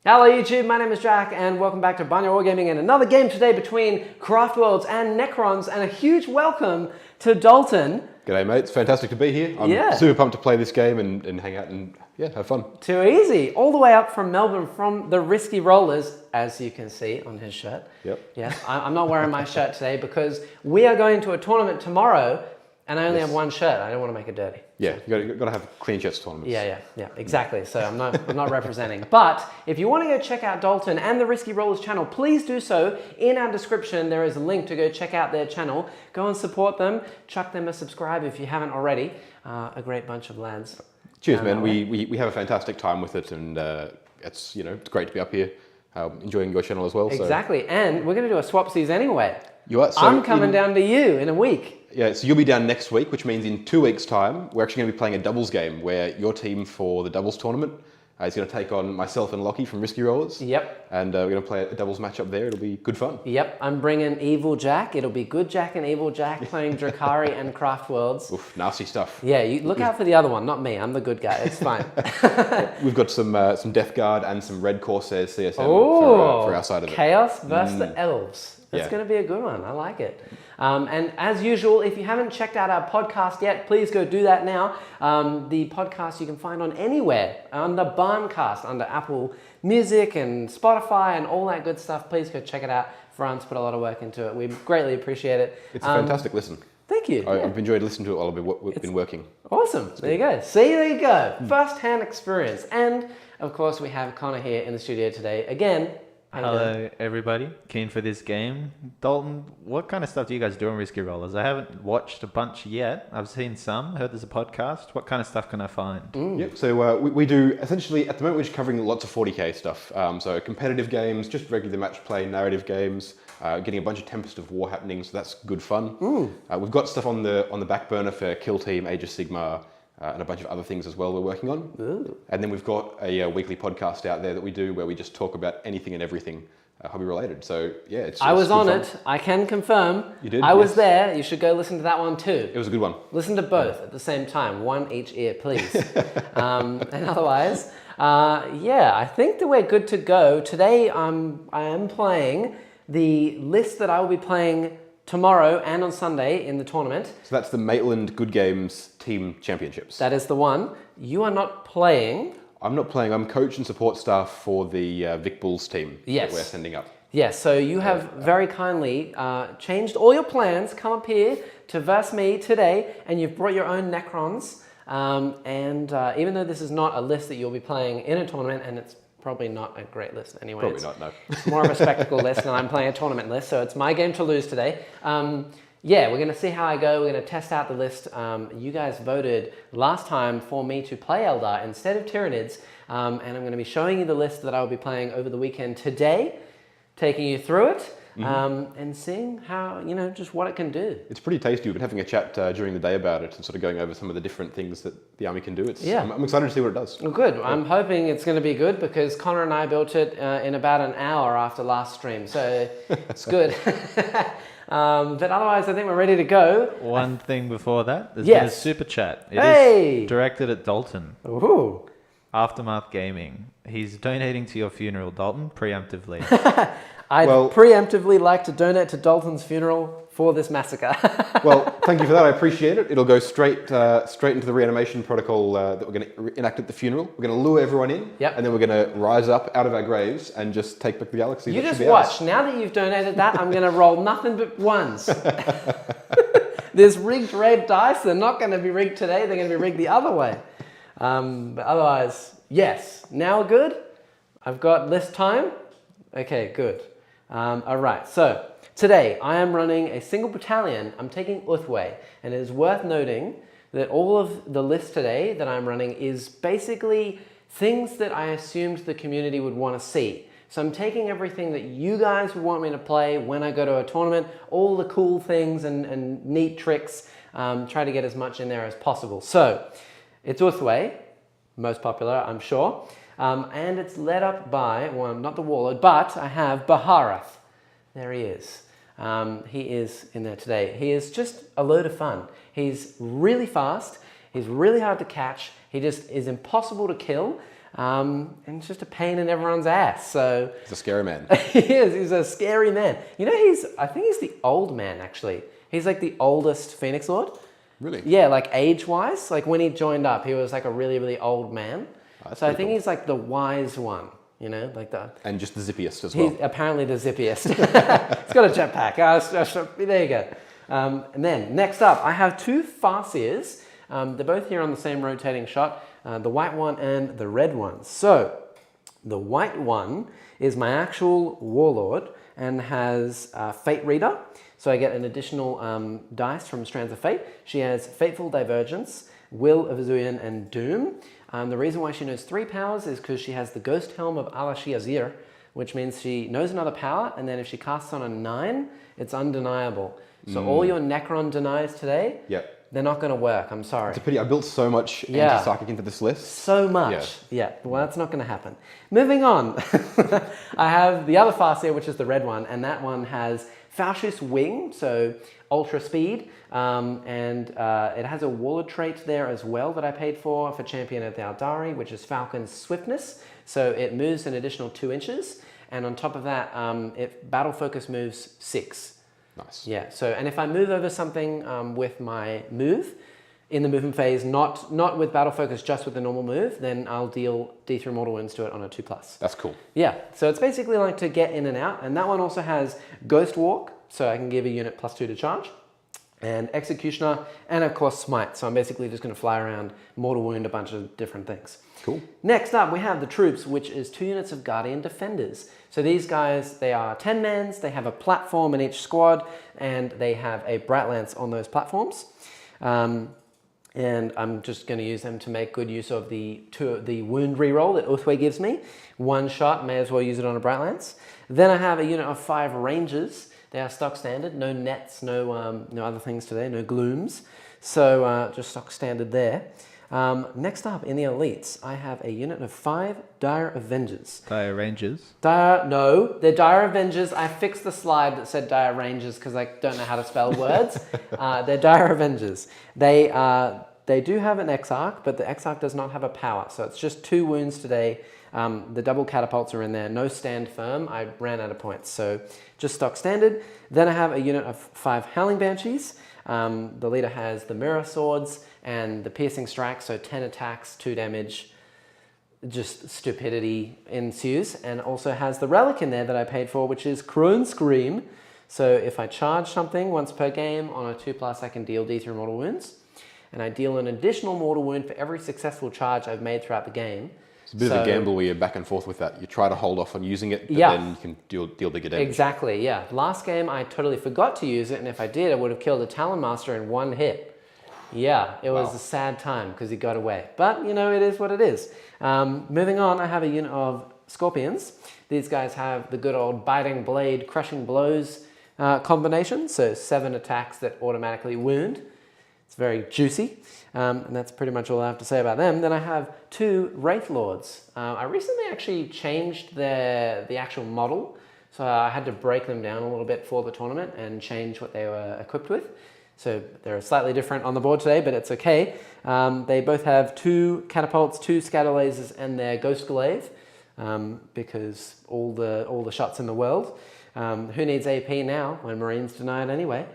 Hello YouTube, my name is Jack and welcome back to Barnyard Wargaming and another game today between Craftworlds and Necrons, and a huge welcome to Dalton. G'day mate, it's fantastic to be here. I'm super pumped to play this game and hang out and have fun. Too easy. All the way up from Melbourne from the Risky Rollers, as you can see on his shirt. Yep. Yes, I'm not wearing my shirt today because we are going to a tournament tomorrow and I only have one shirt. I don't want to make it dirty. Yeah, you've got to have clean shirts tournaments. Yeah, exactly. So I'm not representing. But if you want to go check out Dalton and the Risky Rollers channel, please do so. In our description, there is a link to go check out their channel. Go and support them. Chuck them a subscribe if you haven't already. A great bunch of lads. Cheers, man. We have a fantastic time with it, and it's great to be up here, enjoying your channel as well. Exactly, so. And we're going to do a swapsies anyway. You are. So I'm coming down to you in a week. Yeah, so you'll be down next week, which means in 2 weeks' time, we're actually going to be playing a doubles game where your team for the doubles tournament is going to take on myself and Lockie from Risky Rollers. Yep. And we're going to play a doubles match up there. It'll be good fun. Yep, I'm bringing Evil Jack. It'll be Good Jack and Evil Jack playing Drakari and Craftworlds. Oof, nasty stuff. Yeah, you look out for the other one, not me. I'm the good guy. It's fine. We've got some Death Guard and some Red Corsairs CSM for our side of it. Chaos versus the Elves. That's going to be a good one. I like it. And as usual, if you haven't checked out our podcast yet, please go do that now. The podcast you can find on anywhere, under Barncast, under Apple Music and Spotify and all that good stuff. Please go check it out. Fran's put a lot of work into it. We greatly appreciate it. It's a fantastic listen. Thank you. I've enjoyed listening to it while we've been working. Awesome. There you go. See, there you go. First-hand experience. And, of course, we have Connor here in the studio today. Again, hello everybody, keen for this game. Dalton, what kind of stuff do you guys do on Risky Rollers? I haven't watched a bunch yet. I've seen some, heard there's a podcast. What kind of stuff can I find? Yep, so we do essentially, at the moment we're just covering lots of 40k stuff. So competitive games, just regular match play, narrative games, getting a bunch of Tempest of War happening, so that's good fun. We've got stuff on the back burner for Kill Team, Age of Sigmar, and a bunch of other things as well we're working on. Ooh. And then we've got a weekly podcast out there that we do where we just talk about anything and everything hobby related. So yeah, I was on it. I can confirm. You did? I was there. You should go listen to that one too. It was a good one. Listen to both at the same time. One each ear, please. And otherwise, yeah, I think that we're good to go. Today I am playing the list that I will be playing tomorrow and on Sunday in the tournament. So that's the Maitland Good Games Team Championships. That is the one. You are not playing. I'm not playing. I'm coach and support staff for the Vic Bulls team that we're sending up. Yes, so you have very kindly changed all your plans, come up here to verse me today, and you've brought your own Necrons. Even though this is not a list that you'll be playing in a tournament, and it's probably not a great list anyway. Probably not, no. It's more of a spectacle list, and I'm playing a tournament list, so it's my game to lose today. Yeah, we're going to see how I go. We're going to test out the list. You guys voted last time for me to play Eldar instead of Tyranids, and I'm going to be showing you the list that I'll be playing over the weekend today, taking you through it, and seeing how, just what it can do. It's pretty tasty. We've been having a chat during the day about it and sort of going over some of the different things that the army can do. I'm excited to see what it does. Well, good. Yeah. I'm hoping it's going to be good because Connor and I built it in about an hour after last stream, so it's good. But otherwise, I think we're ready to go. One thing before that, there's been a super chat. It is directed at Dalton. Ooh. Aftermath Gaming. He's donating to your funeral, Dalton, preemptively. I'd preemptively like to donate to Dalton's funeral for this massacre. Well, thank you for that. I appreciate it. It'll go straight into the reanimation protocol that we're going to enact at the funeral. We're going to lure everyone in, and then we're going to rise up out of our graves and just take back the galaxy. You just watch. Now that you've donated that, I'm going to roll nothing but ones. There's rigged red dice. They're not going to be rigged today. They're going to be rigged the other way. But otherwise, yes. Now we're good. I've got list time. Okay, good. All right, so today I am running a single battalion. I'm taking Ulthwe, and it is worth noting that all of the list today that I'm running is basically things that I assumed the community would want to see. So I'm taking everything that you guys would want me to play when I go to a tournament, all the cool things and neat tricks, try to get as much in there as possible. So it's Ulthwe, most popular, I'm sure. And it's led up by, well, not the Warlord, but I have Baharroth. There he is. He is in there today. He is just a load of fun. He's really fast. He's really hard to catch. He just is impossible to kill. and it's just a pain in everyone's ass. So He's a scary man. he is. He's a scary man. You know, I think he's the old man, actually. He's like the oldest Phoenix Lord. Really? Yeah, like age-wise. Like when he joined up, he was like a really, really old man. That's So I pretty think cool. he's like the wise one, you know, like the... And just the zippiest as well. He's apparently the zippiest. He's got a jetpack. There you go. And then next up, I have two Farseers. They're both here on the same rotating shot, the white one and the red one. So the white one is my actual Warlord and has Fate Reader. So I get an additional dice from Strands of Fate. She has Fateful, Divergence, Will of Asuryan, and Doom. The reason why she knows 3 powers is because she has the Ghosthelm of Alishazier, which means she knows another power, and then if she casts on a 9, it's undeniable. So all your Necron denies today, Yep. they're not going to work. I'm sorry. It's a pity. I built so much anti-psychic into this list. So much. Yeah. Well, that's not going to happen. Moving on. I have the other Farseer, which is the red one, and that one has Falchius Wing, so ultra speed, and it has a Warlord trait there as well that I paid for Champion at the Aeldari, which is Falcon's Swiftness. So it moves an additional 2 inches, and on top of that, Battle Focus moves 6. Nice. Yeah, so, and if I move over something with my move, in the movement phase, not with Battle Focus, just with the normal move, then I'll deal D3 mortal wounds to it on a 2+. That's cool. Yeah, so it's basically like to get in and out, and that one also has Ghostwalk, so I can give a unit +2 to charge, and Executioner, and of course Smite, so I'm basically just going to fly around, mortal wound a bunch of different things. Cool. Next up, we have the troops, which is 2 units of Guardian Defenders. So these guys, they are 10 mans, they have a platform in each squad, and they have a Bright Lance on those platforms. And I'm just going to use them to make good use of the wound reroll that Ulthwe gives me. 1 shot, may as well use it on a Bright Lance. Then I have a unit of 5 Rangers. They are stock standard, no nets, no other things today, no glooms. So just stock standard there. Next up, in the elites, I have a unit of 5 Dire Avengers. Dire Rangers. No, they're Dire Avengers. I fixed the slide that said Dire Rangers because I don't know how to spell words. They're Dire Avengers. They do have an Exarch, but the Exarch does not have a power. So it's just 2 wounds today. The double catapults are in there. No stand firm. I ran out of points. So just stock standard. Then I have a unit of 5 Howling Banshees. The leader has the Mirror Swords and the Piercing Strike, so 10 attacks, 2 damage, just stupidity ensues, and also has the Relic in there that I paid for, which is Crone Scream. So if I charge something once per game on a 2+, I can deal D3 mortal wounds, and I deal an additional mortal wound for every successful charge I've made throughout the game. It's a bit of a gamble where you're back and forth with that. You try to hold off on using it, but then you can deal bigger damage. Exactly, yeah. Last game, I totally forgot to use it, and if I did, I would have killed a Talon Master in 1 hit. Yeah, it was a sad time because he got away. But, you know, it is what it is. Moving on, I have a unit of Scorpions. These guys have the good old Biting Blade, Crushing Blows combination, so 7 attacks that automatically wound. It's very juicy, and that's pretty much all I have to say about them. Then I have 2 Wraith Lords. I recently actually changed the actual model, so I had to break them down a little bit for the tournament and change what they were equipped with. So they're slightly different on the board today, but it's okay. They both have 2 catapults, 2 scatter lasers, and their Ghost Glaive, because all the shots in the world. Who needs AP now when Marines deny it anyway?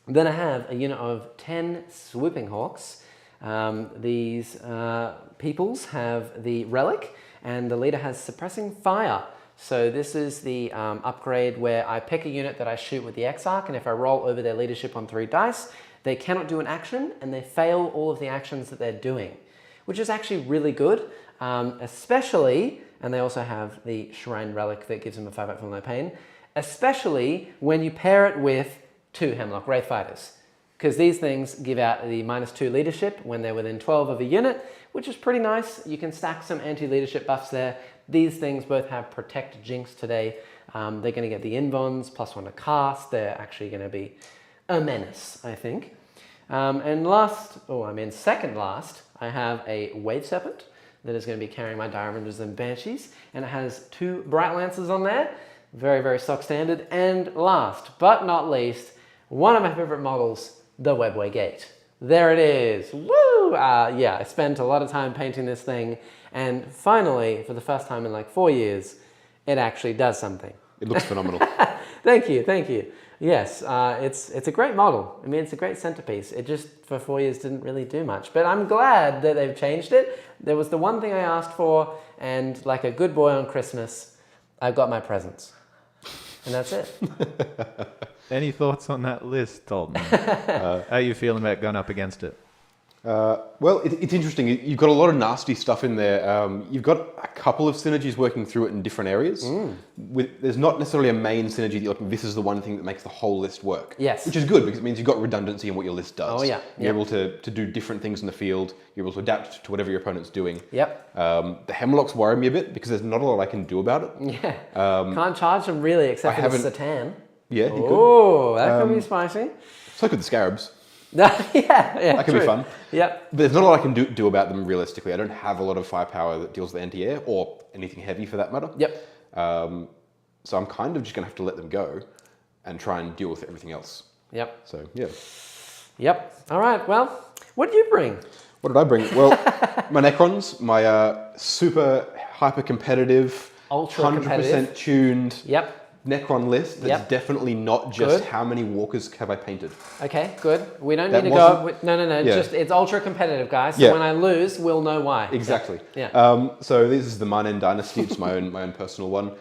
Then I have a unit of 10 Swooping Hawks. These peoples have the Relic, and the leader has Suppressing Fire. So this is the upgrade where I pick a unit that I shoot with the Exarch, and if I roll over their leadership on 3 dice, they cannot do an action, and they fail all of the actions that they're doing, which is actually really good, especially, and they also have the Shrine Relic that gives them a 5 from no pain, especially when you pair it with 2 Hemlock Wraith Fighters, because these things give out the -2 leadership when they're within 12 of a unit, which is pretty nice. You can stack some anti-leadership buffs there. These things both have Protect Jinx today. They're going to get the Invons, +1 to cast. They're actually going to be a menace, I think. And second last, I have a Wave Serpent that is going to be carrying my Dire Avengers and Banshees, and it has 2 Bright Lances on there. Very, very stock standard. And last but not least, one of my favorite models, the Webway Gate. There it is. Woo! Yeah, I spent a lot of time painting this thing, And finally, for the first time in like 4 years, it actually does something. It looks phenomenal. Thank you. Yes, it's a great model. I mean, it's a great centerpiece. It just, for 4 years, didn't really do much. But I'm glad that they've changed it. There was the one thing I asked for, and like a good boy on Christmas, I got my presents. And that's it. Any thoughts on that list, Dalton? How are you feeling about going up against it? Well, it's interesting. You've got a lot of nasty stuff in there. You've got a couple of synergies working through it in different areas. There's not necessarily a main synergy that you're like, this is the one thing that makes the whole list work. Yes. Which is good because it means you've got redundancy in what your list does. Oh, yeah. You're able to do different things in the field. You're able to adapt to whatever your opponent's doing. Yep. The Hemlocks worry me a bit because there's not a lot I can do about it. Yeah. Can't charge them really, except for the Satan. Yeah, you could. Oh, that could be spicy. So could the Scarabs. Yeah, that can be fun. Yep. But there's not a lot I can do about them realistically. I don't have a lot of firepower that deals with anti-air or anything heavy for that matter. Yep. So I'm kind of just going to have to let them go and try and deal with everything else. Yep. So, yeah. Yep. All right. Well, what did you bring? What did I bring? Well, my Necrons, my super hyper competitive, Ultra competitive. 100% tuned Yep. Necron list that's definitely not just how many walkers have I painted. Okay, good. We don't need to go... No. Yeah. Just, it's ultra competitive, guys. So when I lose, we'll know why. Exactly. Yeah. So this is the Marnen Dynasty. It's my own personal one.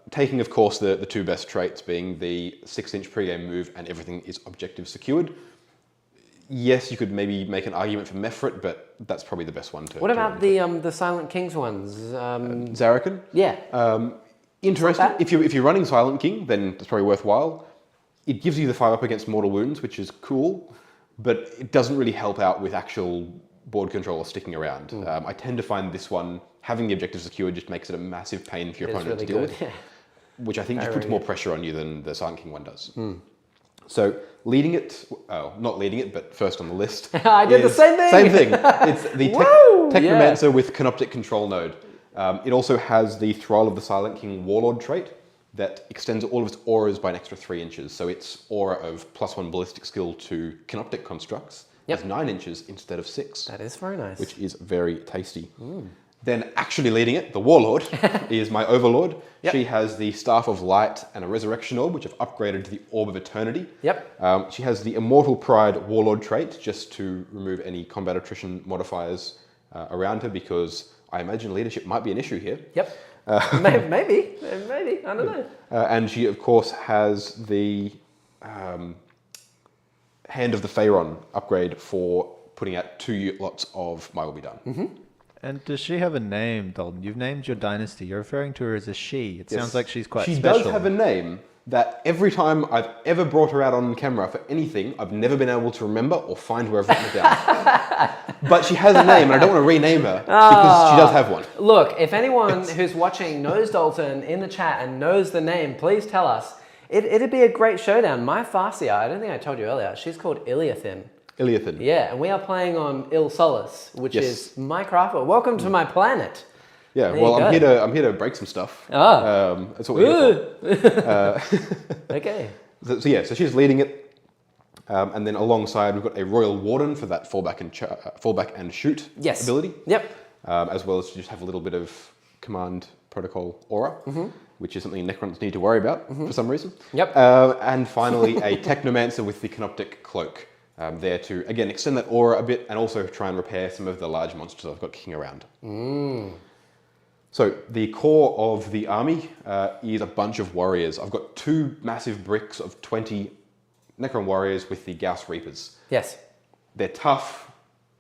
Taking, of course, the two best traits being the 6-inch pre-game move and everything is objective secured. Yes, you could maybe make an argument for Mefrit, but that's probably the best one to... What about the Silent Kings ones? Zarakan? Yeah. Interesting. If you're running Silent King, then it's probably worthwhile. It gives you the 5-up against mortal wounds, which is cool, but it doesn't really help out with actual board control or sticking around. I tend to find this one, having the objective secured, just makes it a massive pain for your opponent to deal with, which I think just puts more pressure on you than the Silent King one does. So leading it, not leading it, but first on the list. I did the same thing. Same thing. It's the Technomancer with Canoptic Control Node. It also has the Thrall of the Silent King Warlord trait that extends all of its auras by an extra 3 inches. So its aura of +1 ballistic skill to Canoptic constructs is 9 inches instead of 6. That is very nice. Which is very tasty. Then actually leading it, the Warlord, is my Overlord. She has the Staff of Light and a Resurrection Orb, which I've upgraded to the Orb of Eternity. She has the Immortal Pride Warlord trait, just to remove any combat attrition modifiers around her, because I imagine leadership might be an issue here. Maybe, I don't know. And she, of course, has the Hand of the Pharaon upgrade for putting out 2 lots of My Will Be Done. And does she have a name, Dalton? You've named your dynasty. You're referring to her as a she. It sounds like she's quite special. She does have a name that every time I've ever brought her out on camera for anything, I've never been able to remember or find where I've written it down. But she has a name, and I don't want to rename her because she does have one. Look, if anyone who's watching knows Dalton in the chat and knows the name, please tell us. It'd be a great showdown. My Farseer, I don't think I told you earlier, she's called Iliathin. Iliathin. Yeah, and we are playing on Il Solis, which is my Craftworld. Welcome to my planet. Yeah, well, I'm here to break some stuff. That's what we're here for. Okay. So she's leading it, and then alongside we've got a Royal Warden for that fallback and shoot ability. As well as to just have a little bit of command protocol aura, which is something Necrons need to worry about for some reason. And finally, a Technomancer with the Canoptic Cloak. There to, again, extend that aura a bit and also try and repair some of the large monsters I've got kicking around. So the core of the army is a bunch of warriors. I've got 2 massive bricks of 20 Necron warriors with the Gauss Reapers. They're tough,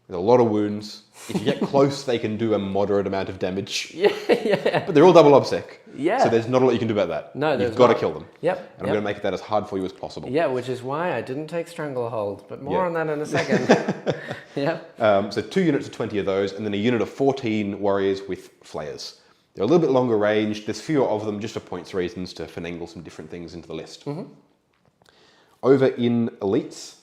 with a lot of wounds. If you get close, they can do a moderate amount of damage. But they're all double obsec. So there's not a lot you can do about that. No, You've got to kill them. And I'm going to make that as hard for you as possible. Which is why I didn't take Stranglehold, but more on that in a second. So 2 units of 20 of those, and then a unit of 14 warriors with flayers. They're a little bit longer range. There's fewer of them, just for points reasons, to finagle some different things into the list. Over in Elites,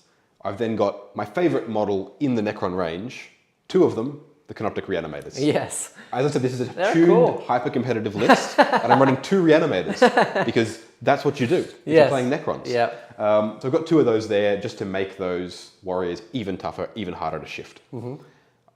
I've then got my favourite model in the Necron range, 2 of them, the Canoptic Reanimators. Yes. As I said, this is a tuned, hyper-competitive list, and I'm running 2 Reanimators, because that's what you do if you're playing Necrons. So I've got 2 of those there, just to make those warriors even tougher, even harder to shift.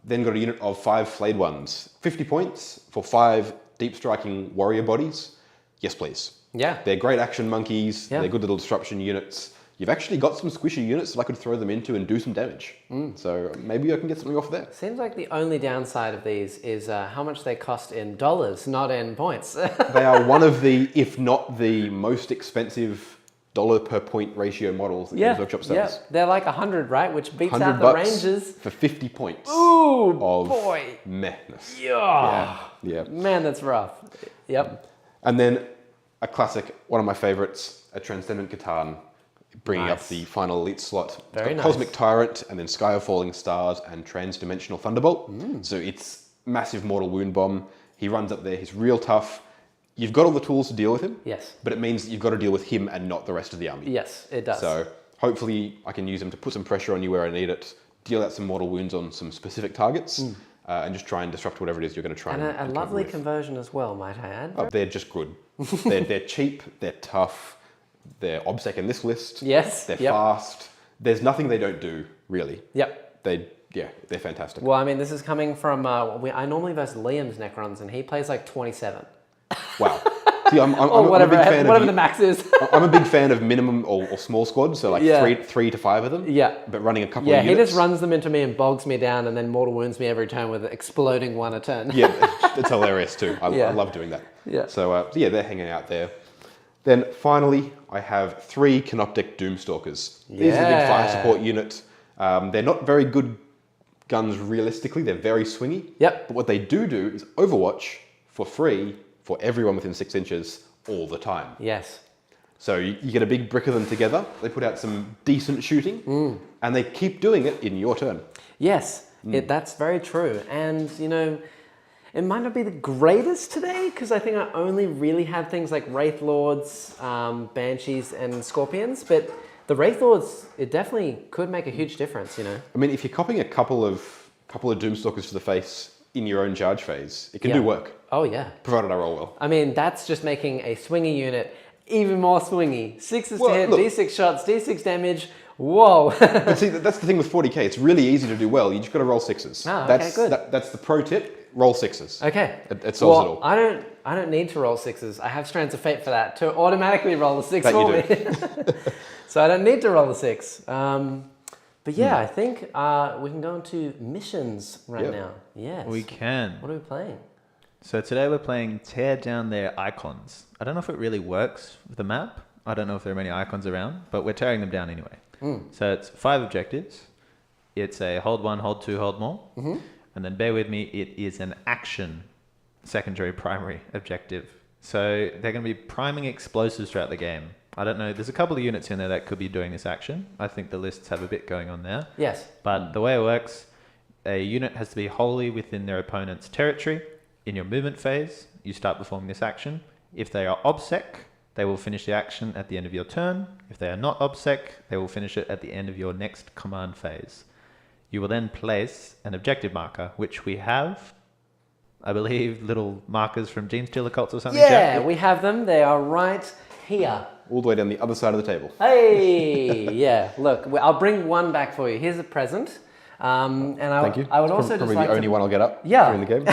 then got a unit of 5 flayed ones. 50 points for 5 deep striking warrior bodies. Yes, please. Yeah. They're great action monkeys. Yeah. They're good little disruption units. You've actually got some squishy units that I could throw them into and do some damage. So maybe I can get something off there. Seems like the only downside of these is how much they cost in dollars, not in points. They are one of the, if not the most expensive dollar per point ratio models that Games Workshop sells. Yeah, they're like 100, right? Which beats out the $100 Rangers. for 50 points. Ooh, of boy. madness. Yeah. Man, that's rough. Yep. And then a classic, one of my favorites, a Transcendent Catan, bringing up Nice. the final elite slot. Very It's got nice. Cosmic Tyrant, and then Sky of Falling Stars, and Transdimensional Thunderbolt. So it's massive mortal wound bomb. He runs up there, he's real tough. You've got all the tools to deal with him. Yes. But it means that you've got to deal with him and not the rest of the army. Yes, it does. So hopefully I can use him to put some pressure on you where I need it, deal out some mortal wounds on some specific targets, and just try and disrupt whatever it is you're going to try and a and lovely with. conversion as well, might I add. Oh, they're just good. they're cheap, they're tough, they're obsec in this list. Yes. They're Yep. fast. There's nothing they don't do, really. Yep. They're fantastic. Well, I mean, this is coming from... I normally verse Liam's Necrons, and he plays like 27. Wow. See, I'm Or a whatever, big fan whatever of, the max is. I'm a big fan of minimum or small squads, so like Yeah. 3 to 5 of them. Yeah. But running a couple Yeah, of he units. just runs them into me and bogs me down and then mortal wounds me every turn with exploding one a turn. Yeah, it's hilarious too. I Yeah. love doing that. Yeah. So they're hanging out there. Then finally, I have 3 Canoptic Doomstalkers. These are the big fire support unit. They're not very good guns realistically. They're very swingy. Yep. But what they do is Overwatch for free for everyone within 6 inches all the time. Yes. So you get a big brick of them together. They put out some decent shooting, and they keep doing it in your turn. Yes, that's very true. And, you know, it might not be the greatest today, because I think I only really have things like Wraith Lords, Banshees, and Scorpions, but the Wraith Lords, it definitely could make a huge difference, you know. I mean, if you're copying a couple of Doomstalkers to the face in your own charge phase, it can do work, Oh, yeah. provided I roll well. I mean, that's just making a swingy unit even more swingy. 6s Well, to hit, look. D6 shots, D6 damage. Whoa. But see, that's the thing with 40k. It's really easy to do well. You just got to roll 6s. Oh, okay, good. That's the pro tip. Roll 6s. Okay. It solves well, it all. I don't need to roll 6s. I have Strands of Fate for that to automatically roll the 6 That for you me. So I don't need to roll the 6. But yeah, I think we can go into missions right now. Yes. We can. What are we playing? So today we're playing Tear Down Their Icons. I don't know if it really works with the map. I don't know if there are many icons around, but we're tearing them down anyway. So it's 5 objectives. It's a hold 1, hold 2, hold more. And then bear with me, it is an action secondary primary objective. So they're going to be priming explosives throughout the game. I don't know, there's a couple of units in there that could be doing this action. I think the lists have a bit going on there. Yes. But the way it works, a unit has to be wholly within their opponent's territory. In your movement phase, you start performing this action. If they are obsec, they will finish the action at the end of your turn. If they are not obsec, they will finish it at the end of your next command phase. You will then place an objective marker, which we have, I believe, little markers from Gene Stealer Cults or something. Yeah, Jack? we have them. They are right here. All the way down the other side of the table. Hey, yeah. Look, I'll bring one back for you. Here's a present. And Thank you. I would It's also probably just like the only one I'll get up Yeah. during the game.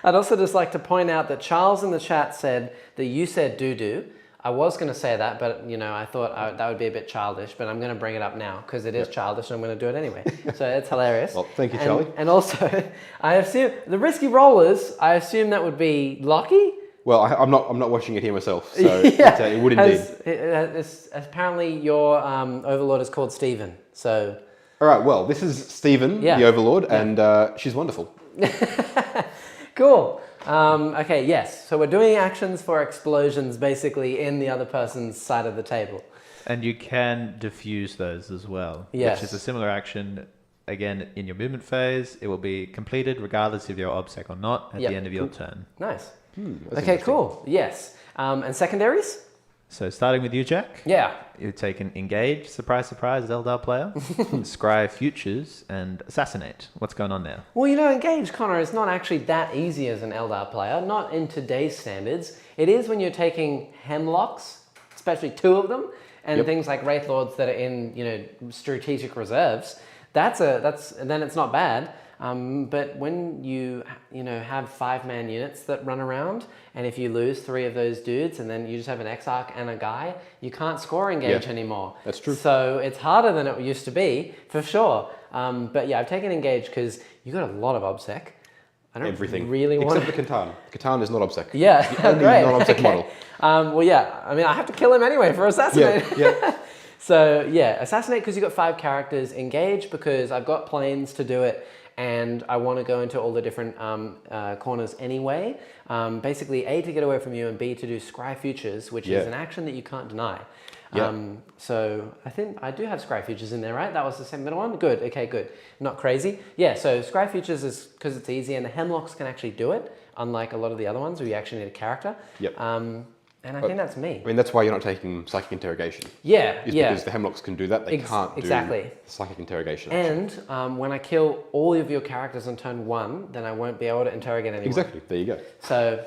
I'd also just like to point out that Charles in the chat said that you said doo-doo. I was going to say that, but you know, I thought that would be a bit childish, but I'm going to bring it up now because it is childish and I'm going to do it anyway. So it's hilarious. Well, thank you, Charlie. And also, I assume the risky rollers, I assume that would be Lockie. Well, I'm not watching it here myself, so it would indeed. Apparently your overlord is called Stephen, so... All right, well, this is Stephen, the Overlord, and she's wonderful. Cool. Okay, yes. So we're doing actions for explosions basically in the other person's side of the table. And you can diffuse those as well, Yes. which is a similar action. Again, in your movement phase, it will be completed regardless if you're obsec or not at the end of your turn. Nice. That's Okay, interesting. cool. Yes. And secondaries? So starting with you, Jack. Yeah. You take an Engage, surprise, surprise, Eldar player, Scry Futures, and Assassinate. What's going on there? Well, you know, Engage, Connor, is not actually that easy as an Eldar player, not in today's standards. It is when you're taking Hemlocks, especially 2 of them, and things like Wraith Lords that are in, you know, strategic reserves. Then it's not bad. But when you have 5-man units that run around, and if you lose 3 of those dudes, and then you just have an Exarch and a guy, you can't score engage anymore. That's true. So it's harder than it used to be, for sure. But yeah, I've taken engage because you got a lot of obsec. I don't really want except for Catan. Catan is not obsec. Yeah, the only great. non-obsec model. Well, yeah. I mean, I have to kill him anyway for assassinate. Yeah. So yeah, assassinate because you've got 5 characters. Engage because I've got planes to do it, and I want to go into all the different corners anyway. Basically, A, to get away from you, and B, to do Scry Futures, which is an action that you can't deny. So I think I do have Scry Futures in there, right? That was the same middle one? Good, okay, good. Not crazy. Yeah, so Scry Futures is because it's easy, and the Hemlocks can actually do it, unlike a lot of the other ones where you actually need a character. And I think that's me. I mean, that's why you're not taking Psychic Interrogation. Because the Hemlocks can do that. They can't do Psychic Interrogation. And when I kill all of your characters on turn 1, then I won't be able to interrogate anyone. Exactly. There you go. So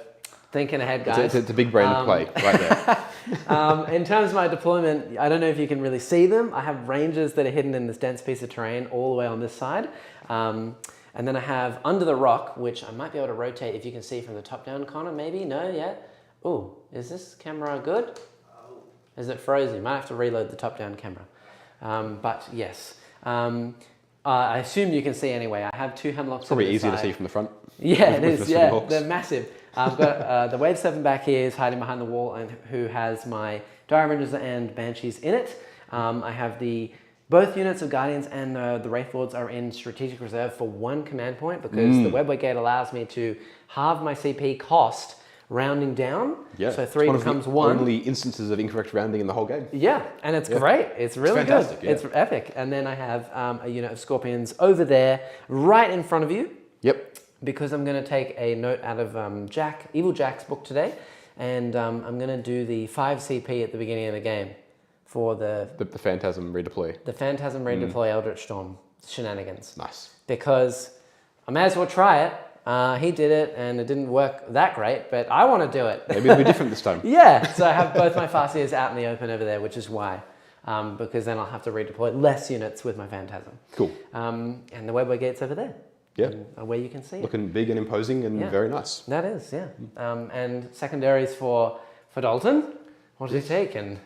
thinking ahead, guys. It's a big brain play right there. In terms of my deployment, I don't know if you can really see them. I have rangers that are hidden in this dense piece of terrain all the way on this side. And then I have Under the Rock, which I might be able to rotate if you can see from the top down corner, maybe? No, yet? Oh, is this camera good? Is it frozen? Might have to reload the top down camera. But yes. I assume you can see anyway. I have 2 Hemlocks. It's probably easier to see from the front. Yeah, it is. Yeah, they're massive. I've got the Wave 7 back here is hiding behind the wall, and who has my Dire Rangers and Banshees in it. I have both units of Guardians and the Wraithlords are in Strategic Reserve for 1 command point because the Web Gate allows me to halve my CP cost rounding down. Yeah. So 3 becomes 1. One of the only instances of incorrect rounding in the whole game. Yeah, and it's great. It's really fantastic, good. It's epic. And then I have a unit of Scorpions over there, right in front of you. Yep. Because I'm going to take a note out of Evil Jack's book today, and I'm going to do the 5 CP at the beginning of the game for the Phantasm redeploy. The Phantasm redeploy Eldritch Storm shenanigans. Nice. Because I may as well try it. He did it, and it didn't work that great, but I want to do it. Maybe it'll be different this time. Yeah, so I have both my Farseers out in the open over there, which is why. Because then I'll have to redeploy less units with my Phantasm. Cool. And the Webway Gate's over there. Yeah. Where you can see Looking big and imposing and very nice. That is, yeah. And secondaries for Dalton. What did you take? And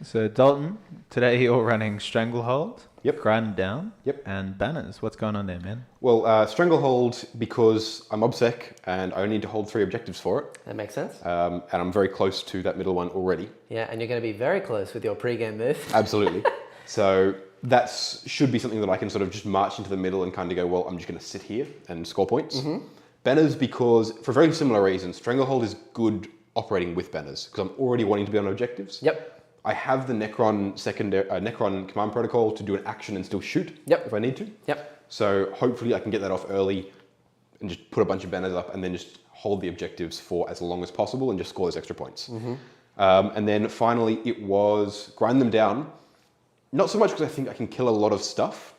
so Dalton, today you're running Stranglehold. Yep. Grind Down. Yep. And Banners. What's going on there, man? Well, Stranglehold, because I'm obsec and I only need to hold 3 objectives for it. That makes sense. And I'm very close to that middle one already. Yeah, and you're going to be very close with your pre-game move. Absolutely. So that should be something that I can sort of just march into the middle and kind of go, well, I'm just going to sit here and score points. Banners, because for very similar reasons, Stranglehold is good operating with banners because I'm already wanting to be on objectives. Yep. I have the Necron Necron command protocol to do an action and still shoot if I need to. Yep. So hopefully I can get that off early and just put a bunch of banners up and then just hold the objectives for as long as possible and just score those extra points. And then finally it was grind them down. Not so much because I think I can kill a lot of stuff,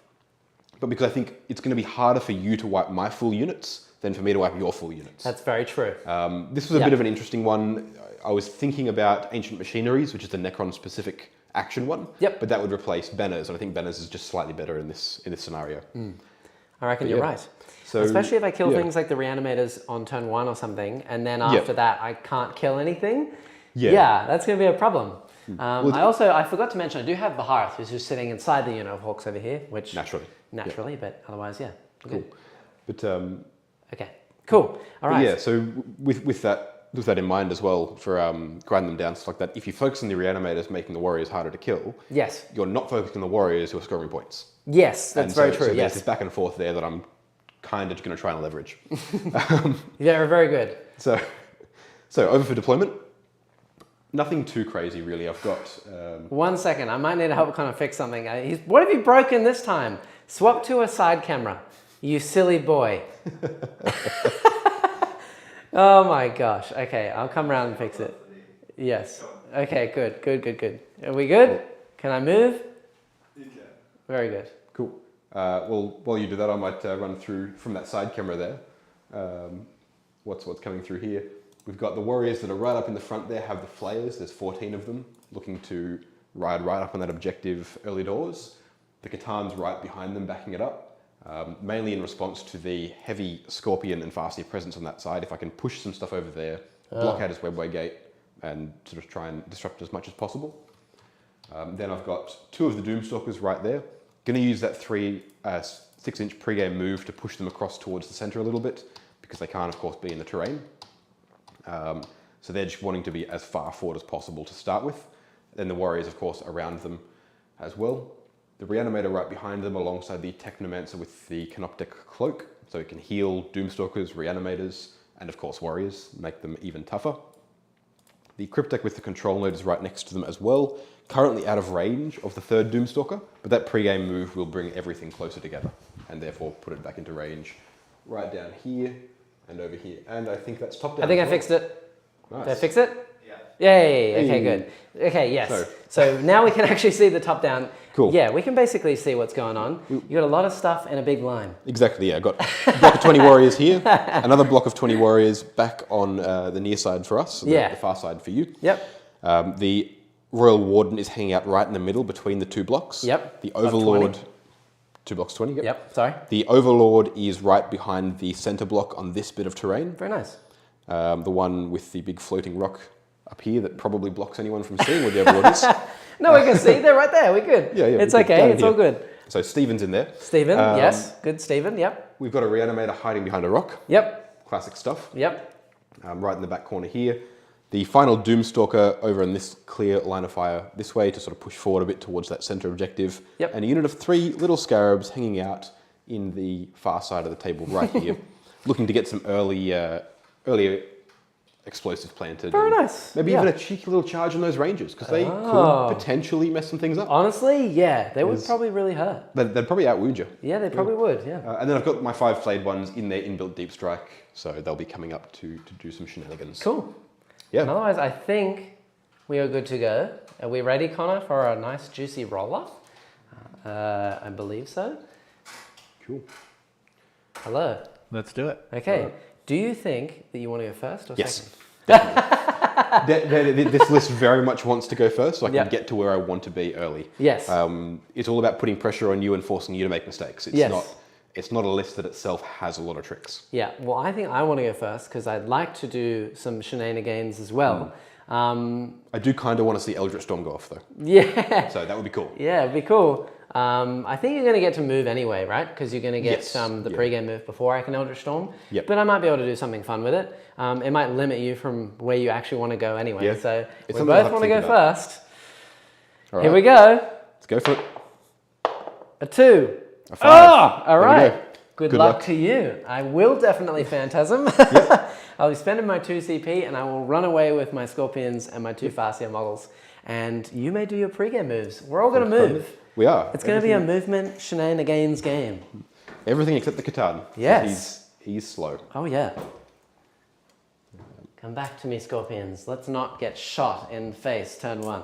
but because I think it's going to be harder for you to wipe my full units than for me to wipe your full units. That's very true. This was a bit of an interesting one. I was thinking about Ancient Machineries, which is the Necron-specific action one. Yep. But that would replace Banners, and I think Banners is just slightly better in this scenario. I recken you're right. So, especially if I kill things like the Reanimators on turn 1 or something, and then after that I can't kill anything. Yeah, that's going to be a problem. I forgot to mention, I do have Baharroth, who's just sitting inside the unit of Hawks over here, which... Naturally, but otherwise, yeah. Cool. But... okay, cool. All right. Yeah, so with that in mind as well, for grind them down, stuff like that, if you focus on the Reanimators making the Warriors harder to kill, you're not focusing on the Warriors who are scoring points. Yes, that's very true, so there's this back and forth there that I'm kind of just going to try and leverage. Yeah, very good. So over for deployment. Nothing too crazy, really. I've got... 1 second, I might need to help kind of fix something. What have you broken this time? Swap to a side camera, you silly boy. Oh my gosh. Okay, I'll come around and fix it. Yes. Okay, good. Are we good? Can I move? You can. Very good. Cool. Well, while you do that, I might run through from that side camera there. What's coming through here? We've got the Warriors that are right up in the front there, have the Flayers. There's 14 of them looking to ride right up on that objective early doors. The Catan's right behind them, backing it up. mainly in response to the heavy Scorpion and Farseer presence on that side. If I can push some stuff over there, block out his webway gate, and sort of try and disrupt as much as possible. Then I've got 2 of the Doomstalkers right there. Going to use that 6-inch pre-game move to push them across towards the center a little bit, because they can't, of course, be in the terrain. So they're just wanting to be as far forward as possible to start with. Then the warriors, of course, around them as well. The Reanimator right behind them alongside the Technomancer with the Canoptic Cloak, so it can heal Doomstalkers, Reanimators, and of course warriors, make them even tougher. The Cryptek with the Control Node is right next to them as well, currently out of range of the 3rd Doomstalker, but that pre-game move will bring everything closer together, and therefore put it back into range right down here and over here. And I think that's top down. I think I fixed it. Nice. Did I fix it? Yay! Okay, good. Okay, yes. So now we can actually see the top down. Cool. Yeah, we can basically see what's going on. You got a lot of stuff in a big line. Exactly, yeah. I've got a block of 20 warriors here, another block of 20 warriors back on the near side for us, the far side for you. Yep. The Royal Warden is hanging out right in the middle between the 2 blocks. Yep. The Overlord, 2 blocks 20, yep. Yep, sorry. The Overlord is right behind the center block on this bit of terrain. Very nice. The one with the big floating rock up here that probably blocks anyone from seeing where the Overlord is. No, we can see. They're right there. We're good. Yeah. It's okay. It's all good. So Stephen's in there. Stephen, yes. Good Stephen, yep. We've got a Reanimator hiding behind a rock. Yep. Classic stuff. Yep. Right in the back corner here. The final Doomstalker over in this clear line of fire this way to sort of push forward a bit towards that center objective. Yep. And a unit of 3 little Scarabs hanging out in the far side of the table right here, looking to get some earlier explosives planted. Very nice. Maybe even a cheeky little charge on those Rangers, because they could potentially mess some things up. Honestly, yeah. They would probably really hurt. They'd probably outwound you. Yeah, they probably would, yeah. And then I've got my 5 flayed ones in their inbuilt deep strike, so they'll be coming up to do some shenanigans. Cool. Yeah. And otherwise, I think we are good to go. Are we ready, Connor, for a nice juicy roll-off? I believe so. Cool. Hello. Let's do it. Okay. Do you think that you want to go first or Yes. second? This list very much wants to go first, so I can Yep. get to where I want to be early. Yes. It's all about putting pressure on you and forcing you to make mistakes. It's not a list that itself has a lot of tricks. Yeah, well, I think I want to go first because I'd like to do some shenanigans as well. I do kind of want to see Eldritch Storm go off, though. Yeah. So that would be cool. Yeah, it'd be cool. I think you're going to get to move anyway, right? Because you're going to get the pre-game move before I can Eldritch Storm. Yep. But I might be able to do something fun with it. It might limit you from where you actually want to go anyway. Yeah. So It's we something I'll both have want to to go think about. first. All Here right. we go. Let's go for it. A 2. A 5. Oh, all There we right. go. Good Good luck luck. to you. I will definitely Phantasm. I'll be spending my 2 CP and I will run away with my Scorpions and my 2 Farseer models. And you may do your pre-game moves. We're all going to move. We are. It's going to be a movement shenanigans game. Everything except the Catan. Yes. He's slow. Oh, yeah. Come back to me, Scorpions. Let's not get shot in the face, turn 1.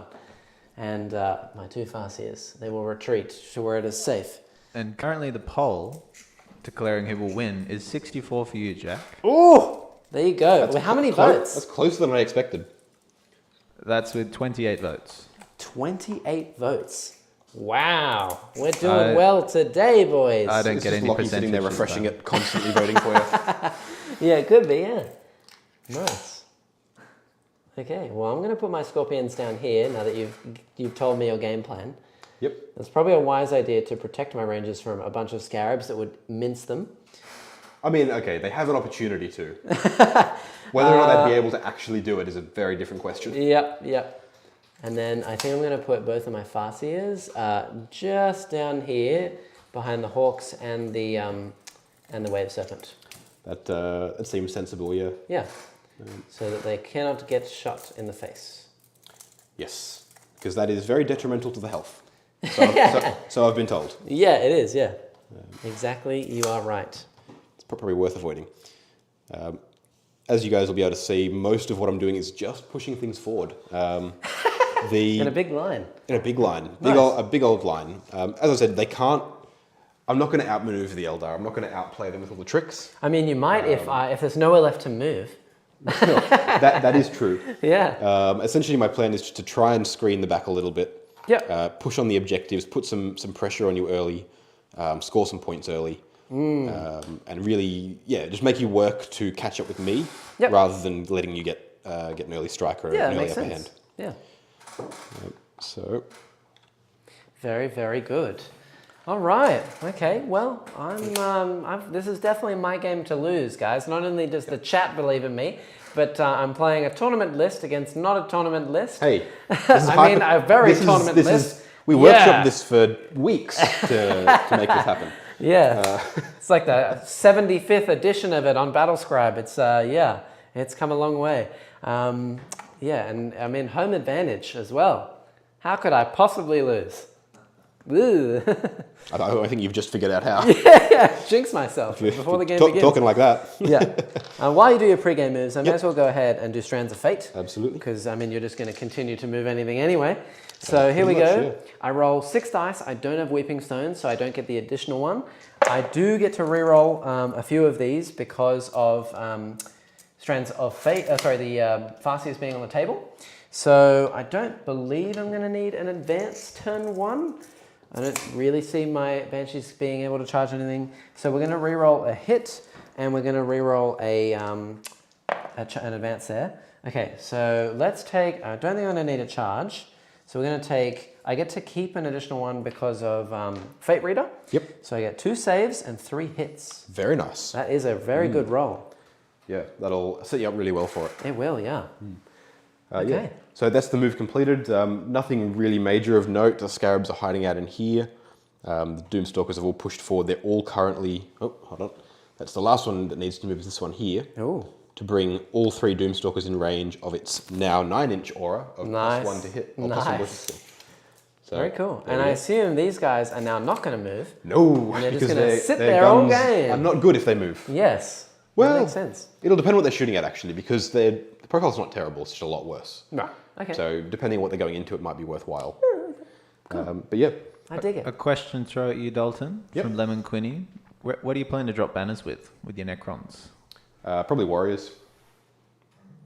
And my 2 Farseers, they will retreat to where it is safe. And currently the poll declaring who will win is 64 for you, Jack. Oh, there you go. Well, how many votes? That's closer than I expected. That's with 28 votes. 28 votes. Wow. We're doing well today, boys. I don't It's get just any Lockie sitting there percentages, refreshing though. it, constantly voting for you. Yeah, it could be, yeah. Nice. Okay, well, I'm going to put my Scorpions down here now that you've told me your game plan. Yep. It's probably a wise idea to protect my Rangers from a bunch of Scarabs that would mince them. I mean, okay, they have an opportunity to. Whether or not they'd be able to actually do it is a very different question. Yep. And then I think I'm going to put both of my Farseers just down here behind the Hawks and the Wave Serpent. That seems sensible, yeah. Yeah, so that they cannot get shot in the face. Yes, because that is very detrimental to the health. So I've been told. Yeah, it is, yeah. Exactly, you are right. It's probably worth avoiding. As you guys will be able to see, most of what I'm doing is just pushing things forward. In a big line. In a big line. Nice. A big old line. As I said, they can't... I'm not going to outmaneuver the Eldar. I'm not going to outplay them with all the tricks. I mean, you might if there's nowhere left to move. No, that is true. Yeah. Essentially, my plan is just to try and screen the back a little bit. Yep. Push on the objectives, put some pressure on you early, score some points early, and really, just make you work to catch up with me rather than letting you get an early strike or an early upper hand. Yeah. So. Very, very good. All right. Okay. Well, this is definitely my game to lose, guys. Not only does the chat believe in me, but I'm playing a tournament list against not a tournament list. Hey, a very tournament list. We workshopped this for weeks to make this happen. Yeah. It's like the 75th edition of it on Battlescribe. It's it's come a long way. And I mean home advantage as well. How could I possibly lose? I think you've just figured out how. Jinx myself before the game begins. Talking like that. While you do your pre-game moves, I may as well go ahead and do Strands of Fate. Absolutely. Because, I mean, you're just going to continue to move anything anyway. So here we go. I roll 6 dice. I don't have Weeping Stones, so I don't get the additional one. I do get to reroll a few of these because of Strands of Fate, the Farseers being on the table. So I don't believe I'm going to need an advanced turn 1. I don't really see my Banshees being able to charge anything. So we're going to reroll a hit, and we're going to reroll an advance there. Okay, so let's take, I don't think I'm going to need a charge. So we're going to take, I get to keep an additional one because of Fate Reader. Yep. So I get 2 saves and 3 hits. Very nice. That is a very good roll. Yeah, that'll set you up really well for it. It will, yeah. Okay. Yeah. So that's the move completed. Nothing really major of note. The Scarabs are hiding out in here. The Doomstalkers have all pushed forward. They're all currently... Oh, hold on. That's the last one that needs to move, is this one here. Ooh. To bring all 3 Doomstalkers in range of its now 9-inch aura of +1 to hit. Nice. So, very cool. And I assume these guys are now not going to move. No, and they're just because going to sit their there all guns game. are not good if they move. Yes. Well, that makes sense. It'll depend what they're shooting at, actually, because the profile's not terrible. It's just a lot worse. Right. Okay. So depending on what they're going into, it might be worthwhile. Cool. But yeah. I dig it. A question throw at you, Dalton, from Lemon Quinny. What do you plan to drop banners with your Necrons? Probably Warriors.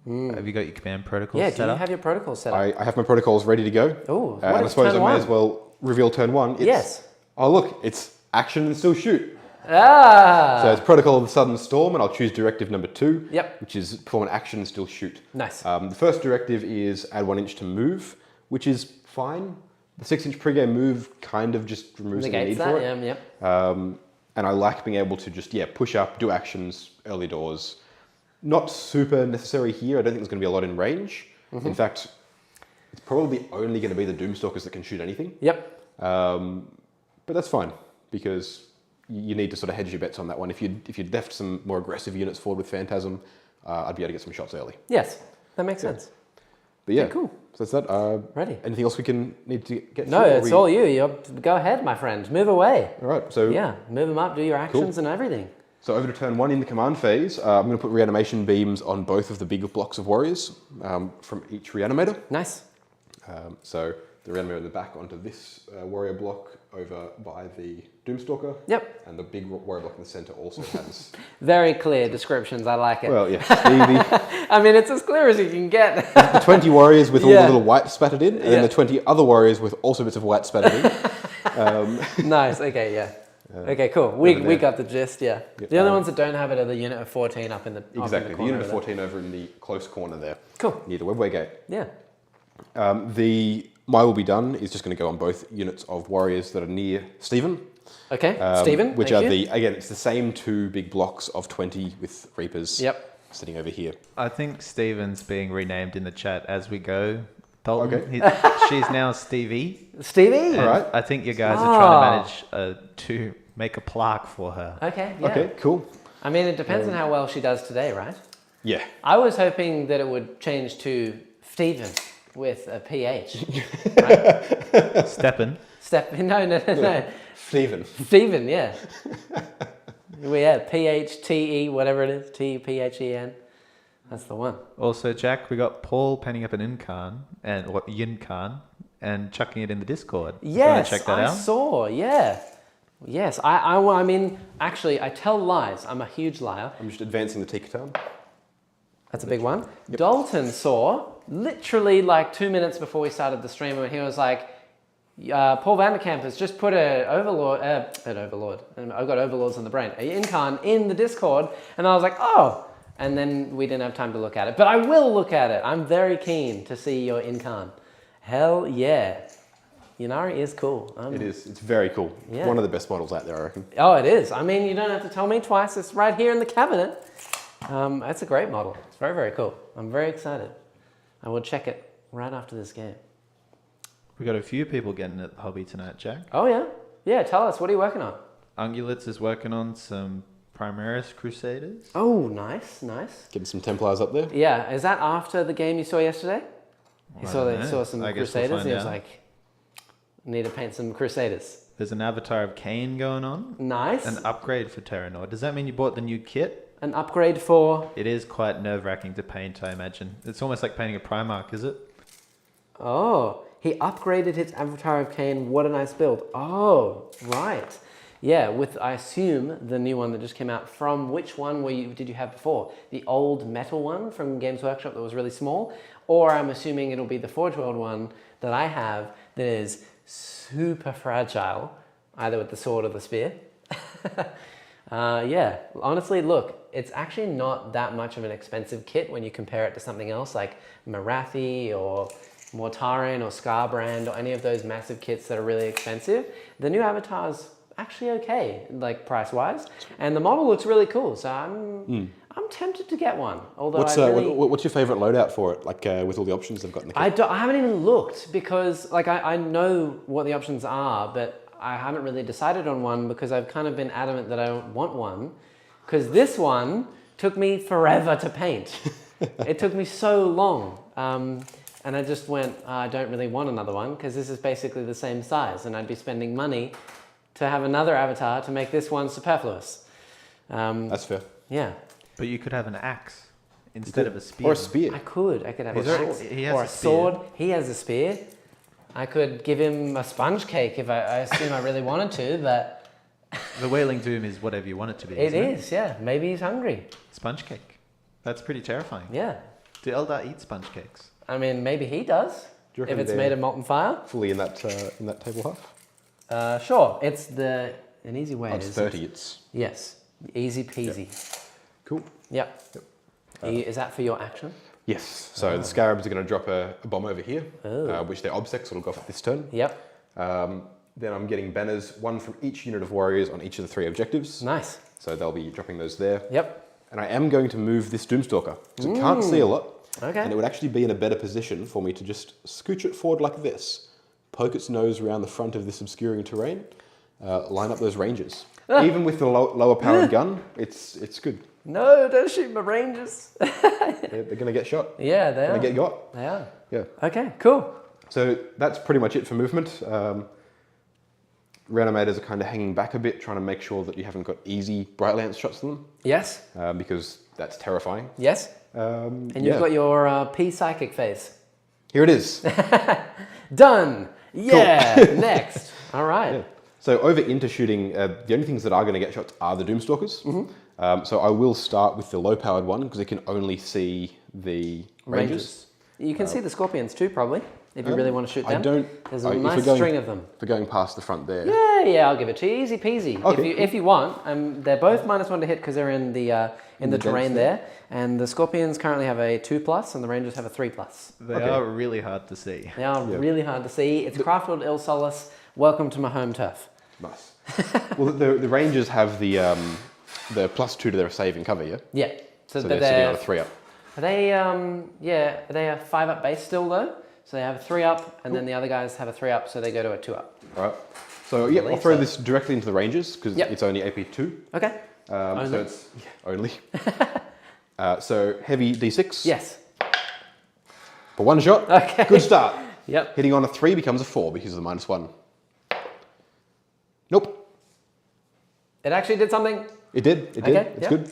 Have you got your command protocols Yeah, set do you up? have your protocols set up? I have my protocols ready to go. Oh, and I suppose I may as well reveal turn 1. Yes. Oh, look, it's action and still shoot. Ah! So it's Protocol of the Southern Storm, and I'll choose directive number 2, which is perform an action and still shoot. Nice. The first directive is add 1 inch to move, which is fine. The 6-inch pregame move kind of just removes any need for it. And I like being able to just, push up, do actions, early doors. Not super necessary here. I don't think there's going to be a lot in range. In fact, it's probably only going to be the Doomstalkers that can shoot anything. But that's fine, because you need to sort of hedge your bets on that one. If you'd left some more aggressive units forward with Phantasm, I'd be able to get some shots early. Yes, that makes sense. But yeah, cool. So that's that. Ready. Anything else we need to get No, through? it's all you. Go ahead, my friend. Move away. All right. So move them up, do your actions and everything. So over to turn 1 in the command phase, I'm going to put reanimation beams on both of the big blocks of warriors from each reanimator. Nice. So the reanimator in the back onto this warrior block over by the Doomstalker. Yep. And the big warrior block in the center also has... Very clear descriptions. I like it. Well, yeah. I mean, it's as clear as you can get. The 20 warriors with all the little white spattered in, and then the 20 other warriors with also bits of white spattered in. Nice. Okay, yeah. Okay, cool. We got the gist, yeah. Yep. The only ones that don't have it are the unit of 14 up in the Exactly, the unit of 14 over in the close corner there. Cool. Near the webway gate. Yeah. The My Will Be Done is just going to go on both units of warriors that are near Stephen. Okay, Stephen, which are again, it's the same 2 big blocks of 20 with Reapers sitting over here. I think Stephen's being renamed in the chat as we go. Dalton. Okay. She's now Stevie. Stevie? All right. I think you guys are trying to manage to make a plaque for her. Okay, yeah. Okay, cool. I mean, it depends on how well she does today, right? Yeah. I was hoping that it would change to Stephen with a PH. Right? Steppen. No. Stephen. Stephen, yeah. We have PHTE, whatever it is, TPHEN. That's the one. Also, Jack, we got Paul penning up an Incarn or Yincarn and chucking it in the Discord. Yes, check that out? I saw. Yeah. Yes, I mean, actually, I tell lies. I'm a huge liar. I'm just advancing the Tikatan. That's a big one. Yep. Dalton saw literally like 2 minutes before we started the stream, and he was like, Paul Vanderkamp has just put an Overlord. And I've got Overlords on the brain. An Incarn in the Discord, and I was like, oh. And then we didn't have time to look at it, but I will look at it. I'm very keen to see your Incarn. Hell yeah. Ynnari is cool. It is. It's very cool. Yeah. One of the best models out there, I reckon. Oh, it is. I mean, you don't have to tell me twice. It's right here in the cabinet. It's a great model. It's very, very cool. I'm very excited. I will check it right after this game. We got a few people getting at the hobby tonight, Jack. Oh, yeah? Yeah, tell us. What are you working on? Ungulates is working on some Primaris Crusaders. Oh, nice, nice. Getting some Templars up there. Yeah, is that after the game you saw yesterday? He saw some I guess Crusaders. we'll He was find out. like, need to paint some Crusaders. There's an avatar of Kane going on. Nice. An upgrade for Terranor. Does that mean you bought the new kit? An upgrade for... It is quite nerve-wracking to paint, I imagine. It's almost like painting a Primarch, is it? Oh, he upgraded his Avatar of Cain. What a nice build. Oh, right. Yeah, with, I assume, the new one that just came out. From which one did you have before? The old metal one from Games Workshop that was really small? Or I'm assuming it'll be the Forge World one that I have that is super fragile, either with the sword or the spear. Yeah, honestly, look, it's actually not that much of an expensive kit when you compare it to something else like Marathi or Mortarion or Scarbrand or any of those massive kits that are really expensive. The new Avatar's actually okay, like price-wise, and the model looks really cool, so I'm tempted to get one. Although what's your favourite loadout for it, like with all the options they've got in the kit? I haven't even looked because like I know what the options are, but I haven't really decided on one because I've kind of been adamant that I don't want one because this one took me forever to paint. It took me so long. And I just went, I don't really want another one because this is basically the same size and I'd be spending money to have another avatar to make this one superfluous. That's fair. Yeah. But you could have an axe instead of a spear. Or a spear. I could have He's an already- axe he has or a a spear. sword. He has a spear. I could give him a sponge cake if I assume I really wanted to, but... The Wailing Doom is whatever you want it to be. It isn't is, yeah. Maybe he's hungry. Sponge cake. That's pretty terrifying. Yeah. Do Eldar eat sponge cakes? I mean, maybe he does. Do you If reckon it's they're made of molten fire. fully in that table half? Sure. It's an easy way. Oh, it's 30. It's Yes. Easy peasy. cool. Yep. Is that for your action? Yes. So the Scarabs are going to drop a bomb over here, Oh. which their obsecks will go off at this turn. Yep. Then I'm getting banners, one from each unit of warriors on each of the 3 objectives. Nice. So they'll be dropping those there. Yep. And I am going to move this Doomstalker because it can't see a lot. Okay. And it would actually be in a better position for me to just scooch it forward like this, poke its nose around the front of this obscuring terrain, line up those ranges. Even with the lower powered gun, it's good. No, don't shoot my rangers. They're going to get shot. Yeah, they are. Going to get got. They are. Yeah. Okay, cool. So that's pretty much it for movement. Reanimators are kind of hanging back a bit, trying to make sure that you haven't got easy Bright Lance shots to them, Yes. because that's terrifying. Yes. And you've got your P psychic phase. Here it is. Done. Yeah. Next. All right. Yeah. So over into shooting, the only things that are going to get shots are the Doomstalkers. Mm-hmm. So I will start with the low-powered one because it can only see the Rangers. You can see the Scorpions too, probably, if you really want to shoot them. I don't. There's a if nice we're going, string of them. If we're going past the front there. Yeah, I'll give it to you. Easy peasy. Okay, If you want, they're both -1 to hit because they're in the terrain there. And the Scorpions currently have a 2+, and the Rangers have a 3+. They are really hard to see. They are really hard to see. It's Craftworld Il Solis. Welcome to my home turf. Nice. Well, the Rangers have the +2 to their saving cover, yeah? Yeah. So they're sitting on a 3-up. Are they, are they a 5-up base still though? So they have a 3-up, and then the other guys have a 3-up, so they go to a 2-up. All right. So yeah, I'll throw this directly into the Rangers because it's only AP2. Okay. So it's only. So heavy D6. Yes. For 1 shot. Okay. Good start. Yep. Hitting on a 3 becomes a 4 because of the -1. Nope. It actually did something. It did. It did. Okay, It's good.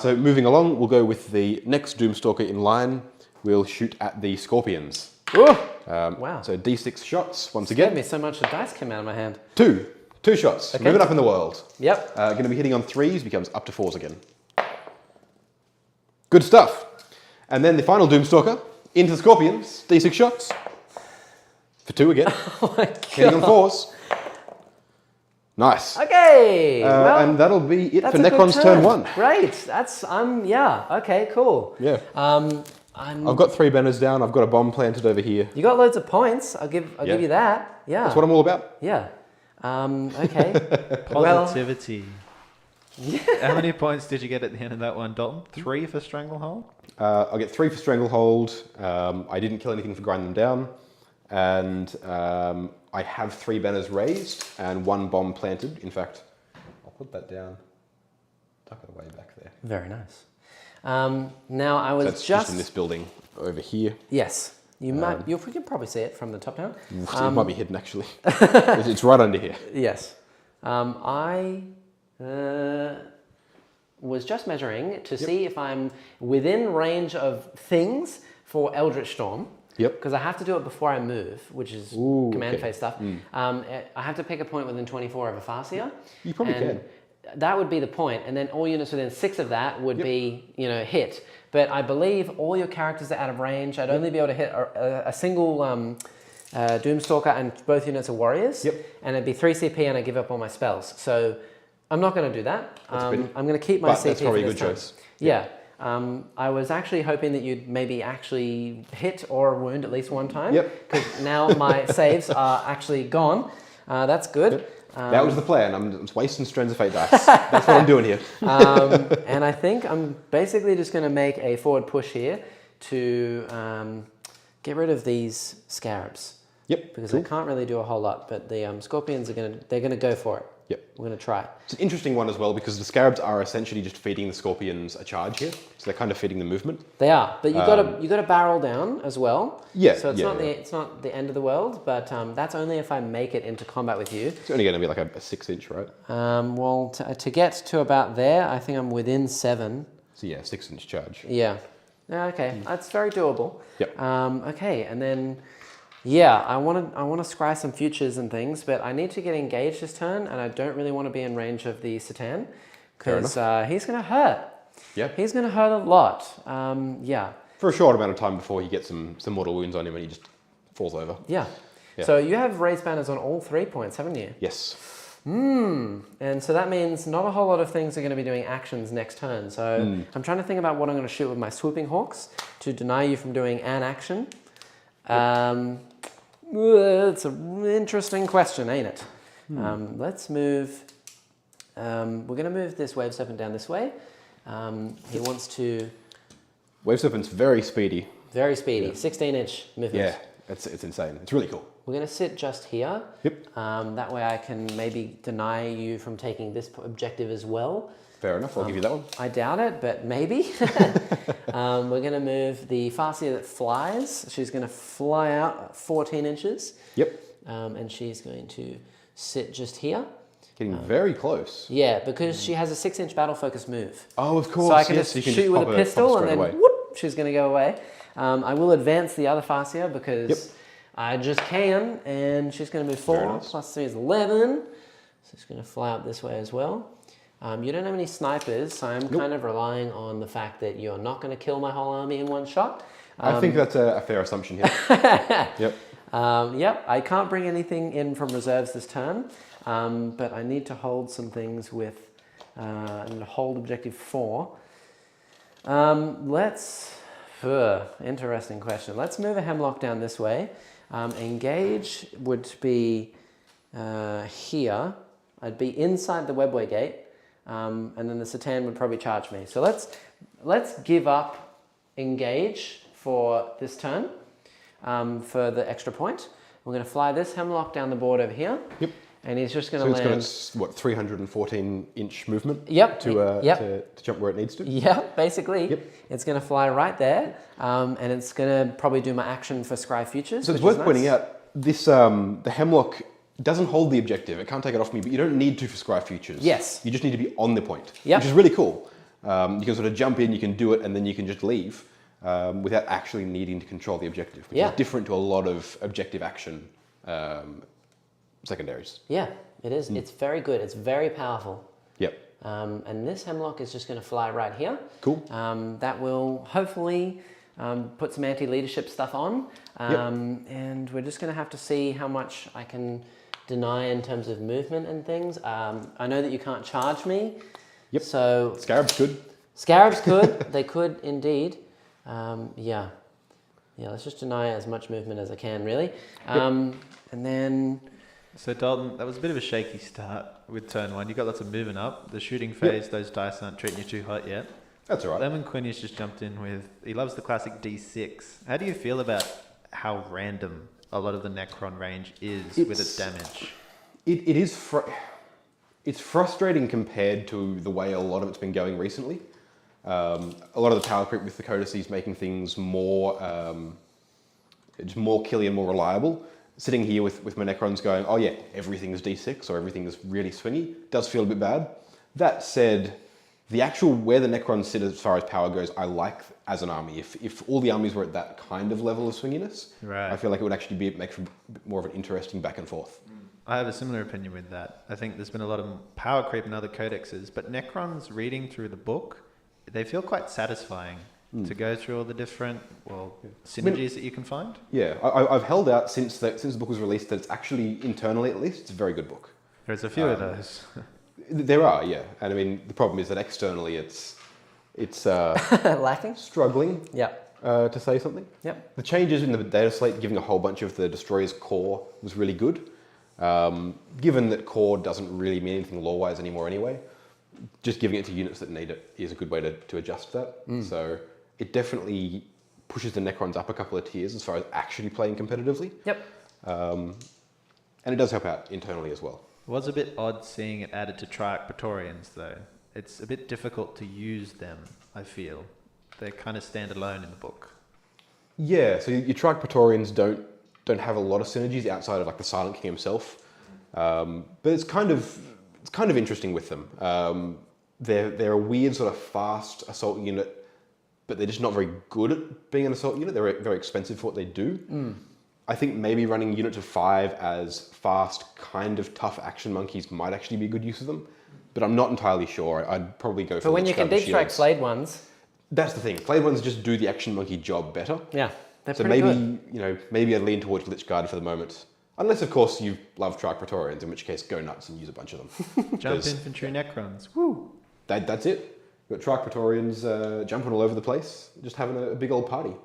So moving along, we'll go with the next Doomstalker in line. We'll shoot at the Scorpions. Ooh. Wow. So D6 shots once Scared again. me so much the dice came out of my hand. 2 shots. Okay. Moving up in the world. Yep. Going to be hitting on 3s, becomes up to 4s again. Good stuff. And then the final Doomstalker into the Scorpions. D6 shots. For 2 again. Oh my Hitting on god. 4s. Nice. Okay. Well, and that'll be it that's for a good Necron's turn 1. Great. That's yeah. Okay. Cool. Yeah. I'm. I've got 3 banners down. I've got a bomb planted over here. You got loads of points. I'll give you that. Yeah. That's what I'm all about. Yeah. Okay. Positivity. Yeah. How many points did you get at the end of that one, Dalton? 3 for Stranglehold? I'll get 3 for Stranglehold. I didn't kill anything for Grind Them Down. And I have 3 banners raised and 1 bomb planted. In fact, I'll put that down. Tuck it away back there. Very nice. Now I was So that's just in this building over here. Yes. You might. You can probably see it from the top down. It might be hidden actually. It's right under here. Yes. I was just measuring to see if I'm within range of things for Eldritch Storm. Yep. Because I have to do it before I move, which is command phase stuff. I have to pick a point within 24 of a Farseer. You probably can. That would be the point, and then all units within 6 of that would be, hit. But I believe all your characters are out of range. I'd only be able to hit a single Doomstalker, and both units are warriors. Yep. And it'd be 3 CP, and I give up all my spells. So I'm not going to do that. I'm going to keep my But CP. that's probably for a this good time. choice. Yeah. I was actually hoping that you'd maybe actually hit or wound at least one time. Yep. Because now my saves are actually gone. That's good. Yep. That was the plan. I'm wasting Strands of Fate dice. That's what I'm doing here. And I think I'm basically just going to make a forward push here to get rid of these scarabs. Yep. Because I can't really do a whole lot, but the scorpions they're gonna go for it. Yep. We're gonna try. It's an interesting one as well because the scarabs are essentially just feeding the scorpions a charge here, so they're kind of feeding the movement. They are, but you got to barrel down as well. Yeah. So it's not the end of the world, but that's only if I make it into combat with you. It's only going to be like a 6-inch, right? Well, to get to about there, I think I'm within 7. So yeah, 6-inch charge. Yeah. Okay, that's very doable. Yep. Okay, and then. Yeah, I want to scry some futures and things, but I need to get engaged this turn, and I don't really want to be in range of the Satan, because he's going to hurt. Yeah. He's going to hurt a lot. Yeah. For a short amount of time before you get some mortal wounds on him and he just falls over. Yeah. Yeah. So you have raised banners on all 3 points, haven't you? Yes. And so that means not a whole lot of things are going to be doing actions next turn. So I'm trying to think about what I'm going to shoot with my swooping hawks to deny you from doing an action. It's an interesting question, ain't it? Let's move. We're going to move this wave serpent down this way. He wants to. Wave Serpent's very speedy. Very speedy, 16-inch movement. Yeah, it's insane. It's really cool. We're going to sit just here. Yep. That way I can maybe deny you from taking this objective as well. Fair enough. I'll give you that one. I doubt it, but maybe. We're going to move the Farseer that flies. She's going to fly out 14 inches. Yep. And she's going to sit just here. Getting very close. Yeah, because she has a 6-inch battle focus move. Oh, of course. So I can yes, just you can shoot just with pop a pistol and then away. whoop, she's going to go away. I will advance the other Farseer because I just can, and she's going to move 4. nice. Plus 3 is 11. So it's going to fly up this way as well. You don't have any snipers, so I'm kind of relying on the fact that you're not going to kill my whole army in one shot. I think that's a fair assumption here. Yep. Yep, I can't bring anything in from reserves this turn, but I need to hold some things with, and hold objective 4. Interesting question. Let's move a Hemlock down this way. Engage would be here. I'd be inside the Webway gate, and then the Satan would probably charge me. So let's give up engage for this turn. For the extra point. We're going to fly this Hemlock down the board over here. Yep. And he's just going to land. It's got 314-inch movement. Yep. To jump where it needs to. Yeah, basically. Yep. It's going to fly right there, and it's going to probably do my action for Scry Futures. So it's worth pointing out this the Hemlock doesn't hold the objective. It can't take it off me, but you don't need to for Scry Futures. Yes. You just need to be on the point, yep. which is really cool. You can sort of jump in, you can do it, and then you can just leave. Without actually needing to control the objective, which is different to a lot of objective action secondaries. Yeah, it is. It's very good. It's very powerful. Yep. And this Hemlock is just going to fly right here. Cool. That will hopefully put some anti-leadership stuff on, and we're just going to have to see how much I can deny in terms of movement and things. I know that you can't charge me. Yep. So Scarabs could. Scarabs could. They could indeed. Yeah. Let's just deny as much movement as I can, really. And then. So Dalton, that was a bit of a shaky start with turn 1. You got lots of moving up. The shooting phase, those dice aren't treating you too hot yet. That's all right. Lemon Quinish just jumped in with, he loves the classic D6. How do you feel about how random a lot of the Necron range is with its damage? It is it's frustrating compared to the way a lot of it's been going recently. A lot of the power creep with the codices making things more just more killy and more reliable. Sitting here with my Necrons going, oh yeah, everything is D6 or everything is really swingy, does feel a bit bad. That said, the actual where the Necrons sit as far as power goes, I like as an army. If all the armies were at that kind of level of swinginess, right. I feel like it would actually make for a bit more of an interesting back and forth. I have a similar opinion with that. I think there's been a lot of power creep in other codexes, but Necrons reading through the book, they feel quite satisfying to go through all the different synergies that you can find. Yeah, I've held out since the book was released that it's actually, internally at least, it's a very good book. There's a few of those. There are, yeah. And I mean, the problem is that externally it's lacking? Struggling, Yep. to say something. Yep. The changes in the data slate, giving a whole bunch of the destroyers core was really good. Given that core doesn't really mean anything lore-wise anymore anyway, just giving it to units that need it is a good way to adjust that. So it definitely pushes the Necrons up a couple of tiers as far as actually playing competitively. Yep. And it does help out internally as well. It was a bit odd seeing it added to Triarch Praetorians, though. It's a bit difficult to use them, I feel. They kind of stand alone in the book. Yeah, so your Triarch Praetorians don't have a lot of synergies outside of like the Silent King himself. But it's kind of interesting with them. They're a weird sort of fast assault unit, but they're just not very good at being an assault unit. They're very expensive for what they do. I think maybe running units of 5 as fast, kind of tough action monkeys might actually be a good use of them, but I'm not entirely sure. I'd probably go for. But when you can deep strike flayed ones, that's the thing. Flayed ones just do the action monkey job better. Yeah, they're so pretty maybe good. Maybe I'd lean towards Lich Guard for the moment, unless of course you love Triarch Praetorians, in which case go nuts and use a bunch of them. Jump infantry Necrons. Woo! That's it. You've got Triarch Praetorians jumping all over the place, just having a big old party.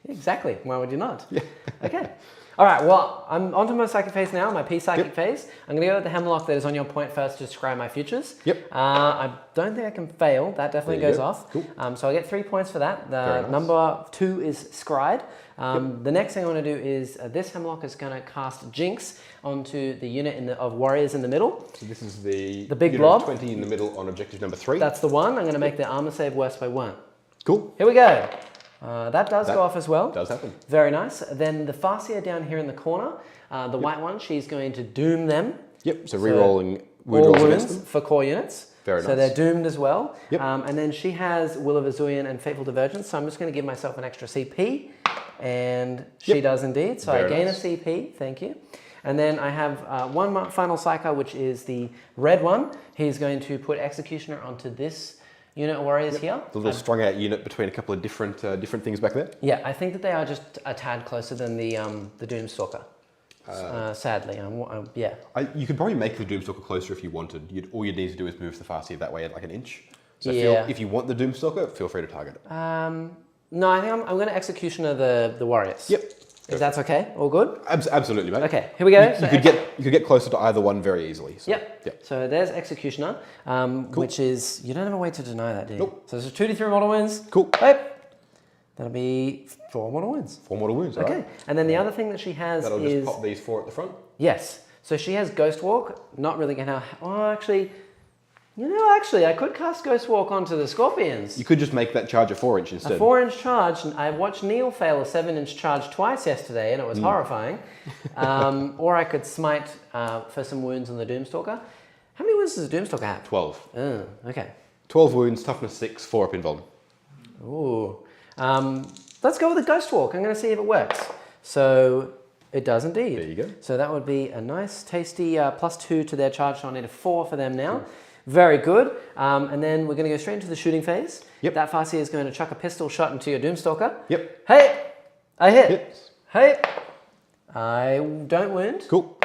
Exactly. Why would you not? Yeah. Okay. All right. Well, I'm onto my psychic phase now, my P-psychic phase. I'm going to go with the Hemlock that is on your point first to describe my futures. Yep. I don't think I can fail. That definitely There you goes go. off. Cool. So I get 3 points for that. Very The nice. number 2 is Scryed. The next thing I want to do is this Hemlock is going to cast Jinx onto the unit of warriors in the middle. So this is the big unit blob. of 20 in the middle on objective number 3. That's the one. I'm going to make the armor save worse by 1. Cool. Here we go. That does go off as well. Does happen. Very Very nice. Then the Farseer down here in the corner, the white one, she's going to doom them. Yep. So re-rolling wound All rolls against wounds them. for core units. Very So nice. they're doomed as well. Yep. And then she has Will of Asuryan and Fateful Divergence. So I'm just going to give myself an extra CP. And she does indeed. So Very I gain nice. a CP. Thank you. And then I have one final Psycho, which is the red one. He's going to put Executioner onto this unit of warriors here. The little strung out unit between a couple of different things back there. Yeah, I think that they are just a tad closer than the Doomstalker. Sadly, yeah. You could probably make the Doomstalker closer if you wanted. All you'd need to do is move the Farseer that way at like an inch. So Yeah. if you want the Doomstalker, feel free to target it. No, I think I'm going to Executioner the warriors. Yep. If that's okay, all good. Absolutely, mate. Okay, here we go. You could get closer to either one very easily. So, Yep. So there's Executioner, which is, you don't have a way to deny that, do you? Nope. So there's 2d3 mortal wounds. Cool. Yep. That'll be 4 mortal wounds. 4 mortal wounds. Okay. Alright. And then the other thing that she has That'll is just pop these 4 at the front. yes. So she has Ghostwalk. Not really gonna. Oh, actually, I could cast Ghostwalk onto the Scorpions. You could just make that charge a 4-inch instead. A 4-inch charge. And I watched Neil fail a 7-inch charge twice yesterday, and it was horrifying. Or I could smite for some wounds on the Doomstalker. How many wounds does the Doomstalker have? 12. Oh, okay. 12 wounds, toughness 6, 4 up in Vuln. Ooh. Let's go with the Ghostwalk. I'm going to see if it works. So it does indeed. There you go. So that would be a nice, tasty +2 to their charge. So I need a 4 for them now. Very good. And then we're going to go straight into the shooting phase. Yep. That Farseer is going to chuck a pistol shot into your Doomstalker. Yep. Hey! I hit. Hits. Hey! I don't wound. Cool.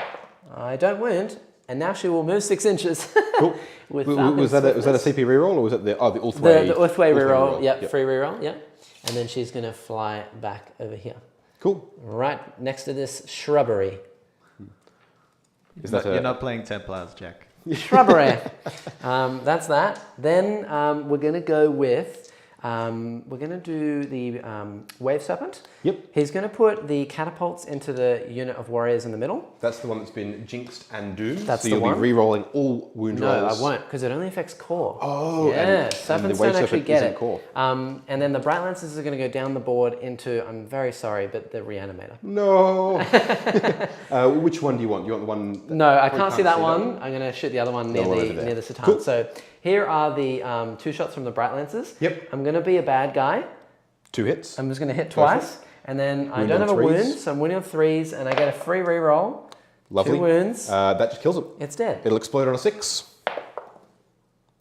I don't wound. And now she will move 6 inches. Cool. Was that a CP reroll or was it the Ulthwe? The Ulthwe reroll. Yep, Yep. free reroll. Yep. And then she's going to fly back over here. Cool. Right next to this shrubbery. Is that You're not playing Templars, Jack. Shrubbery. That's that. Then we're going to go with, we're going to do the Wave Serpent. Yep. He's going to put the catapults into the unit of warriors in the middle. That's the one that's been jinxed and doomed. That's so the you'll one. be re-rolling all wound rolls. No, I won't, because it only affects core. Oh, yeah. and Serpents the Wave don't actually Serpent get isn't it. core. And then the Bright Lances are going to go down the board into, I'm very sorry, but the Reanimator. No. Which one do you want? You want the one? No, I can't see that one. I'm going to shoot the other one near one over there. near the Satan. Cool. So here are the 2 shots from the Bright Lances. Yep. I'm going to be a bad guy. 2 hits. I'm just going to hit Perfect. twice. And then I Wound don't on have a 3s. wound, so I'm winning on 3s, and I get a free reroll. Lovely. 2 wounds. That just kills it. It's dead. It'll explode on a 6.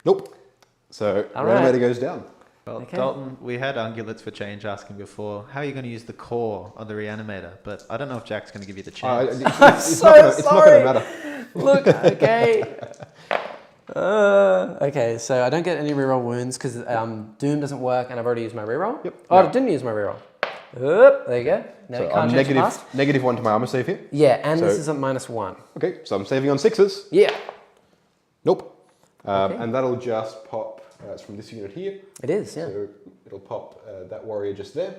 Nope. So All Reanimator right. goes down. Well, Okay. Dalton, we had Ungulates for Change asking before, how are you going to use the core on the Reanimator? But I don't know if Jack's going to give you the chance. It's so not gonna, it's not sorry. going to matter. Look, okay. Okay, so I don't get any reroll wounds because Doom doesn't work and I've already used my reroll. Yep. Oh, No. I didn't use my reroll. Oop, there you go. Now So you I'm can't change the past. -1 to my armor save here. Yeah, and this So- is a -1. Okay, so I'm saving on 6s. Yeah, Nope. Okay. And that'll just pop. It's from this unit here. it is, yeah. So it'll pop that warrior just there.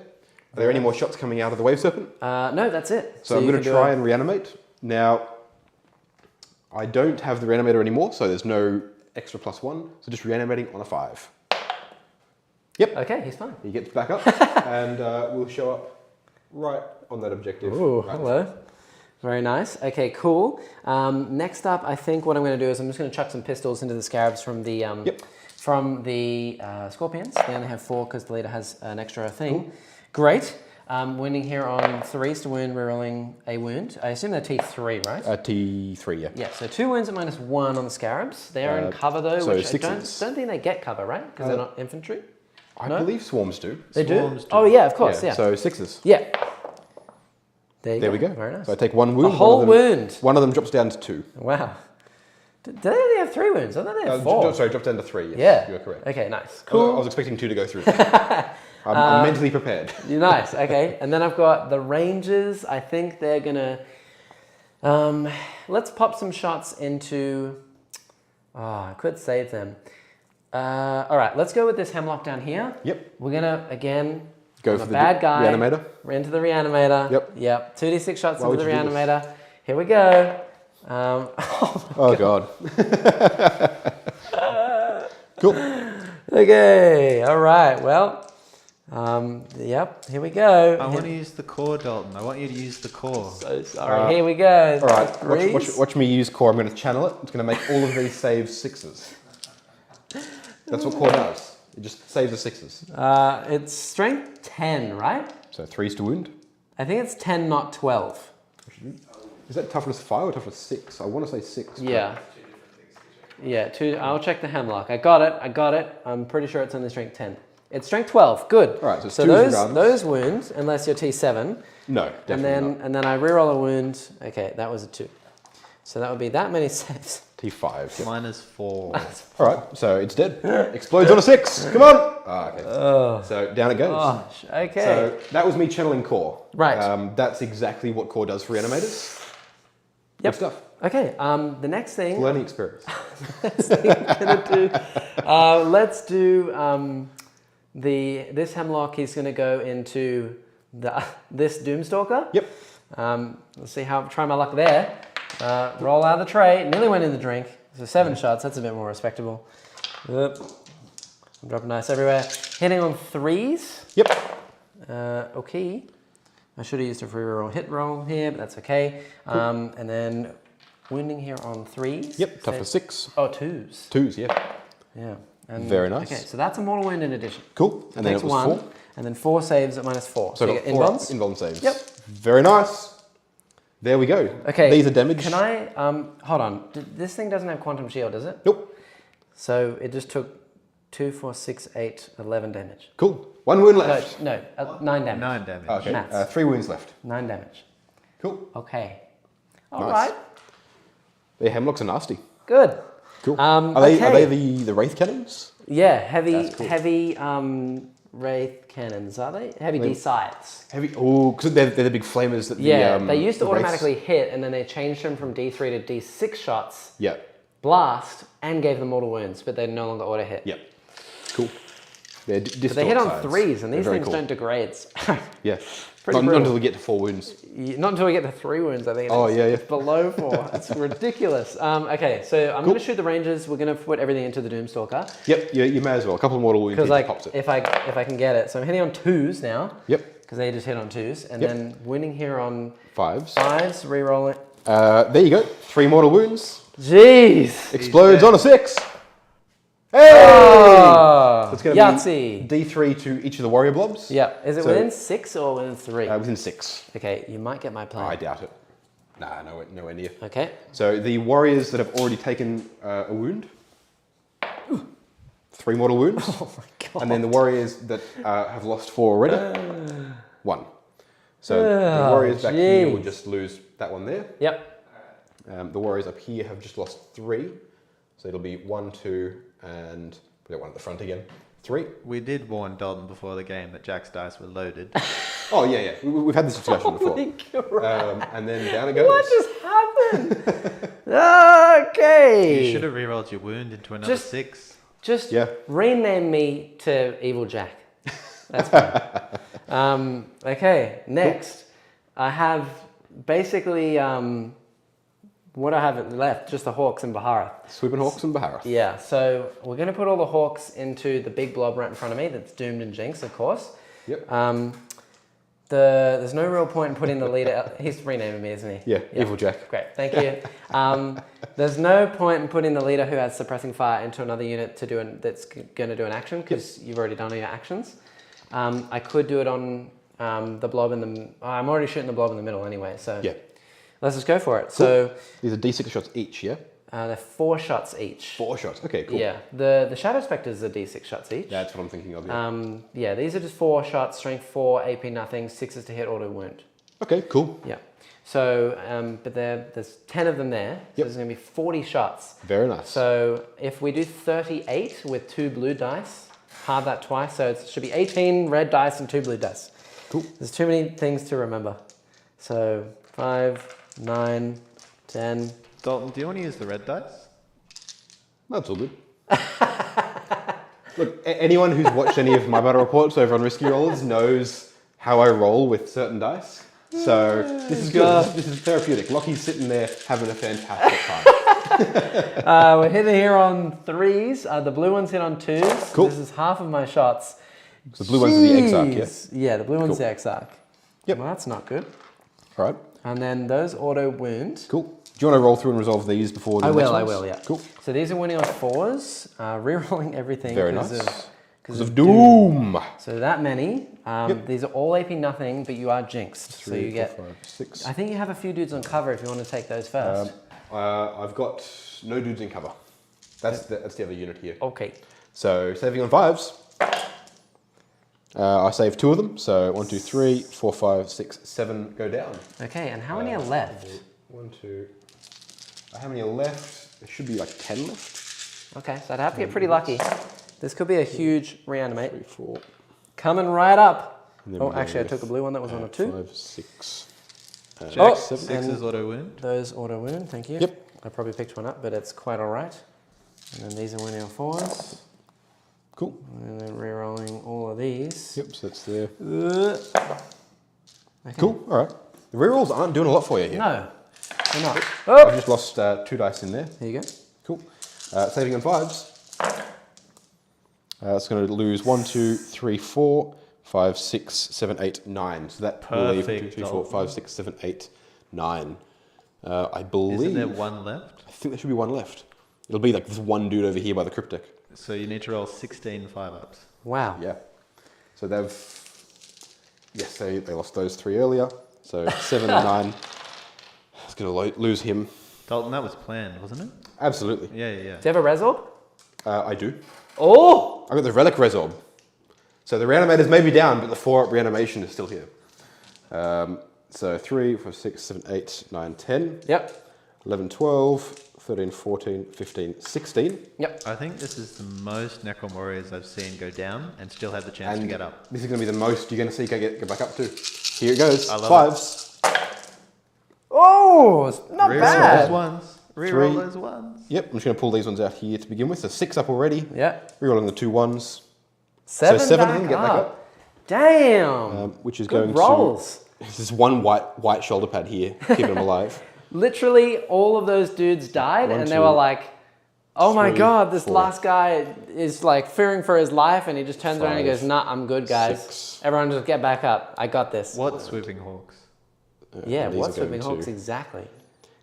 Are there any more shots coming out of the Wave Serpent? No, that's it. So I'm you going to can do try and reanimate. Now, I don't have the reanimator anymore, so there's no extra +1. So just reanimating on a 5. Yep. Okay, he's fine. He gets back up and we'll show up right on that objective. Ooh, right hello. Very nice. Okay, cool. Next up, I think what I'm going to do is I'm just going to chuck some pistols into the scarabs from the scorpions. They only have 4 because the leader has an extra thing. Cool. Great. Wounding here on 3s to wound, rerolling a wound. I assume they're T3, right? T3, yeah. Yeah, so 2 wounds at -1 on the scarabs. They are in cover though, so which I 6s. don't think they get cover, right? Because they're not infantry. I No? believe swarms do. They Swarms do? do. Oh yeah, of course, yeah. So 6s. Yeah. There we go. Very nice. So I take 1 wound. A whole wound. One of them drops down to 2. Wow. Do they only have 3 wounds? I thought they have 4. Sorry, drops down to 3. Yes, Yeah. you're correct. Okay, nice. Cool. I Cool. was expecting 2 to go through. I'm mentally prepared. You're nice. Okay. And then I've got the Rangers. I think they're gonna. Let's pop some shots into. I could save them. All right. Let's go with this Hemlock down here. Yep. We're gonna again. Go I'm for a the bad guy. reanimator. Into the Reanimator. Yep. Yep. 2d6 shots Why into the would you do this? Reanimator. Here we go. Oh god. Cool. Okay. All right. Well. Yep. Here we go. I want to use the core, Dalton. I want you to use the core. So sorry. Here we go. All right. Threes. Watch me use core. I'm going to channel it. It's going to make all of these saves 6s. That's what core does. It just saves the 6s. It's strength 10, right? So 3s to wound. I think it's 10, not 12. Is that toughness 5 or toughness 6? I want to say 6. Yeah. Yeah, 2. I'll check the Hemlock. I got it. I'm pretty sure it's only strength 10. It's strength 12. Good. All right, so it's so 2s those regardless. those wounds, unless you're T7, No, definitely not. and then I reroll a wound. Okay, that was a 2. So that would be that many saves. T5. Yeah. -4. All right, so it's dead. Explodes on a 6. Come on. Okay. So down it goes. Gosh, okay. So that was me channeling core. Right. That's exactly what core does for reanimators. Yep. Good stuff. Okay, the next thing Learning experience. let's do this Hemlock. He's going to go into this Doomstalker. Yep. Let's see how try my luck there. Roll out of the tray. Nearly went in the drink. So 7 shots. That's a bit more respectable. Yep. I'm dropping dice everywhere. Hitting on 3s. Yep. Okay. I should have used a free roll hit roll here, but that's okay. Cool. And then wounding here on 3s. Yep. Tough for 6. Oh, 2s. 2s. Yeah. Yeah. And, Very nice. Okay, so that's a mortal wound in addition. Cool. And then it Takes was 1, 4. and then 4 saves at -4. So you I get got 4 invulns. invuln saves. Yep. Very nice. There we go. Okay. These are damage. Can I hold on? This thing doesn't have quantum shield, does it? Nope. So it just took 2, 4, 6, 8, 11 damage. Cool. 1 wound left. No, 9 damage. 9 damage. Okay. Maths. 3 wounds left. 9 damage. Cool. Okay. All Nice. right. The hemlocks are nasty. Good. Cool. Are Are they the wraith cannons? Yeah, heavy, That's cool. heavy wraith cannons, are they? Heavy D scythes. Heavy. Oh, because they're the big flamers that Yeah, the they used to the wraiths- automatically hit, and then they changed them from D3 to D6 shots, Yeah. blast, and gave them mortal wounds, but they no longer auto hit. Yeah. Cool. They're But they hit on 3s, and these They're very things cool. don't degrade. Yeah. Pretty Not brutal. until we get to 4 wounds. Not until we get to 3 wounds, I think. Oh, it's, yeah, yeah. It's below 4. It's ridiculous. Okay, so I'm going to shoot the Rangers. We're going to put everything into the Doomstalker. Yep. You may as well. A couple of mortal wounds. Because He pops it. if I can get it. So I'm hitting on 2s now. Yep. Because they just hit on 2s. And Yep. then winning here on 5s. 5s, re-roll it. There you go. 3 mortal wounds. Jeez! Explodes on a 6. Hey! Oh, It's going to Yahtzee! be D3 to each of the warrior blobs. Yeah. Is it So- within 6 or within 3? Within 6. Okay, you might get my I plan. doubt it. Nah, nowhere near. Okay. So the warriors that have already taken a wound, 3 mortal wounds. Oh my god. And then the warriors that have lost 4 already, 1. So the warriors back here will jeez. just lose that one there. Yep. The warriors up here have just lost 3. So it'll be 1, 2, and put that one at the front again. 3. We did warn Dalton before the game that Jack's dice were loaded. Oh, yeah. We've had this discussion before. And then down it goes. What just happened? Okay. You should have rerolled your wound into another Just- 6. Just Yeah. rename me to Evil Jack. That's fine. Okay, next. I have basically, what I have left, just the Hawks and Baharroth. Sweeping Hawks and Baharroth. Yeah, so we're going to put all the Hawks into the big blob right in front of me that's doomed and jinxed, of course. Yep. There's no real point in putting the leader. He's renaming me, isn't he? Yeah, Evil Jack. Great, thank you. There's no point in putting the leader who has suppressing fire into another unit to do that's going to do an action because you've already done all your actions. I could do it on the blob in the. I'm already shooting the blob in the middle anyway, so Yeah. let's just go for it. So These are D6 shots each, yeah? they're 4 shots each. 4 shots. Okay, cool. Yeah, the Shadow Spectres are D6 shots each. That's what I'm thinking of. Yeah. Yeah, these are just 4 shots, strength 4, AP nothing, 6s to hit, auto wound. Okay, cool. Yeah. So, but there's 10 of them there. So Yep. there's going to be 40 shots. Very nice. So if we do 38 with 2 blue dice, halve that twice. So it should be 18 red dice and 2 blue dice. Cool. There's too many things to remember. So 5, 9, 10. Dalton, do you want to use the red dice? That's all good. Look, anyone who's watched any of my battle reports over on Risky Rollers knows how I roll with certain dice. So this is good. This is therapeutic. Lockie's sitting there having a fantastic time. We're hitting here on 3s. The blue ones hit on 2s. Cool. This is half of my shots. So the blue one's the Exarch, yeah? Jeez. Yeah, the blue one's Cool. the Exarch. Yep. Well, that's not good. All right, And then those auto wound. cool. Do you want to roll through and resolve these before the I next will, ones? yeah. Cool. So these are winning on 4s, rerolling everything. Very 'cause nice. Because of Doom. So that many. These are all AP nothing, but you are jinxed. So 3, you 4, get. 5, 6. I think you have a few dudes on cover if you want to take those first. I've got no dudes in cover. That's the other unit here. Okay. So saving on 5s. I save 2 of them. So 1, 2, 3, 4, 5, 6, 7 go down. Okay, and how many are left? 1, 2. How many are left? There should be like 10 left. Okay, so I'd have to get pretty lucky. This could be a huge reanimate. 3, 4. Coming right up. And then Oh, we go actually, I with, took a blue one that was on a 2. 5, 6. Jack, Oh, 6 and- is auto wound. Those auto wound, thank you. Yep. I probably picked one up, but it's quite all right. And then these are winning on 4s. Cool. And then re-rolling all of these. Yep, so that's there. Okay. Cool, all right. The rerolls aren't doing a lot for you here. No, they're not. I've just lost 2 dice in there. There you go. Cool. Saving on 5s. It's going to lose 1, 2, 3, 4, 5, 6, 7, 8, 9. So that will leave 1, 2, 3, 4, 5, 6, 7, 8, 9. I believe. Isn't there 1 left? I think there should be 1 left. It'll be like this one dude over here by the cryptic. So you need to roll 16 5-ups. Wow. Yeah. So they've. Yes, they lost those 3 earlier. So 7 and 9. It's going to lose him. Dalton, that was planned, wasn't it? Absolutely. Yeah. Do you have a res orb? I do. Oh! I got the Relic Resorb. So the reanimators may be down, but the 4-up reanimation is still here. So 3, 4, 6, 7, 8, 9, 10. Yep. 11, 12, 13, 14, 15, 16. Yep. I think this is the most Necron Warriors I've seen go down and still have the chance to get up. This is going to be the most you're going to see go back up to. Here it goes. I love 5s. Oh, it's not Reroll bad. those ones. Reroll those ones. Yep, I'm just going to pull these ones out here to begin with. So 6 up already. Yep. Rerolling the 2 1s. 7 so 7 back of them get back up. Damn. Which is Good going rolls. to... This is one white shoulder pad here, keeping them alive. Literally, all of those dudes died, 1, and 2, they were like, "Oh my 3, god, this 4. last guy is like fearing for his life," and he just turns around and 5, goes, "Nah, I'm good, guys. 6. Everyone just get back up. I got this." What Swooping Hawks? Yeah, these what's are going Whipping Hawks to- exactly?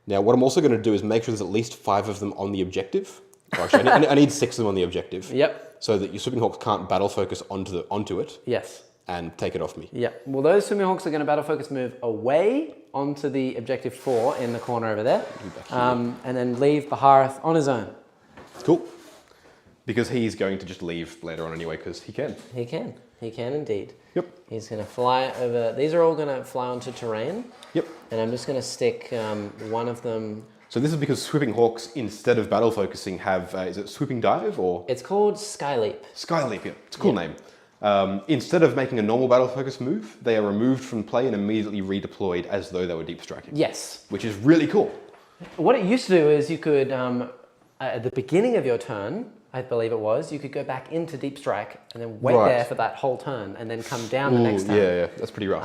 Now, what I'm also going to do is make sure there's at least 5 of them on the objective. Or actually, I need 6 of them on the objective. Yep. So that your Swipping Hawks can't battle focus onto it Yes. and take it off me. Yeah. Well, those Swimming Hawks are going to battle focus move away onto the objective 4 in the corner over there, and then leave Baharroth on his own. Cool. Because he's going to just leave later on anyway, because he can. He can. He can indeed. Yep. He's going to fly over. These are all going to fly onto terrain. Yep. And I'm just going to stick one of them. So this is because Swooping Hawks, instead of battle focusing, have, is it Swooping Dive or? It's called Skyleap. Skyleap, yeah. It's a cool name. Instead of making a normal battle focus move, they are removed from play and immediately redeployed as though they were deep striking. Yes. Which is really cool. What it used to do is you could, at the beginning of your turn, I believe it was, you could go back into deep strike and then wait Right. there for that whole turn and then come down the next turn. Yeah, that's pretty rough.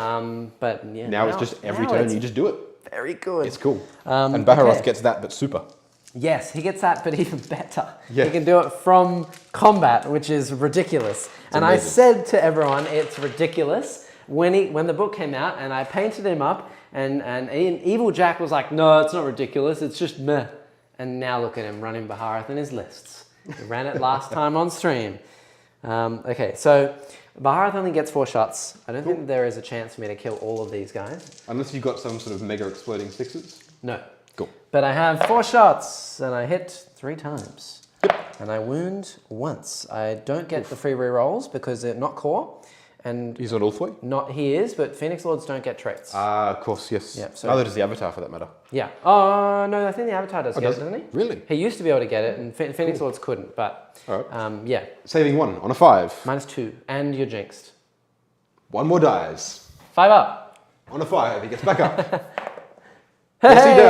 But yeah, now it's just every now turn it's you just do it. very good. It's cool. And Baharroth okay. gets that, but super. Yes, he gets that, but even better. Yeah. He can do it from combat, which is ridiculous. And amazing. I said to everyone, it's ridiculous when the book came out, and I painted him up, and Evil Jack was like, no, it's not ridiculous, it's just meh. And now look at him running Baharroth in his lists. He ran it last time on stream. Okay, so Baharroth only gets 4 shots. I don't think there is a chance for me to kill all of these guys. Unless you've got some sort of mega exploding 6s. No. Cool. But I have 4 shots, and I hit 3 times. And I wound once. I don't get the free rerolls because they're not core. And He's not Ulthwe? not he is, but Phoenix Lords don't get traits. Ah, of course, yes. Yep, so- Neither does the Avatar for that matter. Yeah. Oh, no, I think the Avatar does get does it, doesn't he? Really? He used to be able to get it, and Phoenix Lords couldn't, but All right. yeah. Saving 1 on a 5. -2, and you're jinxed. 1 more dies. 5 up. On a 5, he gets back up. Hey! Yes, he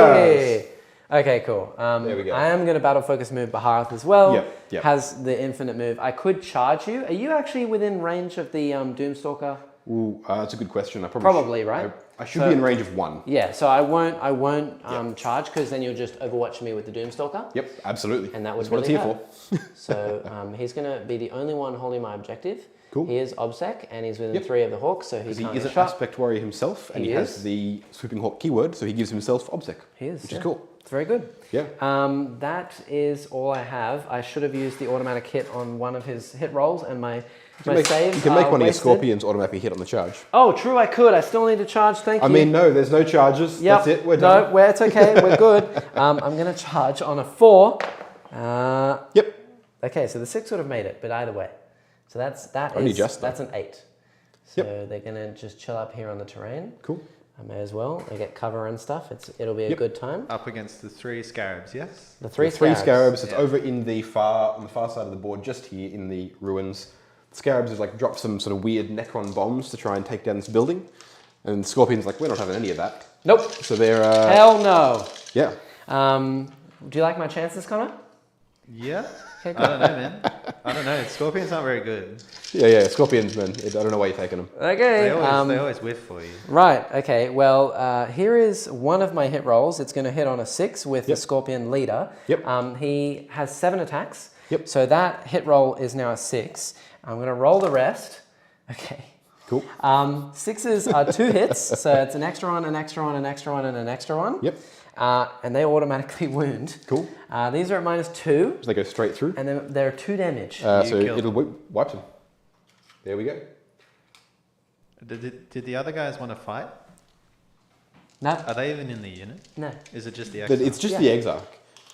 does. Okay, cool. There we go. I am going to battle focus move Baharroth as well. Yep. Has the infinite move. I could charge you. Are you actually within range of the Doomstalker? Ooh, that's a good question. I Probably, right? I should be in range of 1. Yeah, so I won't charge because then you'll just overwatch me with the Doomstalker. Yep, absolutely. And that would That's what really it's here hurt. So he's going to be the only one holding my objective. Cool. He is Obsec and he's within Yep. 3 of the Hawks, so he He can't is get an shot. aspect warrior himself, and He he is. has the Swooping Hawk keyword, so he gives himself Obsec. He is, Which yeah. is cool. It's very good. Yeah. That is all I have. I should have used the automatic hit on one of his hit rolls, and my saves You can make are one of your wasted. scorpions automatically hit on the charge. Oh, true, I could. I still need to charge. Thank you. I mean, no, there's no charges. Yep. That's it. We're done. No, it's okay. We're good. I'm going to charge on a 4. Yep. Okay, so the 6 would have made it, but either way. So that's an 8. So they're going to just chill up here on the terrain. Cool. I may as well. They get cover and stuff. It'll be a good time. Up against the 3 scarabs, yes? The 3 Three scarabs. It's Yeah. over on the far side of the board, just here in the ruins. Scarabs has like dropped some sort of weird Necron bombs to try and take down this building, and Scorpion's like, we're not having any of that. Nope. So they're Hell no. yeah. Do you like my chances, Connor? Yeah? Okay, I don't know, man. I don't know. Scorpions aren't very good. Yeah. Scorpions, man. I don't know why you're taking them. Okay. They always whiff for you. Right, okay. Well, here is one of my hit rolls. It's going to hit on a 6 with the Scorpion leader. Yep. He has 7 attacks. Yep. So that hit roll is now a 6. I'm going to roll the rest. Okay. Cool. 6s are 2 hits, so it's an extra one, an extra one, an extra one, and an extra one. Yep. And they automatically wound. Cool. These are at -2, So they go straight through. and then they're 2 damage. So killed it'll wipe them. There we go. Did the other guys want to fight? No, Are they even in the unit? no, Is it just the But extra? it's just Yeah. the Exarch.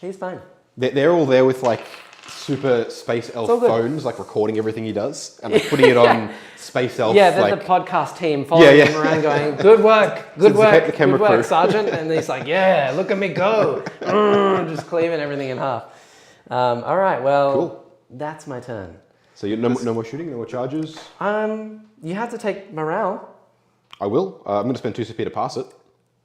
he's fine. They're all there with like super space elf all good. phones, like recording everything he does, and like putting it on space elf. Yeah, then like, the podcast team following him around going, good work, good work, the camera good work, crew. Sergeant. And he's like, yeah, look at me go. Just cleaving everything in half. All right, well, Cool. that's my turn. So you no more shooting, no more charges. You have to take morale. I will. I'm going to spend 2 CP to pass it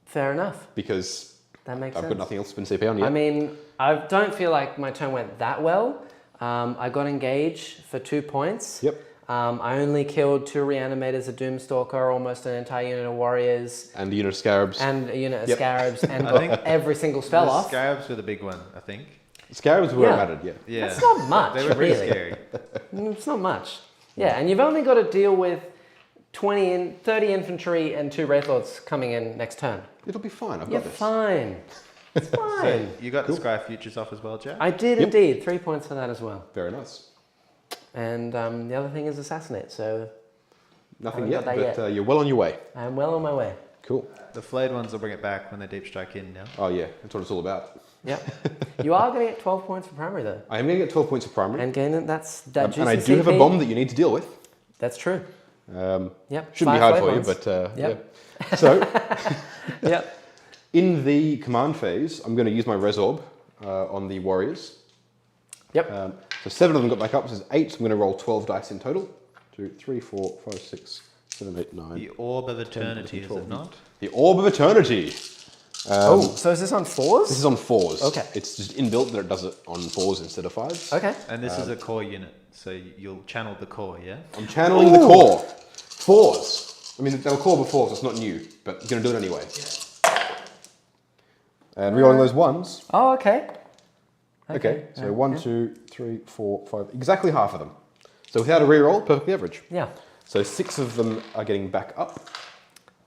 Fair enough. because That makes I've sense. got nothing else to spend CP on yet. I mean, I don't feel like my turn went that well. I got engage for 2 points. Yep. I only killed 2 reanimators, a Doomstalker, almost an entire unit of warriors, And the unit of scarabs. and a unit of Yep. scarabs, and I got think every single spell The off. scarabs were the big one, I think. Scarabs were where Yeah. it mattered, yeah. Yeah. That's not much, They were pretty really. scary. It's not much. Yeah, and you've only got to deal with 30 infantry and 2 Wraithlords coming in next turn. It'll be fine. I've You're got this. fine. It's So fine. you got the Scry Futures off as well, Jack? I did Yep. indeed. 3 points for that as well. Very nice. And the other thing is Assassinate, so Nothing haven't yet, got that but you're well on your way. I'm well on my way. Cool. The flayed ones will bring it back when they deep strike in now. Oh yeah, that's what it's all about. Yep. You are going to get 12 points for primary though. I am going to get 12 points of primary. And gain it, that's that juicy And I do have a CP. bomb that you need to deal with. That's true. Yep. Shouldn't be 5 hard for flayed you, ones. but Yep. yeah. So, Yep. in the command phase, I'm going to use my Resorb on the warriors. Yep. So 7 of them got back up, so it's 8. So I'm going to roll 12 dice in total. 2, 3, 4, 5, 6, 7, 8, 9. The Orb of Eternity, is 12. it not? The Orb of Eternity. So is this on 4s? This is on 4s. Okay. It's just inbuilt that it does it on 4s instead of 5s. Okay. And this is a core unit, so you'll channel the core, yeah? I'm channeling the core. 4s. I mean, they were core before, so it's not new, but I'm going to do it anyway. And rerolling those 1s. Oh, okay. Okay, so 1, 2, 3, 4, 5. Exactly half of them. So without a reroll, perfectly average. Yeah. So 6 of them are getting back up.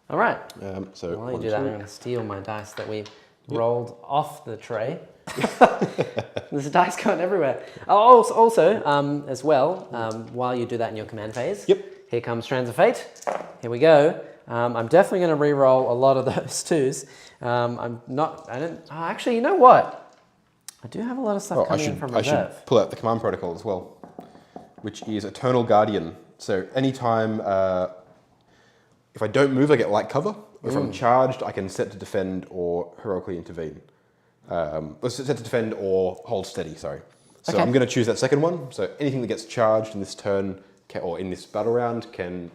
All right. So While you 1, do that, I'm 2. going to steal my dice that we rolled off the tray. There's dice going everywhere. Oh, also, as well, while you do that in your command phase, Yep. here comes Strands of Fate. Here we go. I'm definitely going to re-roll a lot of those 2s. Actually, you know what? I do have a lot of stuff coming in from I reserve. should pull out the command protocol as well, which is Eternal Guardian. So anytime, if I don't move, I get light cover. If I'm charged, I can set to defend or heroically intervene. Set to defend or hold steady, sorry. So Okay. I'm going to choose that second one. So anything that gets charged in this turn or in this battle round can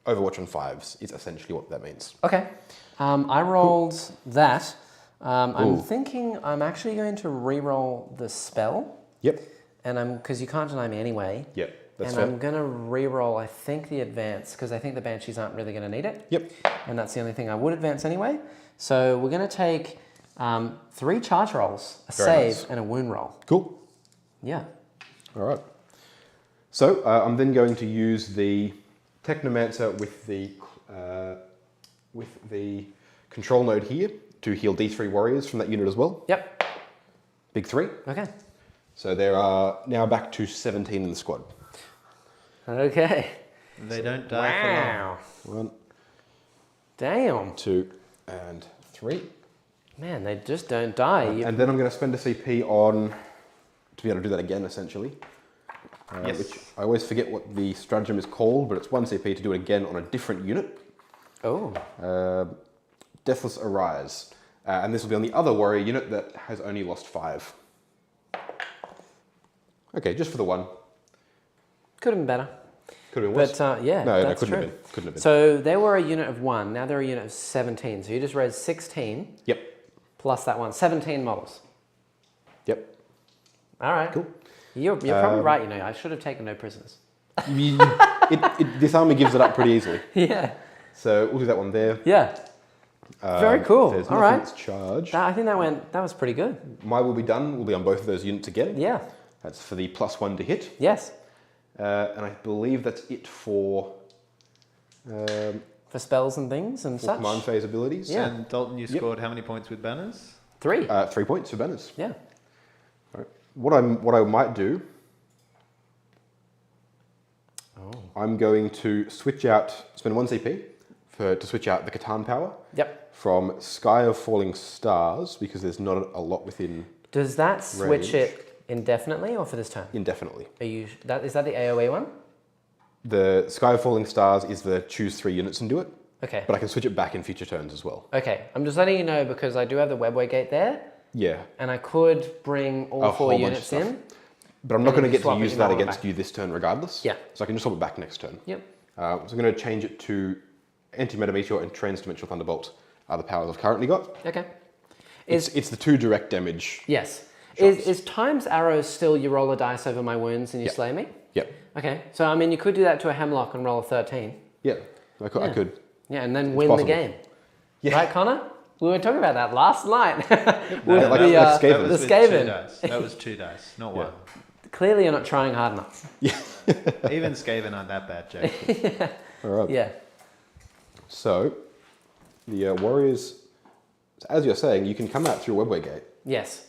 Overwatch on 5s, is essentially what that means. Okay. I rolled that. I'm Ooh. thinking I'm actually going to re-roll the spell. Yep. And because you can't deny me anyway. Yep. That's And fair. I'm going to re-roll, I think, the advance, because I think the Banshees aren't really going to need it. Yep. And that's the only thing I would advance anyway. So we're going to take 3 charge rolls, a Very save, nice. and a wound roll. Cool. Yeah. All right. So I'm then going to use the Technomancer with the control node here to heal D3 warriors from that unit as well. Yep. Big 3. Okay. So there are now back to 17 in the squad. Okay. They don't die for long. Wow. 1, Damn. 2, and 3. Man, they just don't die. And then I'm going to spend a CP on to be able to do that again, essentially. Yes. Which I always forget what the stratagem is called, but it's 1 CP to do it again on a different unit. Oh. Deathless Arise. And this will be on the other warrior unit that has only lost 5. Okay, just for the 1. Could have been better. Could have been worse. But yeah, no, that's couldn't true. have been. Couldn't have been. So they were a unit of 1, now they're a unit of 17. So you just raised 16 Yep. plus that one, 17 models. Yep. All right. Cool. You're probably right, you know, I should have taken no prisoners. This army gives it up pretty easily. Yeah. So we'll do that one there. Yeah. Very cool. There's All nothing right. that's charged. I think that was pretty good. My will be done. Will be on both of those units again. Yeah. That's for the +1 to hit. Yes. And I believe that's it for For spells and things and such. command phase abilities. Yeah. And Dalton, you Yep. scored how many points with banners? 3. 3 points for banners. Yeah. All right. What I might do. I'm going to spend 1 CP to switch out the Catan power Yep. from Sky of Falling Stars, because there's not a lot within. Does that switch Range. it Indefinitely or for this turn? indefinitely. Is that the AoE one? The Sky of Falling Stars is the choose 3 units and do it, Okay. but I can switch it back in future turns as well. Okay. I'm just letting you know because I do have the webway gate there, Yeah, and I could bring all A 4 whole bunch of units stuff. in. but I'm not And going to you get swap to it, use you that roll it against back. you this turn regardless. Yeah. So I can just swap it back next turn. Yep. So I'm going to change it to Anti-Meta Meteor and Trans-Dimensional Thunderbolt are the powers I've currently got. Okay. It's the 2 direct damage. Yes. Shots. Is times arrows still you roll a dice over my wounds and you Yep. slay me? Yep. Okay. So I mean you could do that to a hemlock and roll a 13. Yeah, I could. Yeah, and then win possible. the game. Yeah. Right, Connor? We were talking about that last night. No, With like the, Skaven. that was the with Skaven. 2 dice. That was 2 dice, not Yeah. 1. Clearly you're not trying hard enough. Even Skaven aren't that bad, Jake. All right. Yeah. So the warriors, as you're saying, you can come out through Webway Gate. Yes.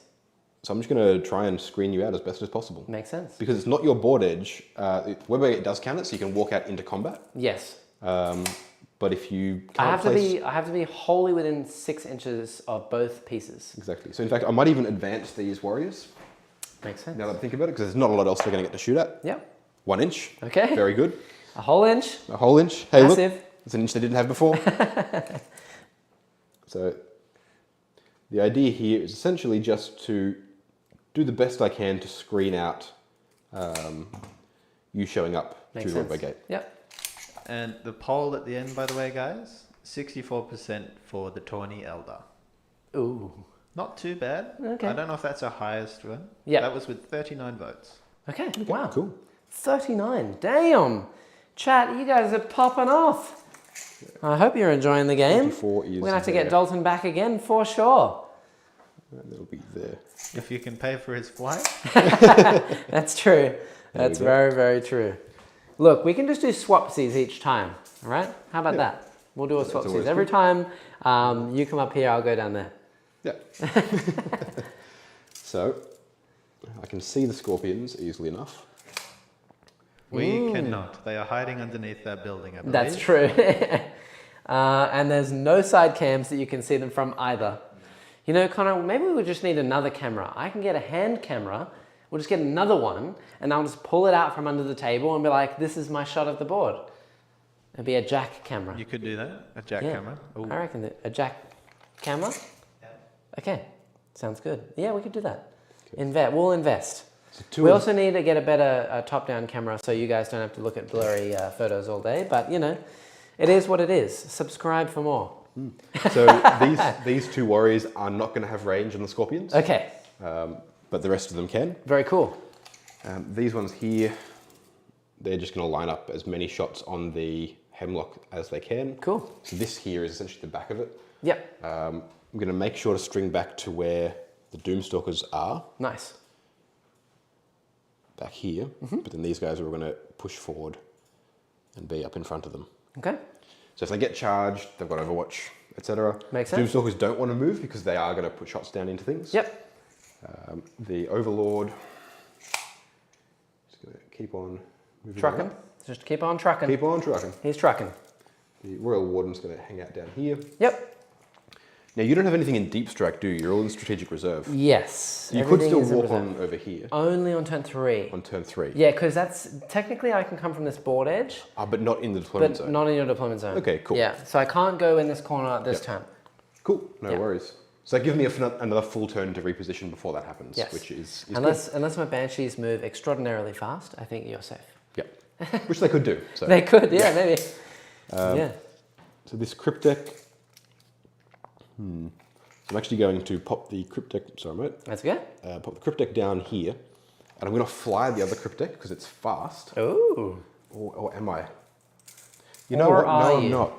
So I'm just going to try and screen you out as best as possible. Makes sense. Because it's not your board edge. Webway Gate does count it, so you can walk out into combat. Yes. But if you I can't have to be wholly within 6 inches of both pieces. Exactly. So in fact, I might even advance these warriors, Makes sense. now that I think about it, because there's not a lot else they're going to get to shoot at. Yep. 1 inch. Okay. Very good. A whole inch. A whole inch. Hey, Massive. look. It's an inch they didn't have before. So the idea here is essentially just to do the best I can to screen out you showing up Makes through sense. Webway Gate. Yep. And the poll at the end, by the way, guys, 64% for the Tawny Elder. Ooh. Not too bad. Okay. I don't know if that's our highest one. Yeah. That was with 39 votes. Okay. Wow. Cool. 39. Damn. Chat, you guys are popping off. I hope you're enjoying the game. 44 is We're going to have to get there. Dalton back again for sure. And it'll be there. If you can pay for his flight. That's true. That's go. very, very true. Look, we can just do swapsies each time, all right? How about that? We'll do a That's swapsies. always Every good. time you come up here, I'll go down there. Yeah. So I can see the scorpions easily enough. We cannot. They are hiding underneath that building, I believe. That's true. And there's no side cams that you can see them from either. You know, Connor, maybe we would just need another camera. I can get a hand camera. We'll just get another one, and I'll just pull it out from under the table and be like, this is my shot of the board. It'd be a jack camera. You could do that, a jack Yeah. camera. Ooh. I reckon that a jack camera. Yeah. Okay, sounds good. Yeah, we could do that. We'll invest. So We also need to get a better top-down camera so you guys don't have to look at blurry photos all day. But you know, it is what it is. Subscribe for more. So these 2 warriors are not going to have range on the scorpions, Okay, but the rest of them can. very cool. These ones here, they're just going to line up as many shots on the hemlock as they can. Cool. So this here is essentially the back of it. Yep. I'm going to make sure to string back to where the Doomstalkers are, Nice. back here. But then these guys are going to push forward and be up in front of them. Okay. So if they get charged, they've got Overwatch, etc. Makes sense. Doomstalkers don't want to move because they are going to put shots down into things. Yep. The Overlord is going to keep on moving. Trucking. around. Just keep on trucking. Keep on trucking. He's trucking. The Royal Warden's going to hang out down here. Yep. Now, you don't have anything in Deep Strike, do you? You're all in Strategic Reserve. Yes. You could everything still is in walk reserve. on over here Only on turn 3. on turn 3. Yeah, because that's technically I can come from this board edge, But not in the deployment but zone. not in your deployment zone. Okay, cool. Yeah, so I can't go in this corner at this Yep. turn. Cool, no Yeah. worries. So that gives me another full turn to reposition before that happens, Yes. which is Unless my banshees move extraordinarily fast, I think you're safe. good. Yep. Which they could do. So. They could, yeah, maybe. Yeah. So this crypt deck, I'm actually going to pop the crypt deck, sorry mate, That's good. pop the crypt deck down here, and I'm going to fly the other crypt deck because it's fast. Ooh. Or am I? You know Or what? are No, I'm you? not.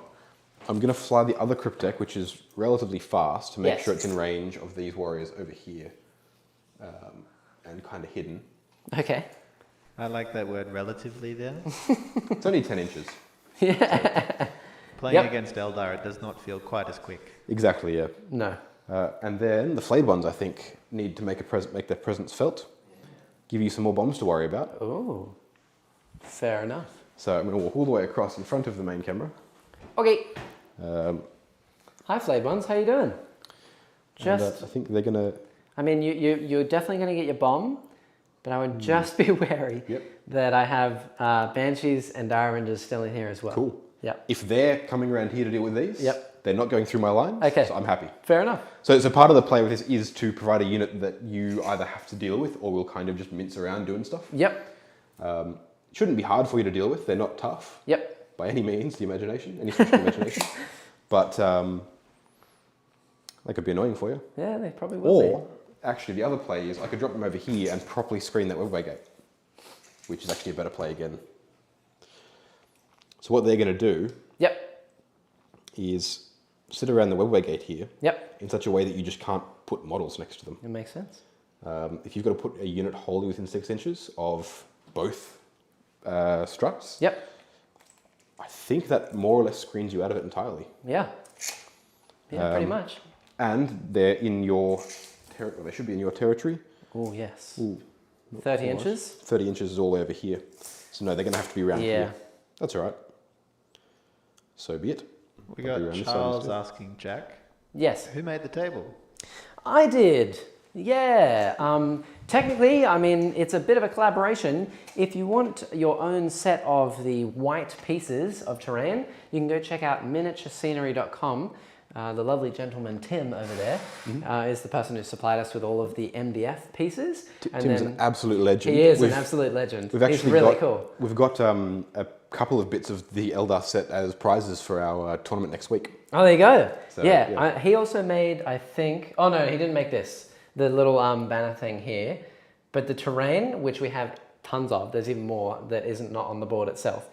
I'm going to fly the other crypt deck, which is relatively fast, to make Yes. sure it's in range of these warriors over here, and kind of hidden. Okay. I like that word relatively there. It's only 10 inches. Playing Yep. against Eldar, it does not feel quite as quick. Exactly, yeah. No. And then the flayed ones, I think, need to make their presence felt. Give you some more bombs to worry about. Ooh. Fair enough. So I'm going to walk all the way across in front of the main camera. Okay. Um, Hi, Flayed Ones. How you doing? and, I think they're going to... I mean, you're definitely going to get your bomb. but I would just be wary Yep. that I have Banshees and Dire Rangers still in here as well. Cool. Yep. If they're coming around here to deal with these, Yep. they're not going through my lines, Okay. so I'm happy. Fair enough. So part of the play with this is to provide a unit that you either have to deal with or will kind of just mince around doing stuff. Yep. Shouldn't be hard for you to deal with. They're not tough Yep. by any means, any stretch of the imagination. But they could be annoying for you. Yeah, they probably will Or, actually, the other play is I could drop them over here and properly screen that webway gate, which is actually a better play again. So what they're going to do be. Yep. is sit around the webway gate here Yep. in such a way that you just can't put models next to them. It makes sense. If you've got to put a unit wholly within 6 inches of both struts, Yep. I think that more or less screens you out of it entirely. Yeah. Yeah, pretty much. And they're in your territory. They should be in your territory. Oh, yes. Ooh, 30 almost. inches? 30 inches is all the way over here. So no, they're going to have to be around Yeah. here. That's all right. So be it. We They'll be got around this side Charles instead. asking Jack, Yes. who made the table? I did. Yeah. Technically, I mean, it's a bit of a collaboration. If you want your own set of the white pieces of terrain, you can go check out miniaturescenery.com. The lovely gentleman Tim over there is the person who supplied us with all of the MDF pieces. Tim's an absolute legend. He is an absolute legend. We've He's actually really got, cool. We've got a couple of bits of the Eldar set as prizes for our tournament next week. Oh, there you go. So, yeah, yeah. he also made, I think, oh no, he didn't make this, the little banner thing here, but the terrain, which we have tons of, there's even more that isn't not on the board itself,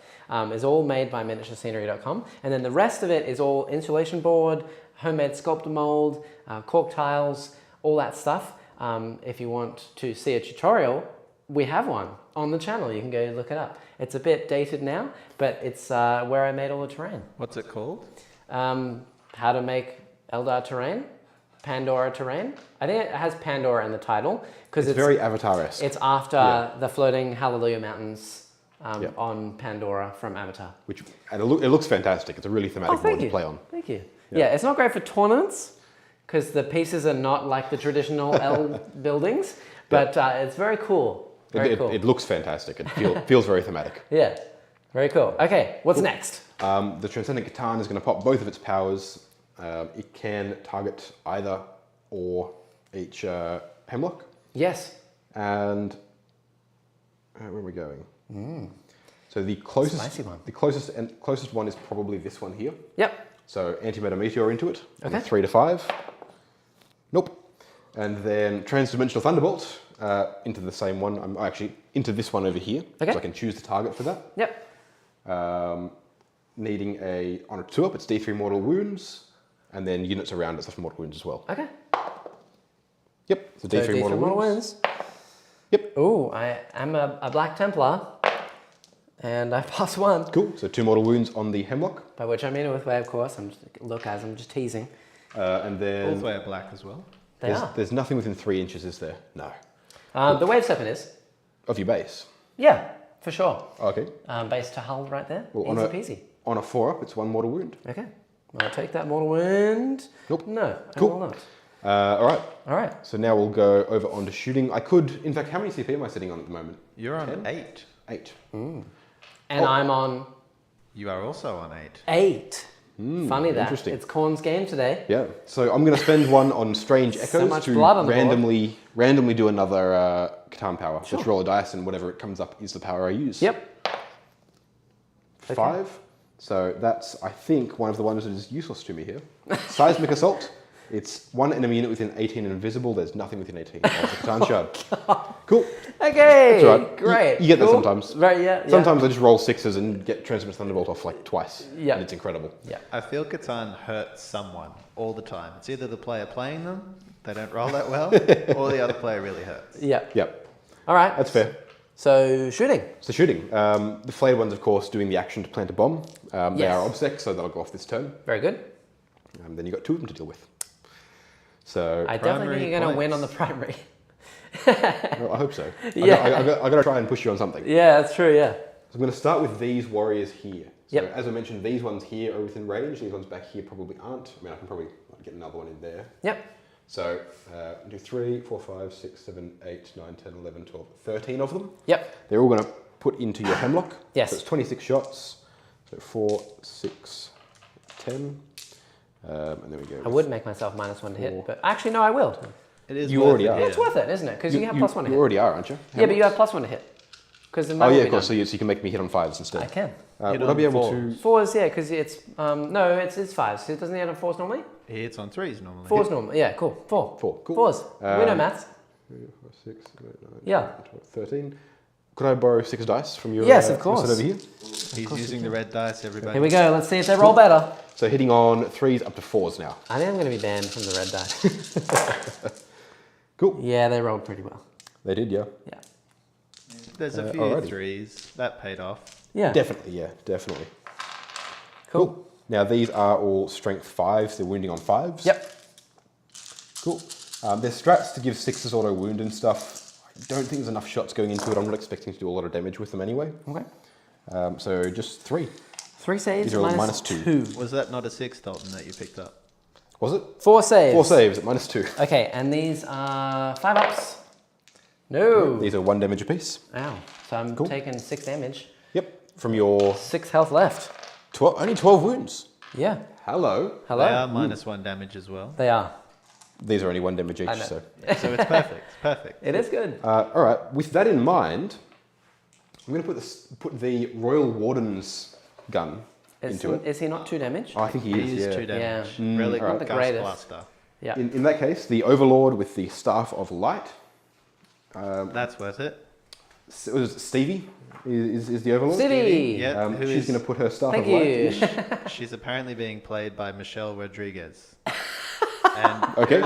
is all made by miniaturescenery.com, and then the rest of it is all insulation board, homemade sculptor mold, cork tiles, all that stuff. If you want to see a tutorial, we have one on the channel. You can go look it up. It's a bit dated now, but it's where I made all the terrain. What's it called? How to make Eldar terrain, Pandora terrain. I think it has Pandora in the title because It's very Avatar-esque. It's after the floating Hallelujah Mountains Yeah. on Pandora from Avatar. And it looks fantastic. It's a really thematic board to play on. Thank you. Yeah, it's not great for tournaments because the pieces are not like the traditional L buildings, but it's very cool. Very cool. It looks fantastic. It feels very thematic. Yeah, very cool. Okay, what's next? The Transcendent Catan is going to pop both of its powers. It can target either or each Hemlock. Yes. And where are we going? So the closest, Spicy one. the closest one is probably this one here. Yep. So Antimatter Meteor into it. Okay. On 3 to 5. Nope. And then Transdimensional Thunderbolt into the same one. I'm actually into this one over here. Okay. So I can choose the target for that. Yep. Needing on a 2-up, it's D3 mortal wounds, and then units around it suffer mortal wounds as well. Okay. Yep, so D3 mortal wounds. Yep. Oh, I am a Black Templar, and I pass 1. Cool, so 2 mortal wounds on the Hemlock. By which I mean Ulthwe, of course. I'm just teasing. And then Ulthwe are black as well. there's nothing within 3 inches, is there? No. The Wave Serpent is. Of your base? Yeah, for sure. Okay. Base to hull right there. Well, Easy peasy. On a 4-up, it's 1 mortal wound. Okay. I'll take that mortal wound. Nope. No, Cool. I will not. All right. All right. So now we'll go over onto shooting. I could, in fact, how many CP am I sitting on at the moment? You're on 10? 8. 8. And I'm on You are also on 8. 8. Funny that. interesting. It's Korn's game today. Yeah. So I'm going to spend 1 on Strange Echoes much to blood on the randomly do another Catan power. Just roll a dice and whatever it comes up is the power I use. Yep. 5. So that's, I think, one of the ones that is useless to me here. Seismic Assault. It's 1 enemy unit within 18 and invisible. There's nothing within 18. That's a Catan shard. Cool. Okay. That's all right. Great. You get Cool. that sometimes. Right, yeah. Sometimes I just roll 6s and get Transmit Thunderbolt off like twice. Yeah. And it's incredible. Yeah. I feel Catan hurts someone all the time. It's either the player playing them, they don't roll that well, or the other player really hurts. Yeah. Yep. All right. That's fair. So, shooting. So shooting. The flayed ones, of course, doing the action to plant a bomb. They Yes. are obsec, so that'll go off this turn. Very good. Then you've got 2 of them to deal with. So I definitely Primary think you're going to win points. on the primary. well, I hope so. Yeah. I got to try and push you on something. Yeah, that's true, yeah. So I'm going to start with these warriors here. So Yep. as I mentioned, these ones here are within range. These ones back here probably aren't. I mean, I can probably get another one in there. Yep. So do 3, 4, 5, 6, 7, 8, 9, 10, 11, 12, 13 of them. Yep. They're all going to put into your hemlock. Yes. So it's 26 shots. So 4, 6, 10. And then we go. I would make myself -1 to hit, 4. but actually, no, I will. It is. You worth already it, are. yeah. It's worth it, isn't it? Because you have +1 to You hit. already are, aren't you? Yeah, but you have +1 to hit. Because Oh yeah, of course. So you can make me hit on 5s instead. I can. Hit Would I be on able 4s. to? 4s, yeah, because it's no, it's 5s. So doesn't he have 4s normally? He hits on 3s normally. 4s normal. Yeah, cool. 4. 4. Cool. 4s. We know maths. 3, 4, 6, 7, 8, 9, Yeah. 12, 13. Could I borrow 6 dice from your? Yes, of your course. set over here. He's using the red dice, everybody. Here we go. Let's see if they roll better. So hitting on 3s up to 4s now. I think I'm going to be banned from the red dice. Cool. Yeah, they rolled pretty well. They did, yeah. Yeah. There's a few alrighty. 3s. That paid off. Yeah. Definitely, yeah, definitely. Cool. Now these are all strength 5s. They're wounding on 5s. Yep. Cool. There's strats to give 6s auto wound and stuff. I don't think there's enough shots going into it. I'm not expecting to do a lot of damage with them anyway. Okay. So just 3. 3 saves, These are all -2. Was that not a 6, Dalton, that you picked up? Was it? 4 saves. 4 saves at -2. Okay, and these are 5 ups. No. These are 1 damage apiece. Ow. So I'm Cool. taking 6 damage. Yep. From your 6 health left. 12, only 12 wounds. Yeah. Hello. Hello. They are -1 damage as well. They are. These are only 1 damage each. I know. So. So it's perfect. It's perfect. It is good. All right. With that in mind, I'm going to put the Royal Warden's gun into it. Is he not 2 damage? Oh, I think he is. He is yeah. 2 damage. Yeah. Relic alright. Not the Gust greatest. Blaster. Yeah. In that case, the Overlord with the Staff of Light. That's worth it. Was it Stevie? Is the Overlord? Stevie. Yeah, who She's is- going to put her Staff Thank of Light you. in. She's apparently being played by Michelle Rodriguez. And Okay.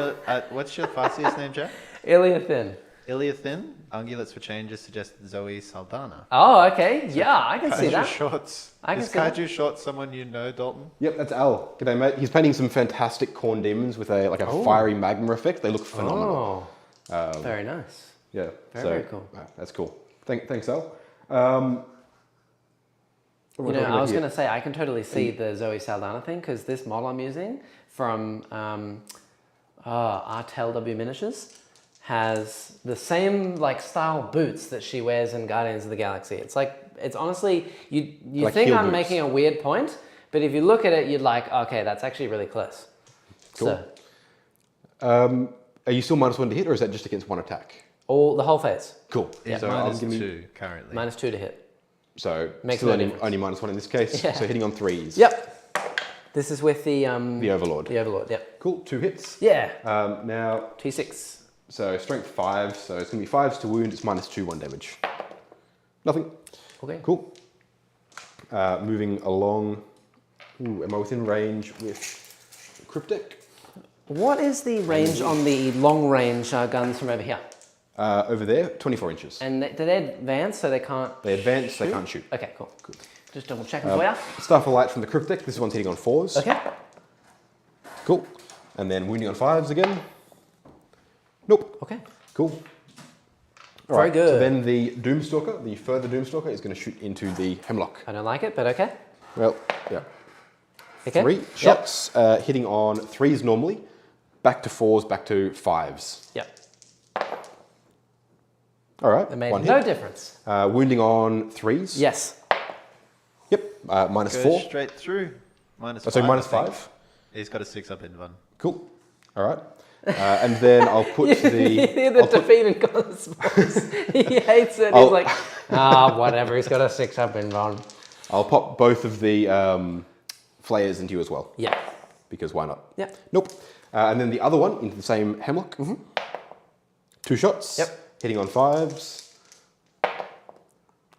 what's your Farseer's name, Jack? Iliathin. Iliathin. Ungulates for Changes suggested Zoe Saldana. Oh, okay. Yeah, I can see Kaiju that. Shorts. I can Is see that. Kaiju Shorts someone you know, Dalton? Yep, that's Al. G'day, mate. He's painting some fantastic corn demons with a fiery magma effect. They look phenomenal. Oh. Very nice. Yeah. Very cool. That's cool. Thanks, Al. You know, I was going to say, I can totally see the Zoe Saldana thing because this model I'm using from Aeldari Miniatures has the same style boots that she wears in Guardians of the Galaxy. It's honestly, you Like think heel I'm boots. making a weird point, but if you look at it, you're like, okay, that's actually really close. Cool. So, Are you still -1 to hit, or is that just against 1 attack? the whole phase, Cool. Yeah, So I'm gonna be- -2 currently. -2 to hit. So Makes still no only difference. -1 in this case. Yeah. So hitting on 3s. Yep. This is with the Overlord. The Overlord, yep. Cool. 2 hits. Yeah. Now, T6. so strength 5. So it's going to be 5s to wound. It's -2, 1 damage. Nothing. Okay. Cool. Moving along. Ooh, am I within range with Cryptic? What is the range on the long range guns from over here? Over there, 24 inches. And do they advance so they can't? They advance, they can't shoot. Okay, cool. Just double checking for you. Staff of Light from the Cryptic. This one's hitting on 4s. Okay. Cool. And then wounding on 5s again. Nope. Okay. Cool. All Very right, good. So then the Doomstalker, the further Doomstalker, is going to shoot into the Hemlock. I don't like it, but okay. Well, yeah. Okay. 3 Yep. shots, hitting on 3s normally, back to 4s, back to 5s. Yep. All right, It made 1 no hit. difference. Wounding on 3s. Yes. Yep, -4. Goes straight through. -5. So I think. -5. He's got a 6 up in one. Cool. All right. And then I'll put You the... hear the defeated God's voice. He hates it. He's like, whatever. He's got a 6 up in Ron. I'll pop both of the flayers into you as well. Yeah. Because why not? Yeah. Nope. And then the other one into the same Hemlock. 2 shots. Yep. Hitting on 5s.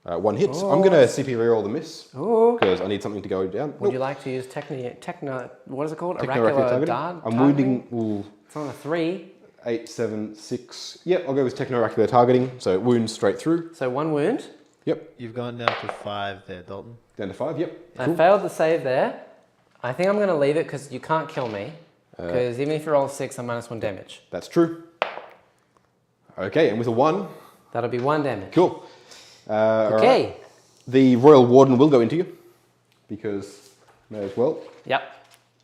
1 hit. I'm going to CP reroll the miss. Ooh. Because I need something to go down. Would you like to use what is it called? Techno-oracular Oracular targeting. dart? I'm wounding... Ooh, It's on a 3. 8, 7, 6. Yep, I'll go with Techno-oracular targeting. So it wounds straight through. So 1 wound. Yep. You've gone down to 5 there, Dalton. Down to 5. Yep. I failed the save there. I think I'm going to leave it because you can't kill me. Because even if you roll a 6, I'm -1 damage. That's true. Okay, and with a 1. That'll be 1 damage. Cool. All Okay. right. The Royal Warden will go into you. Because may as well. Yep.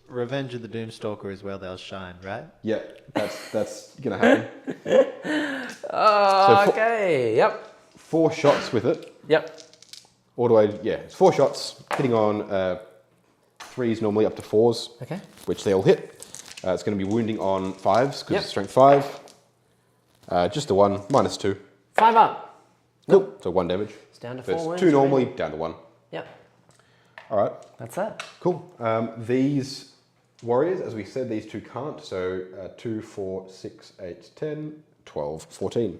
Revenge of the Doomstalker is where they'll shine, right? Yeah, that's gonna happen. Oh, So okay. Yep. 4 shots with it. Yep. All the way, yeah, it's 4 shots, hitting on 3s normally up to 4s, Okay. which they all hit. It's going to be wounding on 5s, because Yep. it's strength 5. Just a 1, -2. 5 up. Cool. So 1 damage. It's down to So 4 it's wounds. 2 normally, down to 1. Yep. All right, That's that. cool. These warriors, as we said, these 2 can't. So 2, 4, 6, 8, 10, 12, 14.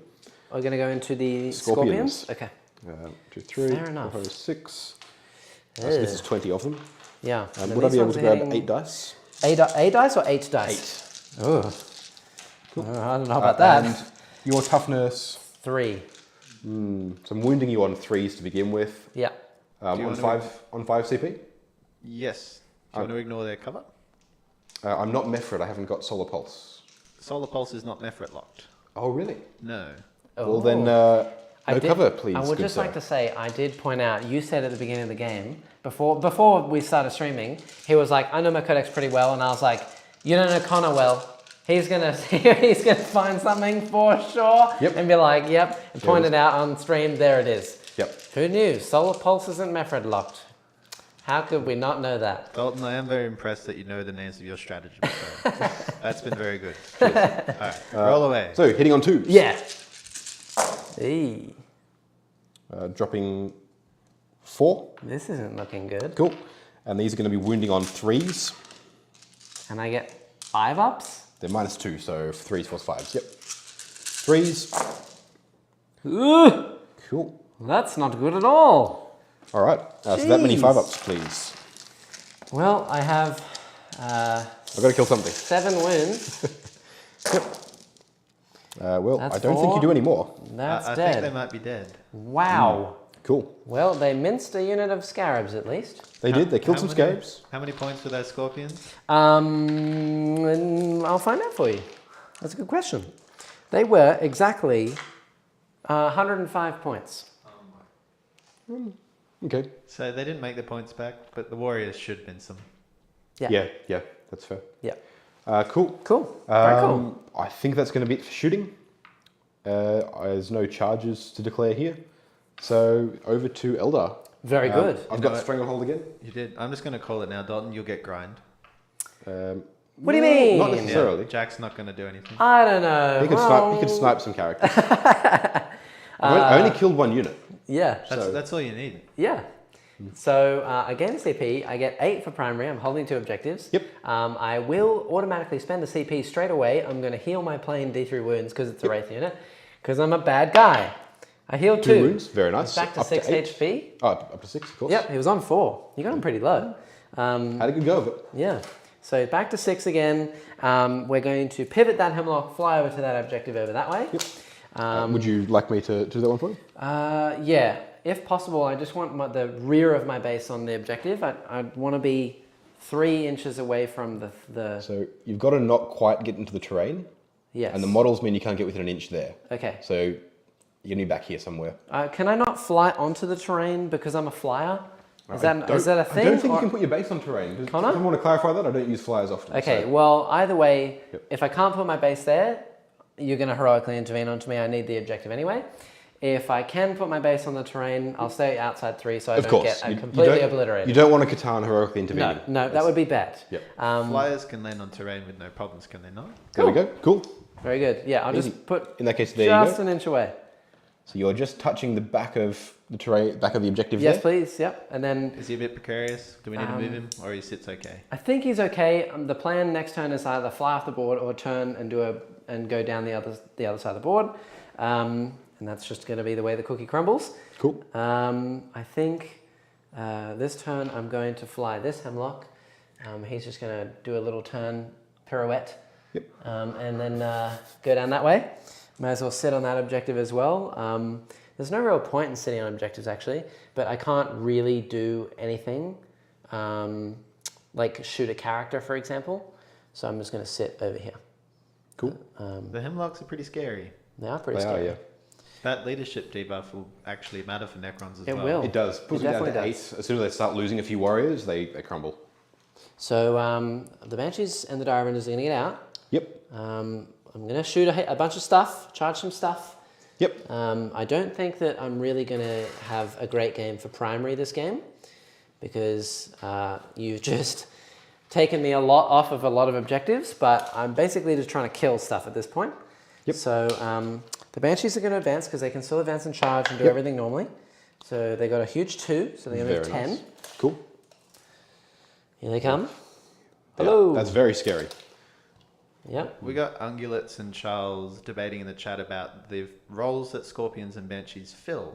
We're going to go into the Scorpions. scorpions. Okay. 2, 3, Fair enough. 4, 6. So this is 20 of them. Yeah. And then Would I these be able ones to are grab hitting 8 dice? A dice or 8 dice? 8. Oh. Cool. I don't know about that. And your toughness, 3. so I'm wounding you on 3s to begin with. Yeah. Do you On wanna- 5 CP. Yes. Do you want to ignore their cover? I'm not Mephrit, I haven't got Solar Pulse. Solar Pulse is not Mephrit locked. Oh, really? No. Well, then, I no did- cover, please. I would good just sir. like to say, I did point out, you said at the beginning of the game, before we started streaming, he was like, I know my codex pretty well, and I was like, you don't know Connor well. He's gonna find something for sure, Yep. and be like, yep, and point it it out on stream, there it is. Yep. Who knew? Solar Pulse isn't Mephrit locked. How could we not know that? Dalton, I am very impressed that you know the names of your stratagems. So that's been very good. All right, roll away. So, hitting on 2s. Yeah. Eee, Dropping 4. this isn't looking good. Cool. And these are going to be wounding on 3s. And I get 5 ups? They're -2, so 3s, 4s, 5s. Yep. 3s. Ugh, Cool. that's not good at all. All right. So that many Jeez. 5-ups, please. Well, I have I've got to kill something. 7 wounds. Well, That's I don't think 4. you do any more. That's I dead. think they might be dead. Wow. Cool. Well, they minced a unit of scarabs at least. They did. They killed How some many- scarabs. How many points for those scorpions? And I'll find out for you. That's a good question. They were exactly 105 points. Okay. So they didn't make the points back, but the warriors should win some. Yeah. Yeah, that's fair. Yeah. Cool. Cool. Very cool. I think that's going to be it for shooting. There's no charges to declare here. So over to Eldar. Very good. I've You got know what? Stranglehold again. You did. I'm just going to call it now, Dalton. You'll get grind. What do you mean? Not necessarily. Jack's not going to do anything. I don't know. He could snipe some characters. I only killed 1 unit. Yeah. That's all you need. Yeah. So again, CP, I get 8 for primary. I'm holding 2 objectives. Yep. I will automatically spend the CP straight away. I'm going to heal my plane D3 wounds because it's a Wraith unit. Because I'm a bad guy. I healed 2. 2 wounds. Very nice. He's back to Up 6 8. HP. Oh, up to 6, of course. Yep, he was on 4. You got him pretty low. Had a good go of it. Yeah. So back to 6 again. We're going to pivot that hemlock, fly over to that objective over that way. Yep. Would you like me to do that one for you? Yeah. If possible, I just want the rear of my base on the objective. I'd want to be 3 inches away from the... So you've got to not quite get into the terrain. Yes. And the models mean you can't get within an inch there. Okay. So you're going to be back here somewhere. Can I not fly onto the terrain because I'm a flyer? Is that a thing? I don't think or- you can put your base on terrain. Connor? If I want to clarify that, I don't use flyers often. Okay, so- well, either way, Yep. if I can't put my base there, you're going to heroically intervene onto me. I need the objective anyway. If I can put my base on the terrain, I'll stay outside 3 so I Of don't course. get You completely don't- obliterated. You don't want a Catan heroically No, intervening. that would be bad. Yep. Flyers can land on terrain with no problems, can they not? There we go. Cool. Very good. Yeah, I'll Easy. just put In that case, there you just go. an inch away. So you're just touching the back of the terrain, back of the objective Yes, there. please. Yep. And then Is he a bit precarious? Do we need to move him, or he sits okay? I think he's okay. The plan next turn is either fly off the board or turn and go down the other side of the board. And that's just going to be the way the cookie crumbles. Cool. I think this turn I'm going to fly this hemlock. He's just going to do a little turn pirouette. Yep. And then go down that way. May as well sit on that objective as well. There's no real point in sitting on objectives actually, but I can't really do anything like shoot a character, for example. So I'm just going to sit over here. Cool. The hemlocks are pretty scary. They are pretty They are, scary. yeah. That leadership debuff will actually matter for Necrons as It well. will. It does. Puts It it down definitely to does. 8. As soon as they start losing a few warriors, they crumble. So the Banshees and the Direwinders are going to get out. Yep. I'm going to shoot a bunch of stuff, charge some stuff. Yep. I don't think that I'm really going to have a great game for primary this game because you've just taken me a lot off of a lot of objectives, but I'm basically just trying to kill stuff at this point. Yep. So the Banshees are going to advance because they can still advance and charge and do everything normally. So they got a huge 2, so they're going to move 10. Nice. Cool. Here they come. Yeah, Hello. that's very scary. Yep. We got Ungulates and Charles debating in the chat about the roles that Scorpions and Banshees fill.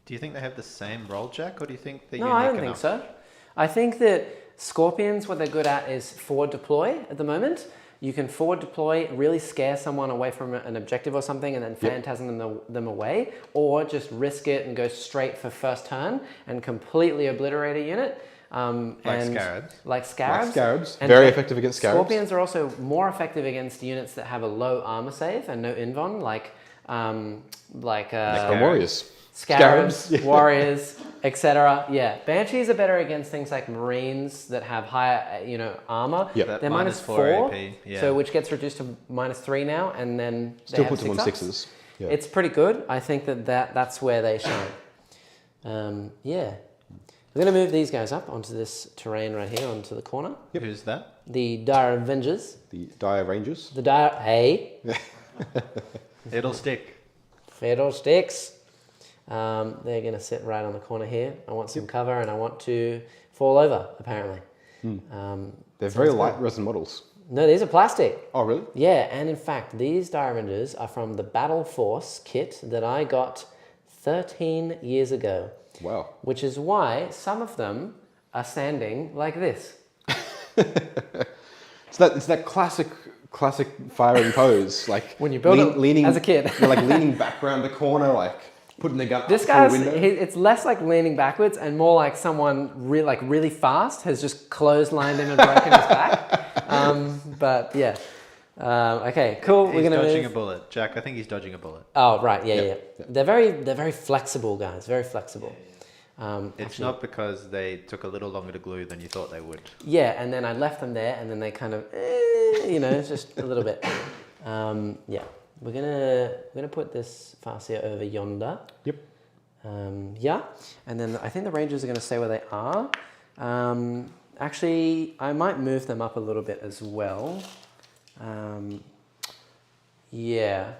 Do you think they have the same role, Jack, or do you think they're No, unique I don't enough? think so. I think that Scorpions, what they're good at is forward deploy at the moment. You can forward deploy, really scare someone away from an objective or something and then phantasm them away, or just risk it and go straight for first turn and completely obliterate a unit. Like Scarabs. Like Scarabs. Like Scarabs. And Very effective against Scarabs. Scorpions are also more effective against units that have a low armor save and no invuln, like Necron Warriors. Scarabs, yeah. Warriors, etc. Yeah, Banshees are better against things like Marines that have higher, armor. Yeah. They're Minus -4 AP, yeah. so which gets reduced to -3 now, and then they Still have puts them on 6 ups. 6s. Yeah. It's pretty good. I think that's where they shine. Yeah, we're gonna move these guys up onto this terrain right here, onto the corner. Yep. Who's that? The Dire Avengers. The Dire Rangers. The Dire. Hey. It'll stick. Fiddlesticks. They're going to sit right on the corner here. I want some cover and I want to fall over, apparently. They're very light resin models. No, these are plastic. Oh, really? Yeah, and in fact, these Direwinders are from the Battle Force kit that I got 13 years ago. Wow. Which is why some of them are standing like this. It's that classic firing pose, like When you build it leaning as a kid. you're like leaning back around the corner, like putting the gun This up through guy's, the window. it's less like leaning backwards and more like someone really fast has just clotheslined him and broken his back. But yeah. Okay, cool. He's We're gonna dodging move. a bullet. Jack, I think he's dodging a bullet. Oh right, yeah. Yep. They're very flexible, guys. Very flexible. It's Actually, not because they took a little longer to glue than you thought they would. Yeah, and then I left them there, and then they kind of, it's just a little bit. Yeah, we're gonna put this Farseer over yonder. Yep. Yeah, and then I think the Rangers are going to stay where they are. Actually, I might move them up a little bit as well. Yeah,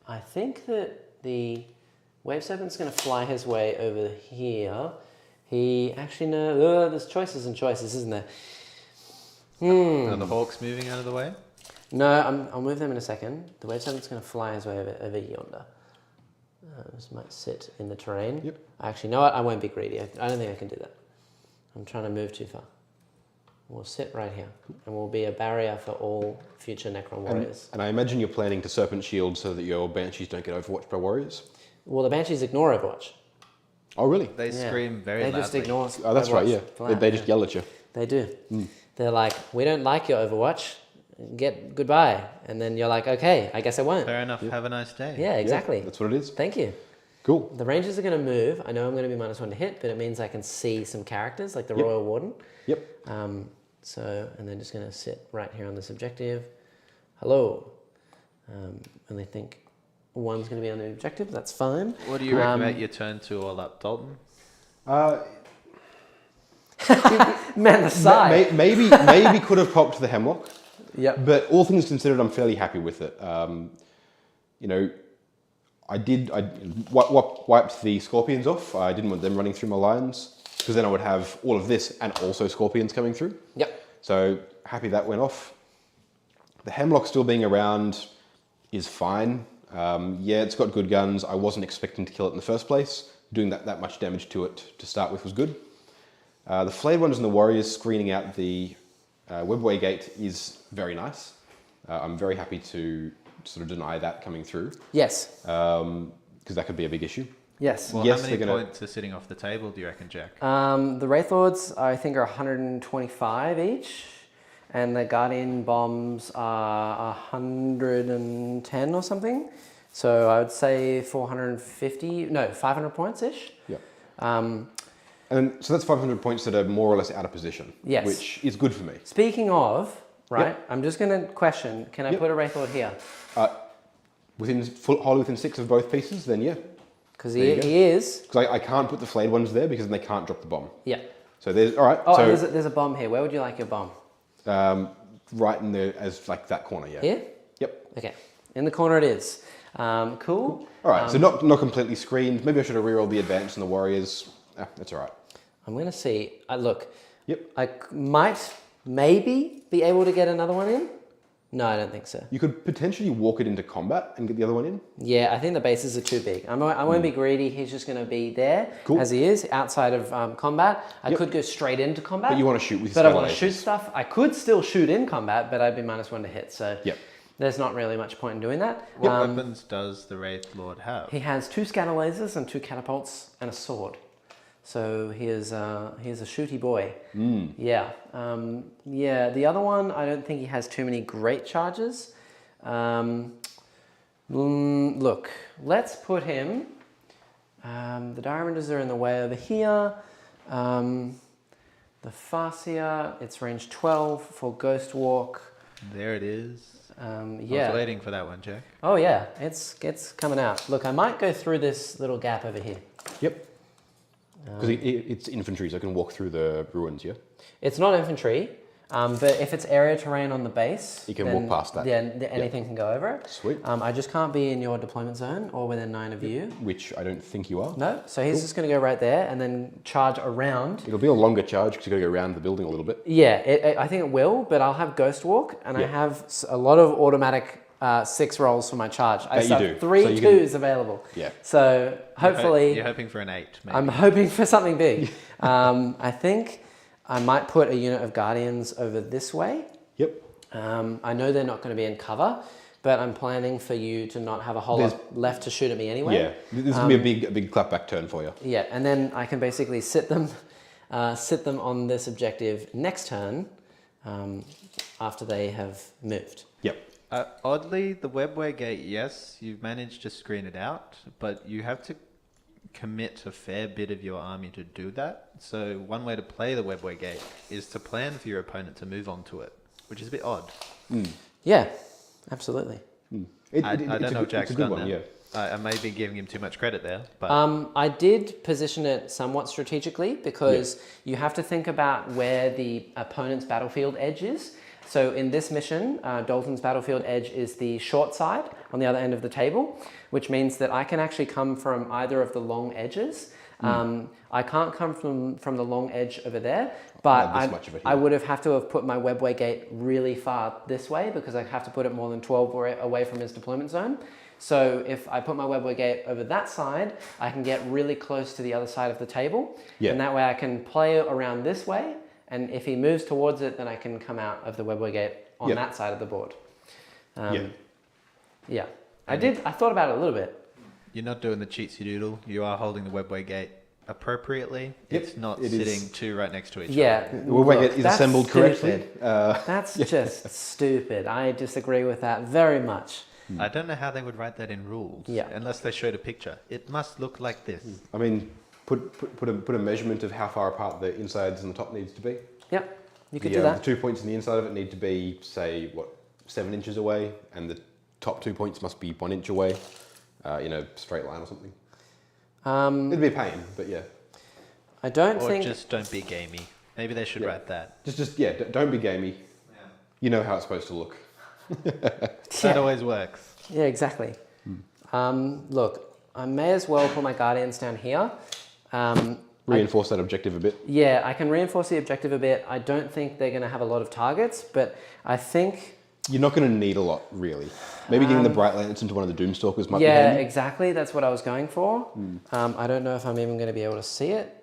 I think that the Wave Serpent's going to fly his way over here. He actually there's choices and choices, isn't there? Are the Hawks moving out of the way? No, I'll move them in a second. The Wave Serpent's going to fly his way over yonder. This might sit in the terrain. Yep. Actually, no, I won't be greedy. I don't think I can do that. I'm trying to move too far. We'll sit right here, and we'll be a barrier for all future Necron warriors. And I imagine you're planning to Serpent Shield so that your Banshees don't get overwatched by warriors? Well, the Banshees ignore Overwatch. Oh, really? They scream very They loudly. just ignore Oh, that's right, Overwatch yeah. flat, They just yell at you. They do. They're like, we don't like your Overwatch. Goodbye. And then you're like, okay, I guess I won't. Fair enough. Have a nice day. Yeah, exactly. Yeah, that's what it is. Thank you. Cool. The Rangers are going to move. I know I'm going to be -1 to hit, but it means I can see some characters like the Royal Warden. Yep. And they're just going to sit right here on this objective. Hello. And they think one's going to be on the objective. That's fine. What do you reckon about your turn 2 all up, Dalton? Man, the side. Maybe could have popped the Hemlock. Yep. But all things considered, I'm fairly happy with it. I wiped the Scorpions off. I didn't want them running through my lines because then I would have all of this and also Scorpions coming through. Yep. So happy that went off. The Hemlock still being around is fine. Yeah, it's got good guns. I wasn't expecting to kill it in the first place. Doing that much damage to it to start with was good. The Flayed Ones and the Warriors screening out the Webway Gate is very nice. I'm very happy to sort of deny that coming through. Yes. Because that could be a big issue. Yes. Well, Yes, how many they're gonna- points are sitting off the table, do you reckon, Jack? The Wraith Lords, I think, are 125 each. And the Guardian Bombs are 110 or something. So I would say 500 points-ish. Yeah. And so that's 500 points that are more or less out of position. Yes. Which is good for me. Speaking of, right, Yep. I'm just going to question, can I put a Wraithlord here? Wholly within 6 of both pieces, then yeah. Because There you he go. is. Because I can't put the flayed ones there because then they can't drop the bomb. Yeah. So there's, all right. Oh, so and there's a bomb here. Where would you like your bomb? right in there as like that corner, yeah. Here? Yep. Okay. In the corner it is. Cool. All right, so not completely screened. Maybe I should have rerolled the advance and the warriors. That's all right. I'm going to see. Look. Yep. I might, maybe, be able to get another one in. No, I don't think so. You could potentially walk it into combat and get the other one in. Yeah, I think the bases are too big. I won't be greedy. He's just going to be there as he is outside of combat. I could go straight into combat. But you want to shoot with But I want to lasers. shoot stuff. I could still shoot in combat, but I'd be -1 to hit. So Yep. there's not really much point in doing that. What weapons does the Wraithlord have? He has 2 scatter lasers and 2 catapults and a sword. So he is a shooty boy. Yeah. Yeah. The other one, I don't think he has too many great charges. Look, let's put him. The diamonds are in the way over here. The Farseer, it's range 12 for Ghostwalk. There it is. I Yeah. was waiting for that one, Jack. Oh yeah, it's coming out. Look, I might go through this little gap over here. Yep. Because it's infantry, so I can walk through the ruins, yeah? It's not infantry, but if it's area terrain on the base, You can walk past that. Yeah, anything can go over it. Sweet. I just can't be in your deployment zone or within 9 of you. Which I don't think you are. No, so he's just going to go right there and then charge around. It'll be a longer charge because you've got to go around the building a little bit. Yeah, I think it will, but I'll have Ghostwalk and I have a lot of automatic 6 rolls for my charge. I That you have do. 3 So you 2s available. Yeah. So hopefully... You're hoping for an 8, maybe. I'm hoping for something big. I think I might put a unit of Guardians over this way. Yep. I know they're not going to be in cover, but I'm planning for you to not have a whole lot left to shoot at me anyway. Yeah. This is going to be a big clapback turn for you. Yeah, and then I can basically sit them on this objective next turn after they have moved. Yep. Oddly, the webway gate, yes, you've managed to screen it out, but you have to commit a fair bit of your army to do that. So one way to play the webway gate is to plan for your opponent to move onto it, which is a bit odd. Yeah, absolutely. I don't know if Jack's done one, that. yeah. I may be giving him too much credit there, but I did position it somewhat strategically because you have to think about where the opponent's battlefield edge is. So in this mission, Dalton's battlefield edge is the short side on the other end of the table, which means that I can actually come from either of the long edges. I can't come from the long edge over there, but I would have to have put my webway gate really far this way because I have to put it more than 12 away from his deployment zone. So if I put my webway gate over that side, I can get really close to the other side of the table. Yeah. And that way I can play around this way. And if he moves towards it, then I can come out of the webway gate on that side of the board. Yeah. I thought about it a little bit. you're not doing the cheatsy doodle. You are holding the webway gate appropriately. It's not sitting two right next to each other. Yeah. The webway gate is assembled correctly. That's just stupid. I disagree with that very much. I don't know how they would write that in rules. Yeah. Unless they showed a picture. It must look like this. I mean, put a measurement of how far apart the insides and the top needs to be. Yep, you could do that. The 2 points in the inside of it need to be, say, 7 inches away, and the top 2 points must be 1 inch away, in a straight line or something. It'd be a pain, but yeah. I don't Or think... just don't be gamey. Maybe they should write that. Don't be gamey. Yeah. You know how it's supposed to look. That always works. Yeah, exactly. Look, I may as well put my guardians down here. Reinforce that objective a bit. Yeah, I can reinforce the objective a bit. I don't think they're going to have a lot of targets, but I think... You're not going to need a lot, really. Maybe getting the Bright Lance into one of the Doomstalkers might be Yeah, handy. exactly. That's what I was going for. I don't know if I'm even going to be able to see it.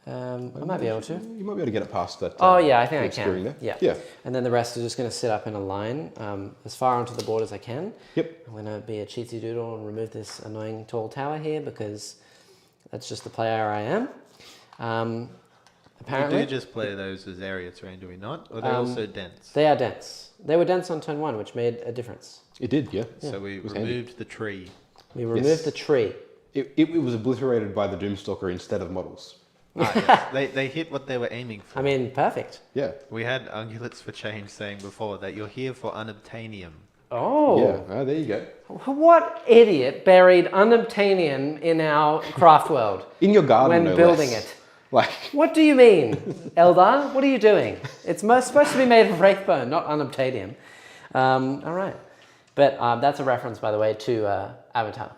I might be able to. You might be able to get it past that. Oh, yeah, I think I obscuring can. there. Yeah. And then the rest are just going to sit up in a line as far onto the board as I can. Yep. I'm going to be a cheatsy doodle and remove this annoying tall tower here because that's just the player I am. Apparently, We do just play those as area terrain, do we not? Or they're also dense? they are dense. They were dense on turn 1, which made a difference. It did, yeah. So we was removed the tree. We removed the tree. It was obliterated by the Doomstalker instead of models. Yes. They hit what they were aiming for. I mean, perfect. Yeah. We had Ungulates for Change saying before that you're here for unobtainium. Oh. Yeah. There you go. What idiot buried unobtainium in our craft world In your garden, when no building less. it? Like, What do you mean, Eldar? What are you doing? It's supposed to be made of wraithbone, not unobtainium. All right. But that's a reference, by the way, to Avatar.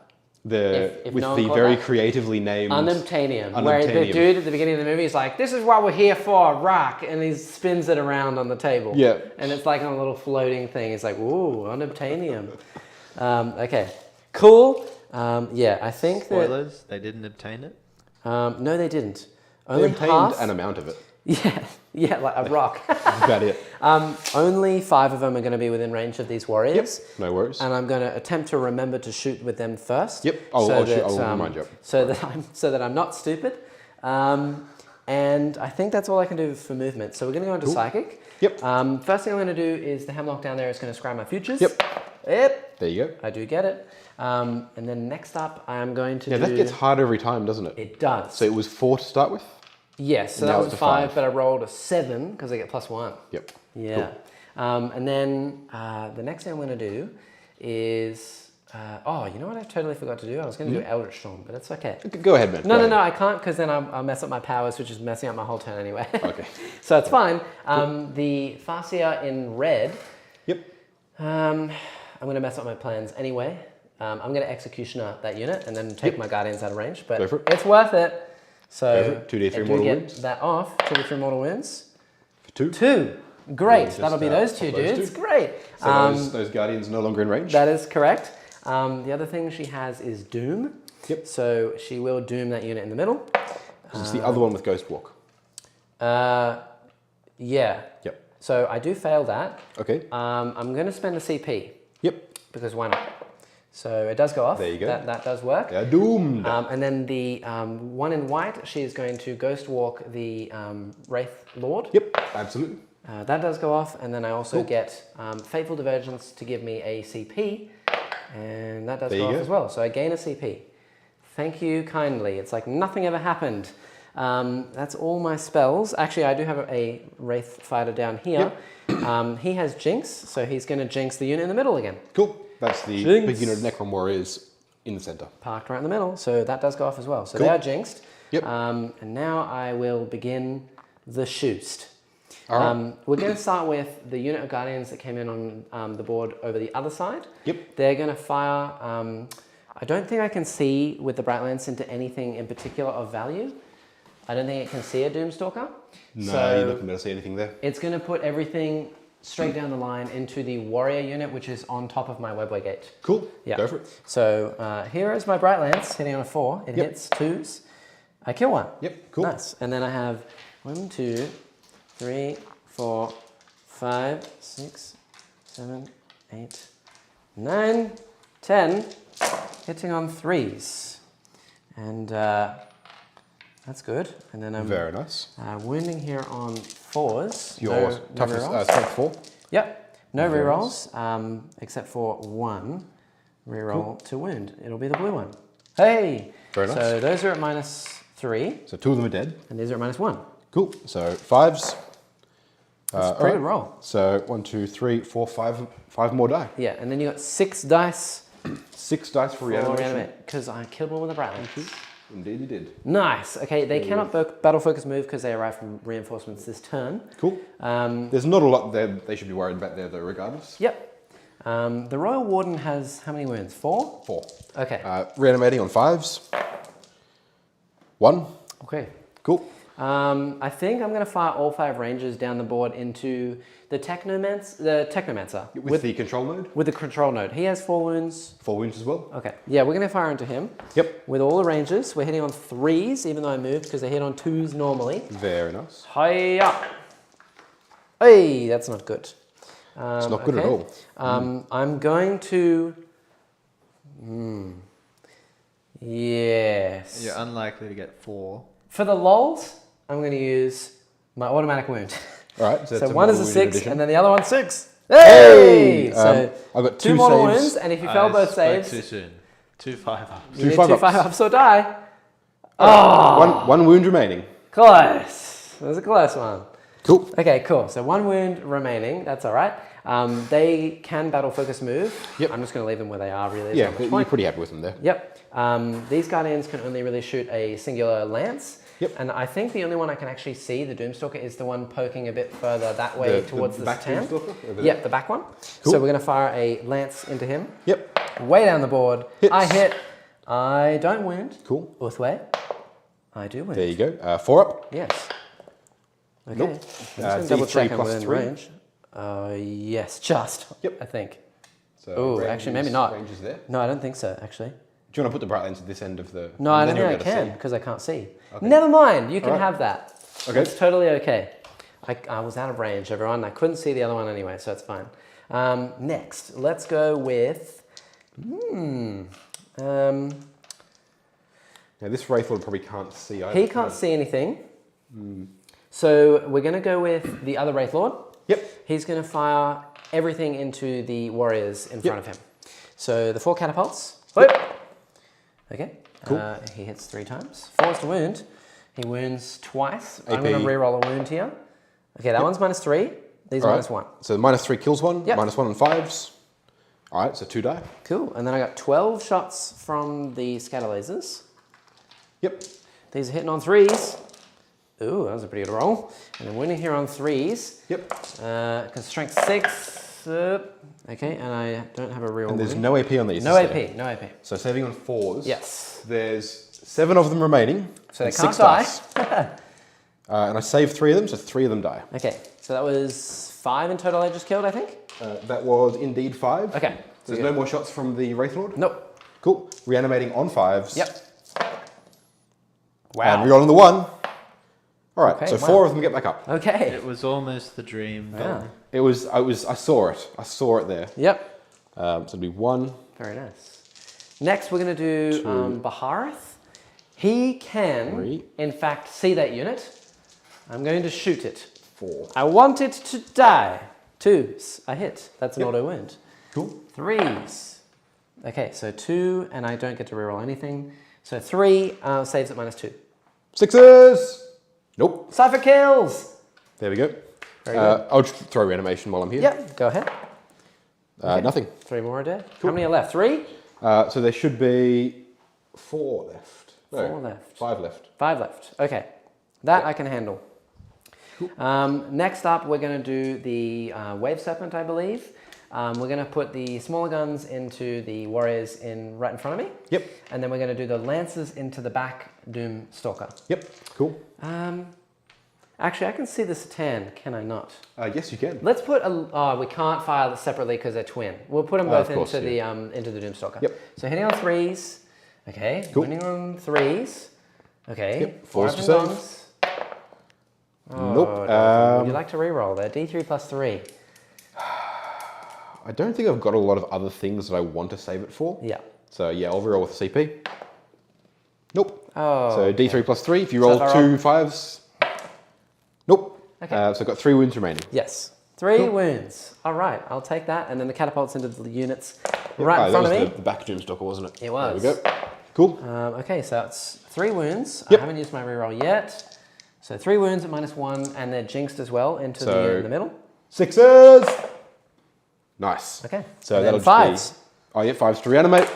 If with no one the caught very that. creatively named Unobtainium, where the Unobtainium. dude at the beginning of the movie is like, this is what we're here for, rock, and he spins it around on the table. Yeah. And it's like on a little floating thing. It's like, ooh, unobtainium. Okay, cool. Yeah, I think that... Spoilers, they didn't obtain it. No, they didn't. They Only obtained half. an amount of it. Yeah, like a rock. That's about it. Only 5 of them are going to be within range of these warriors. No worries. And I'm going to attempt to remember to shoot with them first. Yep, I'll remind you. So that I'm not stupid. And I think that's all I can do for movement. So we're going to go into Psychic. Yep. First thing I'm going to do is the Hemlock down there is going to scry my futures. Yep. Yep. There you go. I do get it. And then next up, I'm going to do... Yeah, that gets harder every time, doesn't it? It does. So it was 4 to start with? Yes, so Now that was it's a 5, five. but I rolled a 7 because I get +1. Yep. Yeah. And then the next thing I'm going to do is... you know what I totally forgot to do? I was going to do Eldritch Storm, but it's okay. Go ahead, man. No, I can't because then I'll mess up my powers, which is messing up my whole turn anyway. Okay. So it's fine. The Farseer in red, Yep. I'm going to mess up my plans anyway. I'm going to Executioner that unit and then take my Guardians out of range, but Go for it. it's worth it. So Go for it. 2d3 I do mortal get wounds. that off. 2d3 mortal wounds. For 2. 2. Great. Just, That'll be those two pop those dudes. two. Great. So those guardians are no longer in range? That is correct. The other thing she has is Doom. Yep. So she will Doom that unit in the middle. It's the other one with Ghostwalk. Yeah. Yep. So I do fail that. Okay. I'm going to spend a CP Yep. because why not? So it does go off. There you go. That does work. They're doomed. And then the one in white, she is going to Ghostwalk the Wraith Lord. Yep. Absolutely. That does go off, and then I also get Fateful Divergence to give me a CP, and that does There go you off go. as well. So I gain a CP. Thank you kindly. It's like nothing ever happened. That's all my spells. Actually, I do have a Wraith Fighter down here. Yep. He has Jinx, so he's going to Jinx the unit in the middle again. Cool. That's the Jinx. big unit of Necron warriors in the center. Parked right in the middle, so that does go off as well. So Cool. they are Jinxed. Yep. And now I will begin the Shoost. All right. We're going to start with the unit of Guardians that came in on the board over the other side. Yep. They're going to fire... I don't think I can see with the Bright Lance into anything in particular of value. I don't think it can see a Doomstalker. No, So you're not going to be able to see anything there. it's going to put everything straight down the line into the Warrior unit, which is on top of my Webway Gate. Cool. Yeah. Go for it. So here is my Bright Lance hitting on a 4. It Yep. hits 2s. I kill 1. Yep. Cool. Nice. And then I have 1, 2, 3, 4, 5, 6, 7, 8, 9, 10, hitting on 3s. And that's good. And then I'm Very nice. wounding here on 4s. Your no toughness, rerolls. strength 4. Yep. No Very rerolls, except for 1 reroll to wound. It'll be the blue one. Hey! Very nice. So those are at -3, So 2 of them are dead. and these are at -1. Cool. So 5s. That's a pretty good roll. So 1, 2, 3, 4, 5 more die. Yeah, and then you got 6 dice 6 dice for reanimation. because I killed one with a Bright Lance. Indeed you did. Nice. Okay, they cannot battle focus move because they arrive from reinforcements this turn. Cool. There's not a lot there they should be worried about there though regardless. Yep. The Royal Warden has how many wounds? 4? 4. Okay. Reanimating on 5s. 1. Okay. Cool. I think I'm going to fire all 5 rangers down the board into the Technomancer. With the control node. With the control node. He has 4 wounds. 4 wounds as well. Okay. Yeah, we're going to fire into him. Yep. With all the rangers. We're hitting on 3s, even though I moved because they hit on 2s normally. Very nice. Hiya! Hey, that's not good. It's not good at all. I'm going to... Yes. You're unlikely to get 4. For the lols, I'm going to use my automatic wound. All right. So, So that's one is a mortal wound 6, addition. and then the other one's 6. Hey! So I've got 2 2 mortal saves. wounds, and if you fail both spoke saves, too soon. 2 5 ups. you need 5 2 ups. 5 ups or die. One wound remaining. Close. That was a close one. Cool. Okay, cool. So 1 wound remaining. That's all right. They can battle focus move. Yep. I'm just going to leave them where they are, really. Yeah, you're pretty happy with them there. Yep. These Guardians can only really shoot a singular lance. Yep. And I think the only one I can actually see, the Doomstalker, is the one poking a bit further that way towards the back stand. Doomstalker? Yep, the back one. Cool. So we're going to fire a lance into him. Yep. Way down the board. Hits. I hit. I don't wound. Cool. Ulthwe. I do wound. There you go. 4 up. Yes. Okay. Nope. I'm just gonna double D3 check I'm plus within 3. range. Yes, just. Yep. I think. So Oh, range actually, maybe is- not. Range is there. No, I don't think so, actually. Do you want to put the bright lens at this end of the... No, I don't think I can because I can't see. Never mind. You can have that. Okay. It's totally okay. I was out of range, everyone. I couldn't see the other one anyway, so it's fine. Next, let's go with... Now this Wraithlord probably can't see either. he can't see anything. So we're going to go with the other Wraithlord. Yep. He's going to fire everything into the warriors in front of him. So the 4 catapults. Okay. Cool. He hits 3 times. 4 is to wound. He wounds twice. I'm AP. going to reroll a wound here. Okay, that one's -3. These are All right. -1. So -3 kills one, Yep. -1 on 5s. All right, so 2 die. Cool. And then I got 12 shots from the scatter lasers. Yep. These are hitting on 3s. Ooh, that was a pretty good roll. And then winning here on 3s. Yep. Because strength 6. Okay, and I don't have a real And there's wound. no AP on these. No is there? AP, no AP. So saving on 4s. Yes. There's 7 of them remaining. So they and can't 6 die. dice. And I saved 3 of them, so 3 of them die. Okay, so that was 5 in total I just killed, I think? That was indeed 5. Okay. So there's no more shots from the Wraithlord? Nope. Cool. Reanimating on 5s. Yep. And rerolling the 1. All right, Okay, so wow. 4 of them get back up. Okay. It was almost the dream. Yeah. I saw it. I saw it there. Yep. So it'll be 1. Very nice. Next, we're going to do 2. Baharroth. He can, 3. in fact, see that unit. I'm going to shoot it. 4. I want it to die. 2s. I hit. That's an Yep. auto wound. Cool. 3s. Okay, so 2, and I don't get to reroll anything. So 3 saves at -2. 6s! Nope. Cypher kills! There we go. Very good. I'll just throw reanimation while I'm here. Yep, go ahead. Okay. Nothing. 3 more are dead. How many are left? 3? So there should be 4 left. No, 4 left. 5 left. 5 left. Okay. That I can handle. Cool. Next up, we're going to do the Wave Serpent, I believe. We're going to put the smaller guns into the warriors right in front of me. Yep. And then we're going to do the lancers into the back Doom Stalker. Yep. Cool. Actually, I can see the Satan, can I not? Yes, you can. Let's put we can't file separately because they're twin. We'll put them both of course, into the Doom Stalker. Yep. So hitting on 3s. Okay. Cool. Winning on 3s. Okay. Yep. 4s to and save. guns. Nope. Would you like to reroll there? D3 plus 3. I don't think I've got a lot of other things that I want to save it for. Yeah. So yeah, I'll reroll with CP. Nope. Oh. So D3 plus 3. If you roll if I 2 5s. Nope. Okay. So I've got 3 wounds remaining. Yes. 3 wounds. All right, I'll take that. And then the catapults into the units right in that front of was me. the back Doomstalker, wasn't it? It was. There we go. Cool. Okay, so it's 3 wounds. Yep. I haven't used my reroll yet. So 3 wounds at -1, and they're jinxed as well into the middle. 6s. Nice. Okay. So And then that'll just 5s. be... Oh yeah, 5s to reanimate.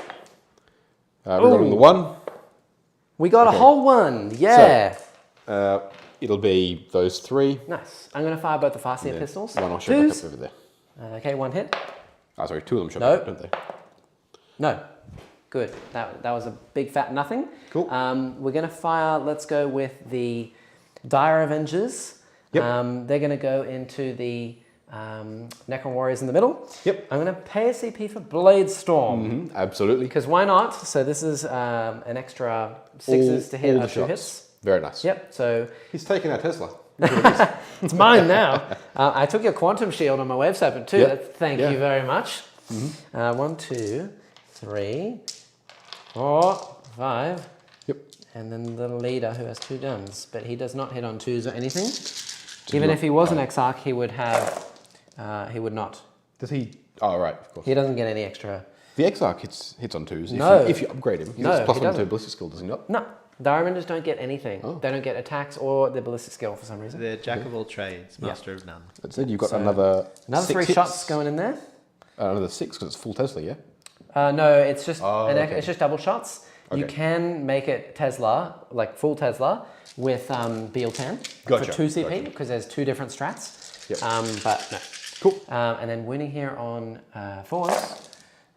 Rerolling the 1. We got a whole 1. Yeah. It'll be those 3. Nice. I'm going to fire both the Farseer pistols. 1 I'll show back 2s. up over there. Okay, 1 hit. Oh, sorry, 2 of them show No. back up, don't they? No. Good. That was a big fat nothing. Cool. We're going to fire, let's go with the Dire Avengers. Yep. They're going to go into the Necron Warriors in the middle. Yep. I'm going to pay a CP for Blade Storm. Mm-hmm. Absolutely. Because why not? So this is an extra 6s to hit all or the 2 shots. hits. Very nice. Yep, so He's taking our Tesla. it's mine now. I took your Quantum Shield on my Wave Serpent too. Yep. Thank you very much. 1, 2, 3, 4, 5. Yep. And then the leader who has 2 guns, but he does not hit on 2s or anything. Even if he was an Exarch, he would have, he would not. Does he? Oh, right, of course. He doesn't get any extra. The Exarch hits on 2s No. if you upgrade him. He No, gets plus he 1 to doesn't. ballistic skill, does he not? No, Diamonders don't get anything. Oh. They don't get attacks or their ballistic skill for some reason. They're jack of all trades, master of none. That said, you've got So, another 3 hits. shots going in there. Another 6 because it's full Tesla, yeah? No, it's just okay. it's just double shots. You Okay. can make it Tesla, like full Tesla, with BL10 Gotcha, for 2 CP gotcha. because there's 2 different strats. Yep. But no. Cool. And then winning here on 4s,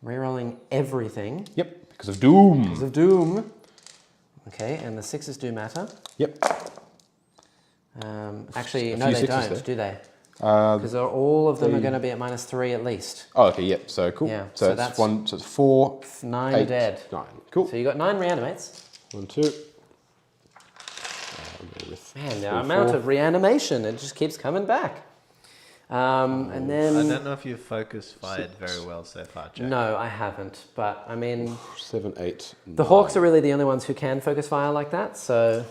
rerolling everything Yep, because of Doom. because of Doom. Okay, and the 6s do matter. Yep. Actually, A no, few they 6s don't, there. do they? Because all of them are going to be at -3 at least. Oh, okay, yep. So cool. Yeah, So, so it's that's 1, so it's 4, 9 8, dead. 9. Cool. So you got 9 reanimates. 1, 2. Man, the amount of reanimation, it just keeps coming back. And then... I don't know if you've focus fired very well so far, Jack. No, I haven't. But, I mean, 7, 8, the Hawks are really the only ones who can focus fire like that. So,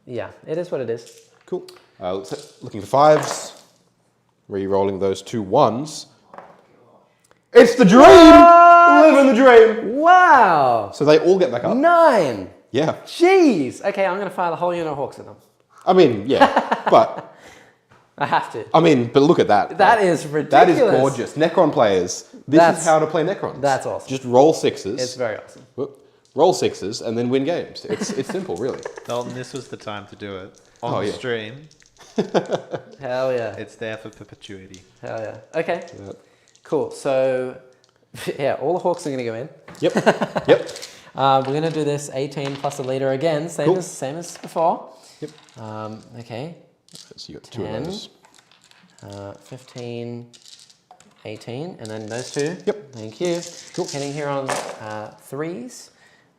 yeah, it is what it is. Cool. Looking for 5s. Re-rolling those 2 1s. It's the dream! Living the dream! Wow! So they all get back up. 9! Yeah. Jeez! Okay, I'm going to fire the whole unit of Hawks at them. I mean, yeah. But, I have to. I mean, but look at that. That is ridiculous. That is gorgeous. Necron players. This That's- is how to play Necrons. that's awesome. Just roll 6s. It's very awesome. Roll 6s and then win games. It's simple, really. Dalton, this was the time to do it. On Oh, yeah. stream, Hell yeah. it's there for perpetuity. Hell yeah. Okay, Yeah. cool. So, yeah, all the Hawks are going to go in. Yep. Yep. We're going to do this 18 plus a leader again, same Cool. as before. Yep. Okay, So you got 2 of 10. those. 15, 18, and then those 2. Yep. Thank you. Cool. Hitting here on 3s.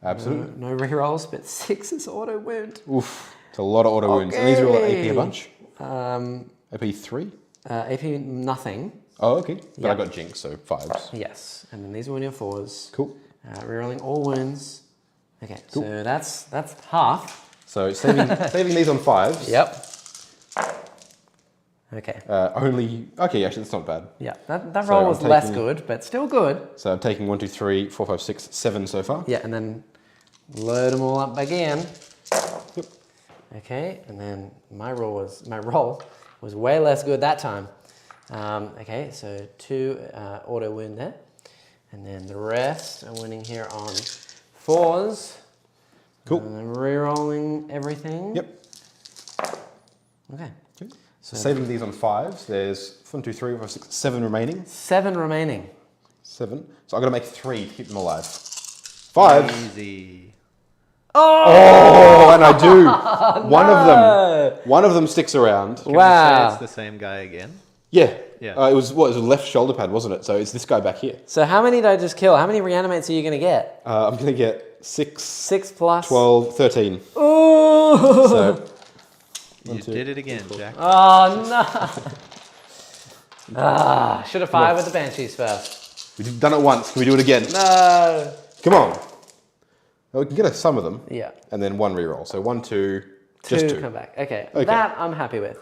Absolutely. No rerolls, but 6 auto wound. Oof. It's a lot of auto wounds. And these are all Okay. AP a bunch? Um, AP 3? AP nothing. Oh, okay. But I Yep. got Jinx, so 5s. Yes, and then these are your 4s. Cool. Rerolling all wounds. Okay, Cool. so that's half. So saving these on 5s. Yep. Okay. Okay, actually, that's not bad. Yeah, that So roll I'm was less taking- good, but still good. So I'm taking 1, 2, 3, 4, 5, 6, 7 so far. Yeah, and then load them all up again. Yep. Okay, and then my roll was way less good that time. Okay, so 2 auto wound there, and then the rest are winning here on 4s. Cool. And then re-rolling everything. Yep. Okay. So saving these on 5s, there's 1, 2, 3, 4, 6, 7 remaining. 7 remaining. 7. So I've got to make 3 to keep them alive. 5. Easy. Oh, and I do. One of them sticks around. Can we say Wow. it's the same guy again? Yeah. Yeah. It was a left shoulder pad, wasn't it? So it's this guy back here. So how many did I just kill? How many reanimates are you going to get? I'm going to get 6, 6 plus. 12, 13. Ooh. So You did it again, Jack. Oh no! Should have fired with the Banshees first. we've done it once. Can we do it again? No. Come on. Well, we can get some of them. Yeah. And then 1 reroll. So 1, 2, just 2. Come back. Okay. Okay. That I'm happy with.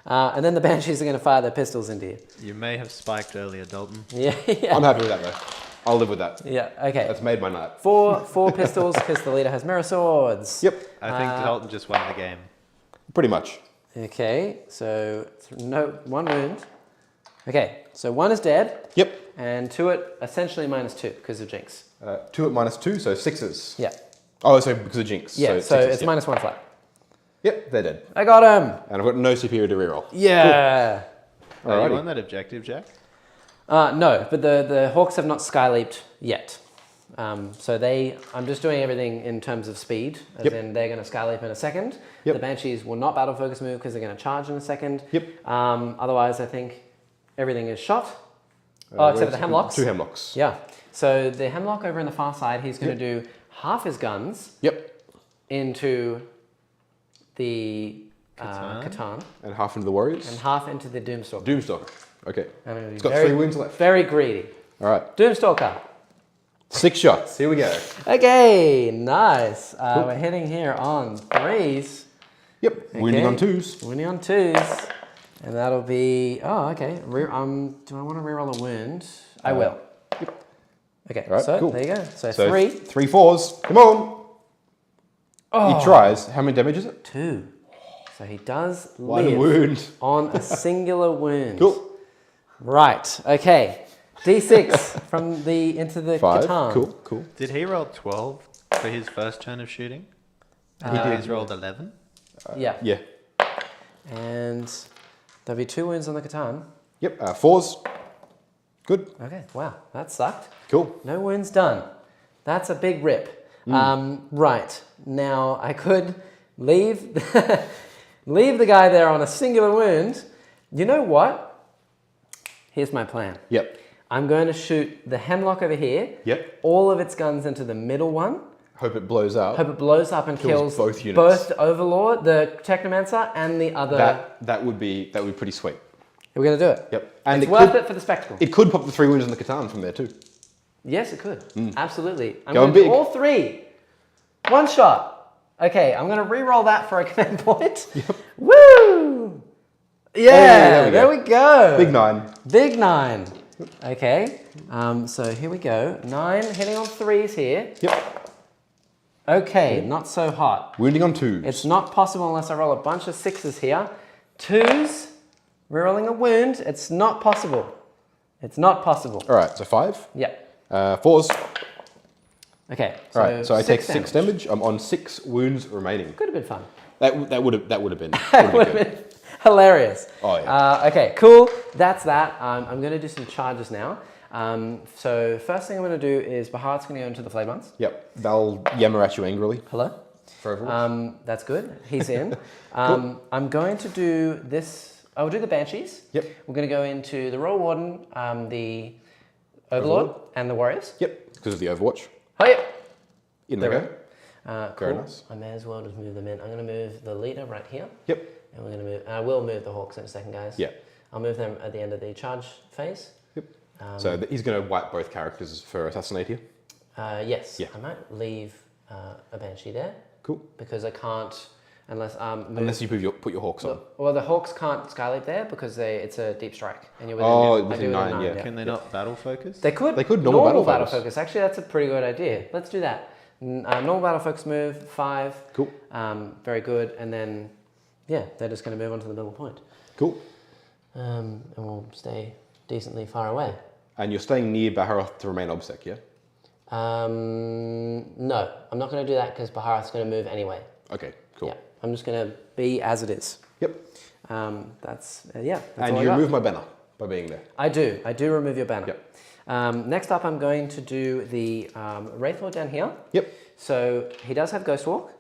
And then the Banshees are going to fire their pistols into you. You may have spiked earlier, Dalton. Yeah. Yeah. I'm happy with that though. I'll live with that. Yeah. Okay. That's made my night. Four pistols because the leader has mirror swords. Yep. I think Dalton just won the game. Pretty much. Okay. So no 1 wound. Okay. So 1 is dead. Yep. And 2 at essentially -2 because of Jinx. 2 at -2, so 6s. Yeah. Oh, so because of Jinx. Yeah. So 6s, it's yeah. -1 flat. Yep, they're dead. I got him. And I've got no superior to reroll. Yeah. Are you Alrighty. on that objective, Jack? No, but the Hawks have not skyleaped yet. So I'm just doing everything in terms of speed, as Yep. in they're going to skyleap in a second. Yep. The Banshees will not battle focus move because they're going to charge in a second. Yep. Otherwise, I think everything is shot. Except for the Hemlocks. 2 Hemlocks. Yeah. So the Hemlock over on the far side, he's going to do half his guns Yep. into the Catan. Catan And half into the Warriors. and half into the Doomstalker. Doomstalker. Okay. I'm gonna be It's got very- 3 wounds left. Very greedy. All right. Doomstalker. 6 shots. Here we go. Okay, nice. We're hitting here on 3s. Yep. Wounding Okay. on 2s. Winning on 2s. And that'll be, okay. Do I want to reroll a wound? I will. Yep. Okay, All right, so cool. there you go. So So 3. 3 4s. Come on. He tries. How many damage is it? 2. So he does One live wound. on a singular wound. Cool. Right. Okay. D6 from the into the 5. Catan. Cool. Did he roll 12 for his first turn of shooting? He did. He's rolled 11. Yeah. Yeah. And there'll be 2 wounds on the Catan. Yep. 4s. Good. Okay. Wow. That sucked. Cool. No wounds done. That's a big rip. Right. Now I could leave leave the guy there on a singular wound. You know what? Here's my plan. Yep. I'm going to shoot the Hemlock over here. Yep. All of its guns into the middle one. Hope it blows up. Hope it blows up and kills both units. both the Overlord, the Technomancer, and the other. That would be pretty sweet. We're going to do it. Yep. And It's worth it for the spectacle. It could pop the 3 wounds on the Catan from there too. Yes, it could. Absolutely. I'm Going going to do big. all 3. One shot. Okay, I'm going to re-roll that for a command point. Yep. Woo! Yeah, there we go. Big 9. Big 9. Okay, so here we go. 9 hitting on 3s here. Yep. Okay, not so hot. Wounding on 2s. It's not possible unless I roll a bunch of 6s here. 2s, rerolling a wound. It's not possible. It's not possible. All right, so 5. Yeah. 4s. Okay. All right, so I take 6 6 damage. I'm on 6 wounds remaining. Could have been fun. That would have been. That would have been hilarious. Oh yeah. Okay, cool. That's that. I'm going to do some charges now. So first thing I'm going to do is Baharroth's going to go into the Flame Ones. Yep. They'll yammer at you angrily. Hello. For Overwatch. That's good. He's in. Cool. I'm going to do this. I'll do the Banshees. Yep. We're going to go into the Royal Warden, the Overlord, and the Warriors. Yep. Because of the Overwatch. Oh, yeah. In they There go. Cool. Very nice. I may as well just move them in. I'm going to move the leader right here. Yep. And we're going to move. I will move the Hawks in a second, guys. Yeah. I'll move them at the end of the charge phase. Yep. So he's going to wipe both characters for Assassinate here. Yes. Yeah. I might leave a Banshee there Cool. because I can't unless Unless you put your Hawks on. Well, the Hawks can't Skyleap there because it's a deep strike and you're within 9, yeah. Can they not battle focus? They could. They could normal battle focus. Actually, that's a pretty good idea. Let's do that. Normal battle focus move 5. Cool. Very good. And then, yeah, they're just going to move on to the middle point. Cool. And we'll stay decently far away. And you're staying near Baharroth to remain obsec, yeah? No, I'm not going to do that because Baharroth's going to move anyway. Okay, cool. Yeah, I'm just going to be as it is. Yep. That's And all you I got. remove my banner by being there. I do remove your banner. Yep. Next up, I'm going to do the Wraithlord down here. Yep. So he does have Ghostwalk.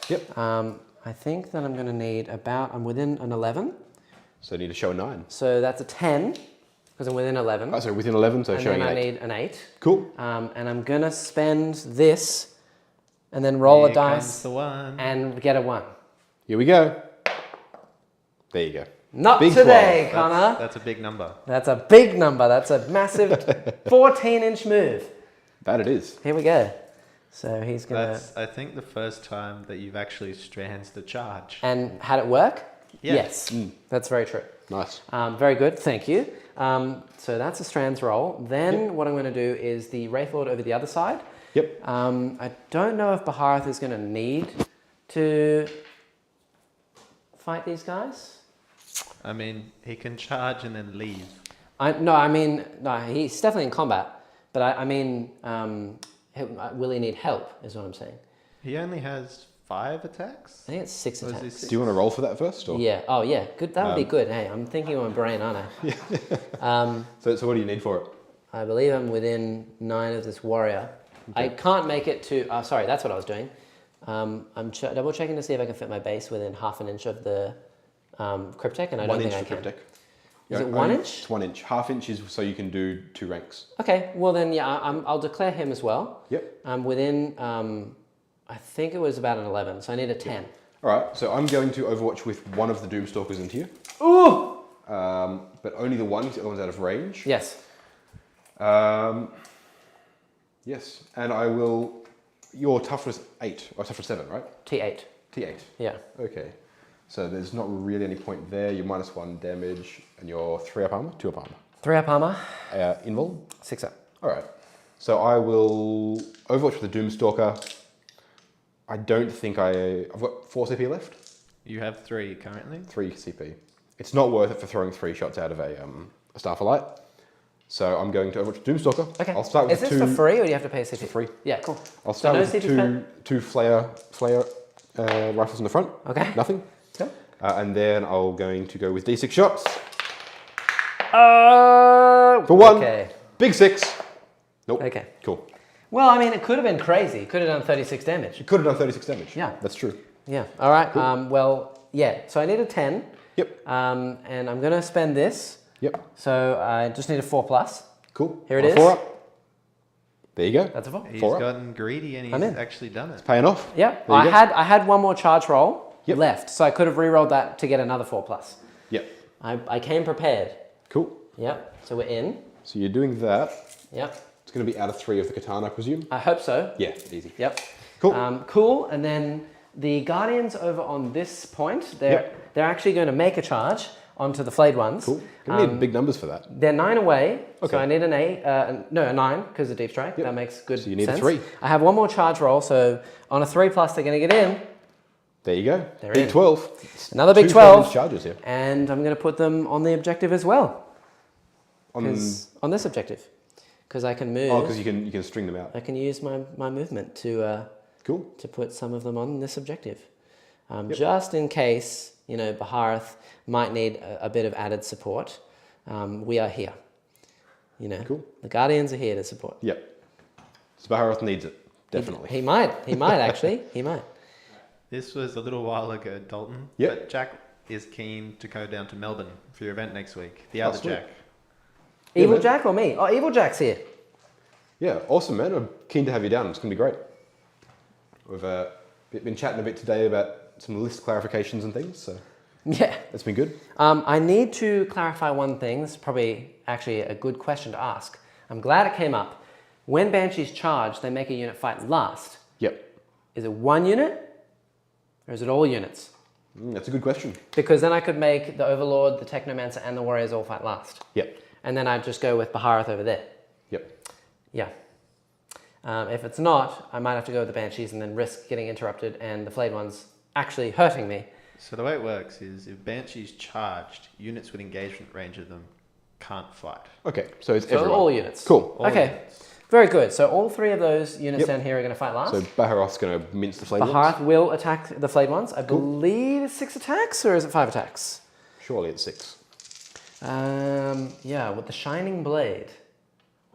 Yep. I think that I'm going to need I'm within an 11. So I need to show a 9. So that's a 10 because I'm within 11. Oh, so within 11, so and showing then an I 8. need an 8. Cool. And I'm going to spend this and then roll a Here dice comes the one. and get a 1. Here we go. There you go. Not Big today, 12. Connor. That's a big number. That's a big number. That's a massive 14-inch move. That it is. Here we go. So he's going to... That's, I think, the first time that you've actually strands the charge. And had it work? Yeah. Yes. That's very true. Nice. Very good. Thank you. So that's a strands roll. Then what I'm going to do is the Wraithlord over the other side. Yep. I don't know if Baharroth is going to need to fight these guys. I mean, he can charge and then leave. No, he's definitely in combat. But I mean, will he need help, is what I'm saying. He only has 5 attacks? I think it's 6 Or is he attacks. 6? Do you want to roll for that first? Or? Yeah. Oh, yeah. Good. That would be good. Hey, I'm thinking with my brain, aren't I? So what do you need for it? I believe I'm within 9 of this warrior. Okay. I can't make it to... sorry, that's what I was doing. I'm double checking to see if I can fit my base within half an inch of the cryptek, and I don't think I can. Cryptek. Is it 1 inch? It's 1 inch. Half inch is so you can do 2 ranks. Okay, well then, yeah, I'll declare him as well. Yep. I'm within, I think it was about an 11, so I need a 10. All right, so I'm going to Overwatch with one of the Doomstalkers into you. Ooh! But only the one, because the other one's out of range. Yes. Yes, and I will... Your toughness 8, or toughness 7, right? T8. T8. Yeah. Okay. So there's not really any point there. You're -1 damage, and you're 3 up armor, 2 up armor. 3 up armor. Invul? 6 up. All right. So I will Overwatch with the Doomstalker. I don't think I've got 4 CP left. You have 3 currently. 3 CP. It's not worth it for throwing 3 shots out of a Star for Light. So I'm going to Overwatch Doomstalker. Okay. I'll start with Is this for free or do you have to pay CP? It's for free. Yeah, cool. I'll start no with CP two flare rifles in the front. Okay. Nothing. Cool. And then I'm going to go with D6 shots. For 1. Okay. Big 6. Nope. Okay. Cool. Well, I mean, it could have been crazy. It could have done 36 damage. You could have done 36 damage. Yeah. That's true. Yeah. All right. Cool. Well, yeah. So I need a 10. Yep. And I'm going to spend this. Yep. So I just need a 4+. Cool. Here it is. 4 up. There you go. That's a 4. He's 4 up. gotten greedy and I'm he's in. actually done it. Paying off. Yeah. There you go. I had one more charge roll Yep. left. So I could have re-rolled that to get another 4+. Yep. I came prepared. Cool. Yep. So we're in. So you're doing that. Yep. It's going to be out of 3 of the katana, I presume. I hope so. Yeah, easy. Yep. Cool. Cool. And then the Guardians over on this point, they're actually going to make a charge onto the flayed ones. Cool. Gonna need big numbers for that. They're 9 away, Okay. so I need an 8. No, a 9 because of deep strike. Yep. That makes good sense. So you need a 3. I have one more charge roll, so on a 3+, they're going to get in. There you go. They're Big in. 12. Another big 2 12. charges here. And I'm going to put them on the objective as well. On this objective. Because I can move. Oh, because you can string them out. I can use my movement to Cool. to put some of them on this objective. Just in case, you know, Baharroth might need a bit of added support. We are here. You know, Cool. the Guardians are here to support. Yep. So Baharroth needs it. Definitely. He might actually. He might. This was a little while ago, Dalton. Yep. But Jack is keen to go down to Melbourne for your event next week. The Oh, other sweet. Jack. Evil man. Jack or me? Oh, Evil Jack's here. Yeah, awesome, man. I'm keen to have you down. It's going to be great. We've been chatting a bit today about some list clarifications and things, so Yeah. it's been good. I need to clarify one thing. This is probably actually a good question to ask. I'm glad it came up. When Banshees charge, they make a unit fight last. Yep. Is it one unit or is it all units? That's a good question. Because then I could make the Overlord, the Technomancer, and the Warriors all fight last. Yep. And then I'd just go with Baharroth over there. Yep. Yeah. If it's not, I might have to go with the Banshees and then risk getting interrupted and the flayed ones actually hurting me. So the way it works is if Banshee's charged, units with engagement range of them can't fight. Okay, so it's So everyone. all units. Cool. All Okay. units. Very good. So all 3 of those units Yep. down here are going to fight last. So Baharroth's going to mince the flame Baharroth ones. will attack the flayed ones. I believe it's 6 attacks, or is it 5 attacks? Surely it's 6. Yeah, with the Shining Blade.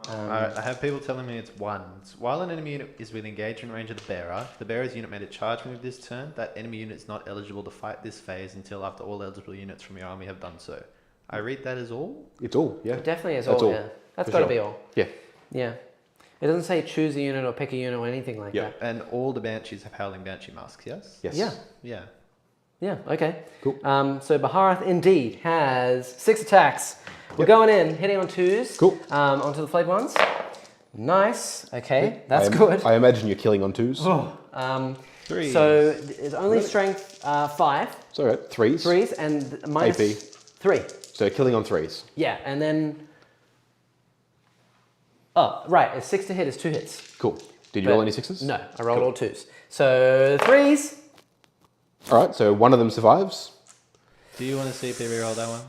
I have people telling me it's 1. While an enemy unit is within engagement range of the bearer's unit made a charge move this turn, that enemy unit is not eligible to fight this phase until after all eligible units from your army have done so. I read that as all? It's all, yeah. It definitely is That's all, all, yeah. That's for got to sure. be all. Yeah. Yeah. It doesn't say choose a unit or pick a unit or anything like Yeah. that. And all the Banshees have Howling Banshee masks, yes? Yes. Yeah. Yeah. Yeah, okay. Cool. So Baharroth indeed has 6 attacks. We're going in, hitting on 2s. Cool. Onto the flayed ones. Nice. Okay, that's I good. I imagine you're killing on 2s. Threes. So it's only strength 5. It's all right. 3s. 3s and minus AP. 3. So killing on 3s. Yeah, and then... Oh, right, it's 6 to hit, it's 2 hits. Cool. Did you But roll any 6s? No, I rolled Cool. all 2s. So 3s. All right, so one of them survives. Do you want to CP reroll that one?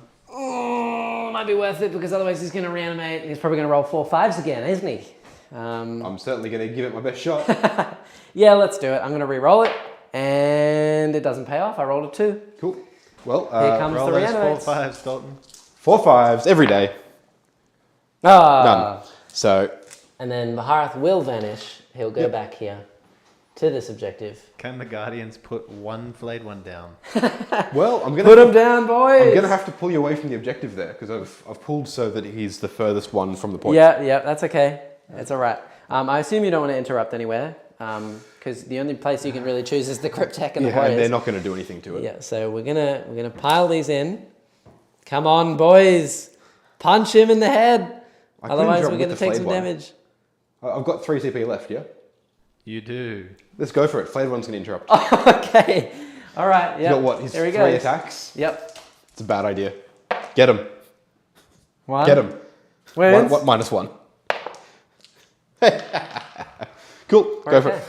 Might be worth it because otherwise he's going to reanimate. He's probably going to roll 4 5s again, isn't he? I'm certainly going to give it my best shot. Yeah, let's do it. I'm going to re-roll it, and it doesn't pay off. I rolled a 2. Cool. Well, Here comes Roll the those reanimates. 4 5s, Dalton. 4 5s every day. Ah. None. So, And then Baharroth will vanish. He'll go back here to this objective. Can the Guardians put one flayed one down? well, I'm going Put to him down, boys. I'm going to have to pull you away from the objective there because I've pulled so that he's the furthest one from the point. Yeah, that's okay. It's all right. I assume you don't want to interrupt anywhere because the only place you can really choose is the Cryptek and the Yeah, Warriors. and they're not going to do anything to it. Yeah, so we're gonna pile these in. Come on, boys, punch him in the head. I couldn't Otherwise, drop we're with gonna the take flayed some one. damage. I've got 3 CP left, yeah? You do. Let's go for it. Flayed one's going to interrupt. Okay, all right. He's Yeah. got what? His There he 3 goes. attacks? Yep. It's a bad idea. Get him. One. Get him. Wins. Minus 1. Cool. Go for it.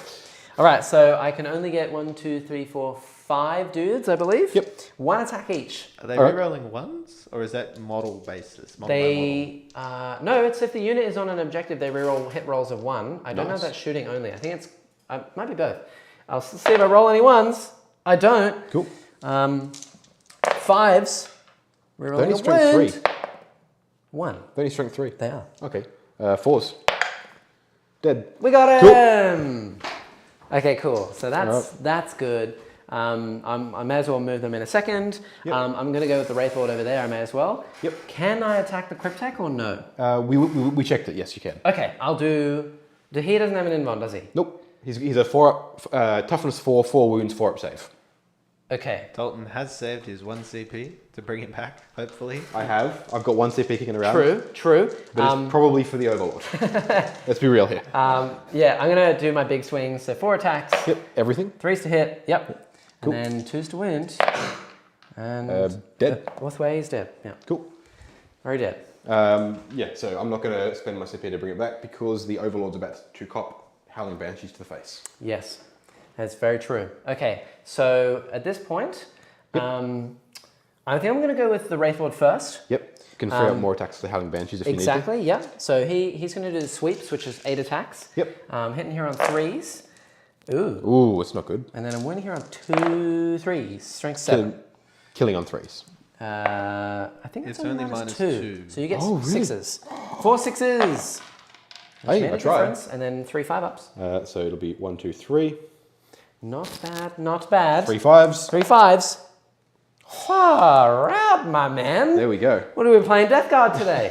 All right, so I can only get 1, 2, 3, 4, 5 dudes, I believe. Yep. 1 attack each. Are they All right. rerolling ones, or is that model basis? Model by They no, it's if the unit is on an objective, they reroll hit rolls of 1. I don't know if Nice. that's shooting only. I think it's might be both. I'll see if I roll any 1s. I don't. Cool. 5s. Rerolling Only a strength wound. 3. 1. Only strength 3. They are. Okay. 4s. Dead. We got Cool. him. Okay, cool. So that's Alright. that's good. I may as well move them in a second. Yep. I'm going to go with the Wraithlord over there. I may as well. Yep. Can I attack the Cryptek or no? We checked it. Yes, you can. Okay, I'll do. He doesn't have an invuln, does he? Nope. He's a 4 up, toughness 4, 4 wounds, 4 up save. Okay. Tolton has saved his 1 CP to bring him back, hopefully. I've got 1 CP kicking around. True. But it's probably for the Overlord. Let's be real here. Yeah, I'm going to do my big swings. So 4 attacks. Yep. Everything. 3s to hit. Yep. Cool. And then 2s to wound. And Dead. Ulthwe is dead. Yeah. Cool. Very dead. Yeah. So I'm not going to spend my CP to bring it back because the Overlord's about to cop Howling Banshees to the face. Yes, that's very true. Okay, so at this point, Yep. I think I'm going to go with the Wraithlord first. Yep. You can free up more attacks to the Howling Banshees if you need to. Exactly, yeah. So he's going to do the sweeps, which is 8 attacks. Yep. Hitting here on 3s. Ooh. Ooh, it's not good. And then I'm winning here on 2 3s. Strength 7. Killing on 3s. I think it's only minus minus 2. 2. So you get Oh, really? 6s. 4 6s. Hey, Made I a tried. difference. And then 3 5 ups. So it'll be 1, 2, 3. Not bad, not bad. 3 5s. 3 5s. Far out, my man. There we go. What are we playing Death Guard today?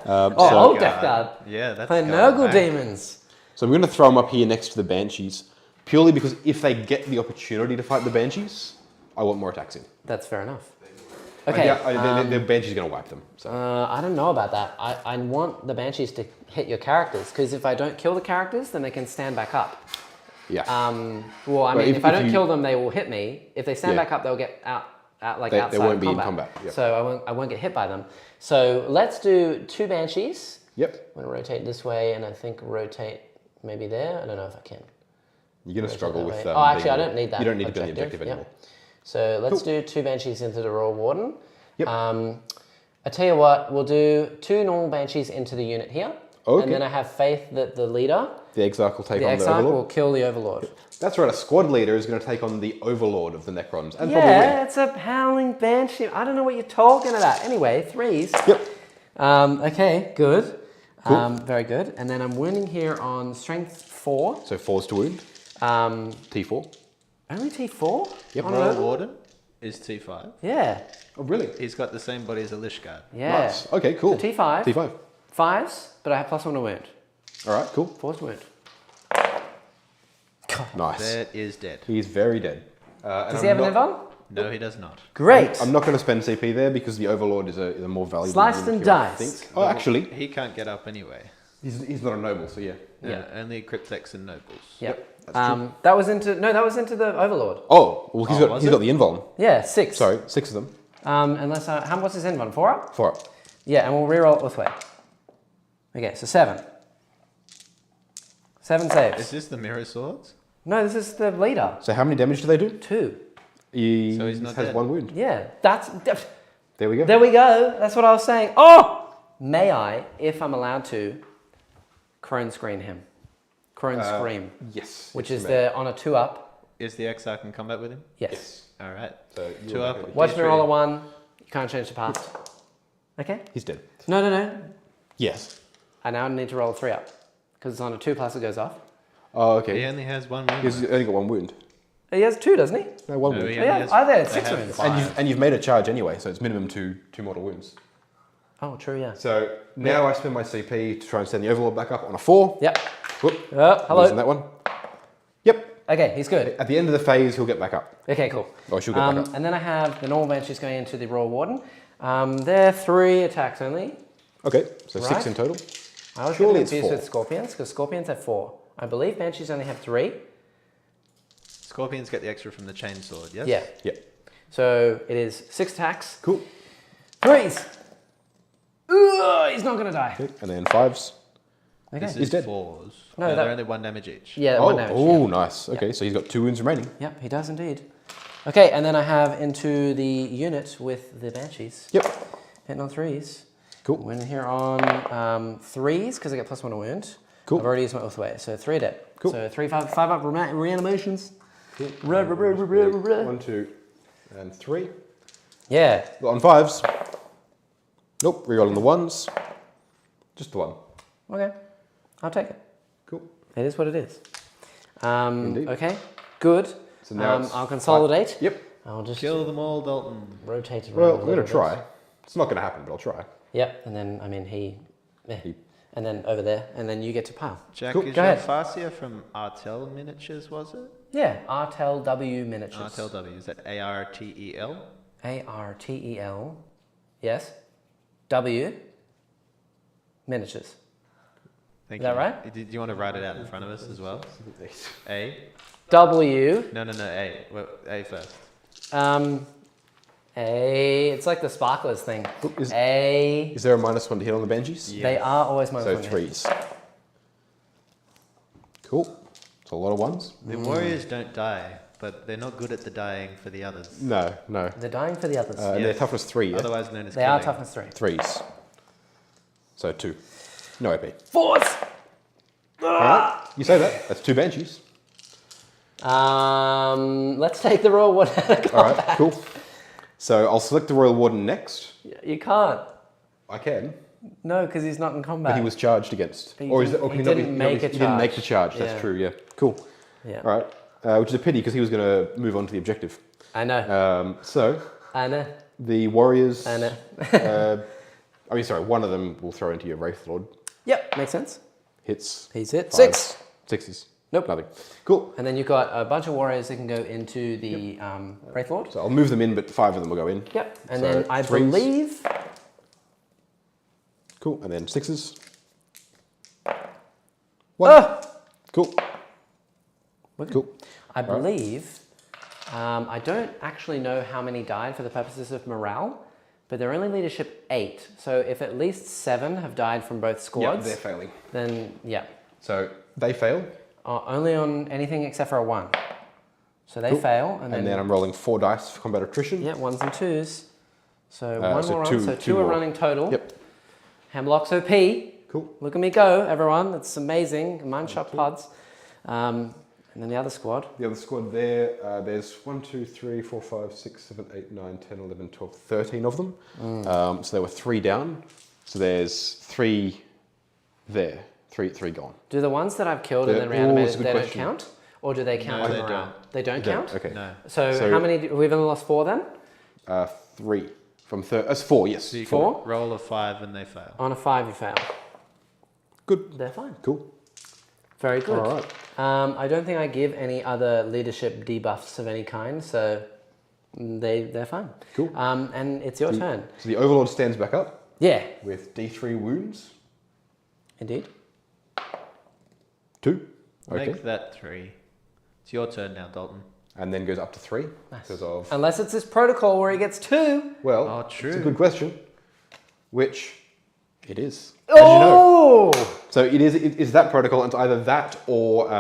Old Death Guard. Yeah, that's Playing going Nurgle back. Demons. So I'm going to throw them up here next to the Banshees, purely because if they get the opportunity to fight the Banshees, I want more attacks in. That's fair enough. Okay. The Banshee's going to wipe them. So. I don't know about that. I want the Banshees to hit your characters, because if I don't kill the characters, then they can stand back up. Yeah. Well, I mean, if I don't you- kill them, they will hit me. If they stand Yeah. back up, they'll get outside They won't of be in combat. combat, yep. So I won't get hit by them. So let's do 2 Banshees. Yep. I'm going to rotate this way, and I think rotate maybe there. I don't know if I can. You're going to struggle that with... way. Actually, I don't need that. You don't need to be on the objective Yep. anymore. So let's do 2 Banshees into the Royal Warden. Yep. I tell you what, we'll do 2 normal Banshees into the unit here. Okay. And then I have faith that the leader, The Exarch will take the on the Exarch, Overlord. will kill the Overlord. That's right, a squad leader is going to take on the Overlord of the Necrons and probably Yeah, win. it's a howling Banshee. I don't know what you're talking about. Anyway, 3s. Yep. Okay, good. Cool. Very good. And then I'm winning here on Strength 4. So 4s to wound. T4. Only T4? Yep. On Royal Overlord? Warden is T5. Yeah. Oh, really? He's got the same body as a Lich Guard. Yeah. Nice. Okay, cool. So T5. T5. 5s, but I have +1 to wound. All right, cool. 4s to wound. Nice. That is dead. He's very dead. Does he have an invuln? No, he does not. Great. I'm not going to spend CP there because the Overlord is a more valuable Sliced unit and here, I diced. think. Oh, actually, He can't get up anyway. he's not a noble, so yeah. Yeah, only Cryptex and Nobles. Yep. that's true. That was into the Overlord. Oh, well, he's was got the invuln. Yeah, 6. Sorry, 6 of them. Unless what's his invuln? 4 up? 4 up. Yeah, and we'll reroll it Ulthwe. Okay, so 7. 7 saves. Is this the Mirror Swords? No, this is the leader. So how many damage do they do? 2. He So he's not has dead. 1 wound. Yeah, There we go. there we go. That's what I was saying. Oh! May I, if I'm allowed to, Crone Screen him. Crone Scream. Yes. Which yes, is you may. on a 2 up. Is the Exarch in combat with him? Yes. Yes. All right. So you're 2 back up. over. Watch me D3. roll a 1. You can't change the past. Okay? He's dead. No. Yes. I now need to roll a 3 up. Because it's on a 2 plus it goes off. Oh, He okay. only has 1 wound. He's only got 1 wound. He has 2, doesn't he? No, 1 No, wound. he Yeah, only has- I had they 6 have wounds. 5. And you've made a charge anyway, so it's minimum two mortal wounds. Oh, true, yeah. So now I spend my CP to try and send the Overlord back up on a 4. Yep. Whoop. Hello. Losing that one. Yep. Okay, he's good. At the end of the phase, he'll get back up. Okay, cool. Or she'll get back up. And then I have the normal Banshees going into the Royal Warden. They're 3 attacks only. Okay, so Right. 6 in total. I was Surely getting it's confused 4. with Scorpions, because Scorpions have 4. I believe Banshees only have 3. Scorpions get the extra from the chainsword, yes? Yeah. Yep. So it is 6 attacks. Cool. 3s! Ooh, he's not going to die. Okay, and then 5s. Okay. This He's is dead. 4s. No, No, that- they're only 1 damage each. Yeah, Oh, one damage. oh, nice. Okay, so he's got 2 wounds remaining. Yep, he does indeed. Okay, and then I have into the unit with the Banshees. Yep. Hitting on 3s. Cool. Win here on 3s because I get +1 to wound. Cool. I've already used my Ulthwe, so 3 dead. Cool. So 3, 5 up reanimations. Cool. Ruh, ruh, ruh, ruh, ruh, ruh. 1, 2, and 3. Yeah. On 5s. Nope, rerolling the 1s. Just the 1. Okay. I'll take it. Cool. It is what it is. Indeed. Okay. Good. So now it's I'll consolidate. Yep. I'll just Kill them all, Dalton. rotate it around. Well, a I'm going little to try. bit. It's not going to happen, but I'll try. Yep. And then, I mean, and then over there, and then you get to pile. Jack, Cool. is Go your ahead. Farseer from Artel Miniatures, was it? Yeah. Artel W miniatures. Artel W, is that A-R-T-E-L? Artel. Yes. W. Miniatures. Thank Is that you. right? Do you want to write it out in front of us as well? A? W. No, A. Well, A first. A. It's like the sparklers thing. Is A. there a -1 to hit on the Banshees? Yeah. They are always So -1. 3s. Cool. It's a lot of 1s. The warriors don't die, but they're not good at the dying for the others. No, no. They're dying for the others. And they're toughness 3, yeah? Otherwise known as they are killing. toughness 3. 3s. So 2. No AP. 4s. Alright, you say that. That's 2 Banshees. Let's take the Royal Warden. Alright, cool. So I'll select the Royal Warden next. You can't. I can, No, because he's not in combat. but he was charged against. He Or is it? didn't- Or he can not didn't be, make a he didn't make charge. the charge. That's Yeah. true. Yeah. Cool. Yeah. All right. Which is a pity because he was going to move on to the objective. I know. So I know. the Warriors. I know. I mean, sorry. One of them will throw into your Wraithlord. Yep, makes sense. Hits. He's hit. 5s. 6. 6s. Nope. Nothing. Cool. And then you've got a bunch of warriors that can go into the Wraithlord. So I'll move them in, but 5 of them will go in. Yep. And So then I 3s. believe. Cool. And then 6s. 1. Oh! Cool. Okay. Cool. I believe. I don't actually know how many died for the purposes of morale, but they're only leadership 8. So if at least 7 have died from both Yeah, squads, they're failing. then yeah. So they fail. Only on anything except for a 1. So they Cool. fail, and And then then I'm rolling 4 dice for combat attrition. yeah, 1s and 2s. So one so more two- run, so two 2 are more. running total. Yep. Hemlock's OP. Cool. Look at me go, everyone. That's amazing. Mine shot pods. And then the other squad. The other squad there, there's 1, 2, 3, 4, 5, 6, 7, 8, 9, 10, 11, 12, 13 of them. So there were 3 down. So there's 3 there. 3 gone. Do the ones that I've killed and Yeah, then ooh, reanimated, that's a good they question. don't count? Or do they count No, for they morale? don't. They don't Yeah, count? Okay. No. So how many, we've only lost 4 then? 3 from third. That's 4, yes. So you can 4? roll a 5 and they fail. On a 5 you fail. Good. They're fine. Cool. Very good. All right. I don't think I give any other leadership debuffs of any kind, so they're fine. Cool. And it's your turn. So the Overlord stands back up Yeah, with D3 wounds. indeed. 2. Okay. Make that 3. It's your turn now, Dalton. And then goes up to 3 Nice. because of. Unless it's this protocol where he gets 2. Well, Oh, it's a true. good question. Which it is. As you know. Oh! So it is that protocol. It's either that or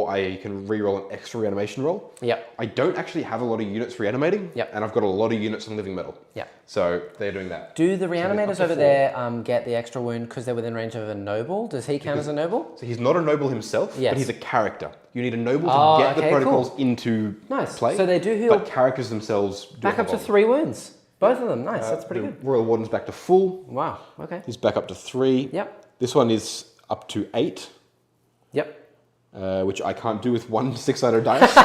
I can reroll an extra reanimation roll. Yep. I don't actually have a lot of units reanimating. Yep. And I've got a lot of units on living metal. Yep. So they're doing that. Do the up reanimators to over 4. there get the extra wound because they're within range of a noble? Does he count as a noble? So he's not a noble himself, Yes. but he's a character. You need a noble to Oh, get the okay, protocols cool. into Nice. play. So they do heal But characters themselves do back have up to on. 3 wounds. Both of them. Nice. That's pretty The good. Royal Warden's back to full. Wow. Okay. He's back up to 3. Yep. This one is up to 8. Yep. Which I can't do with 1 6-sided dice.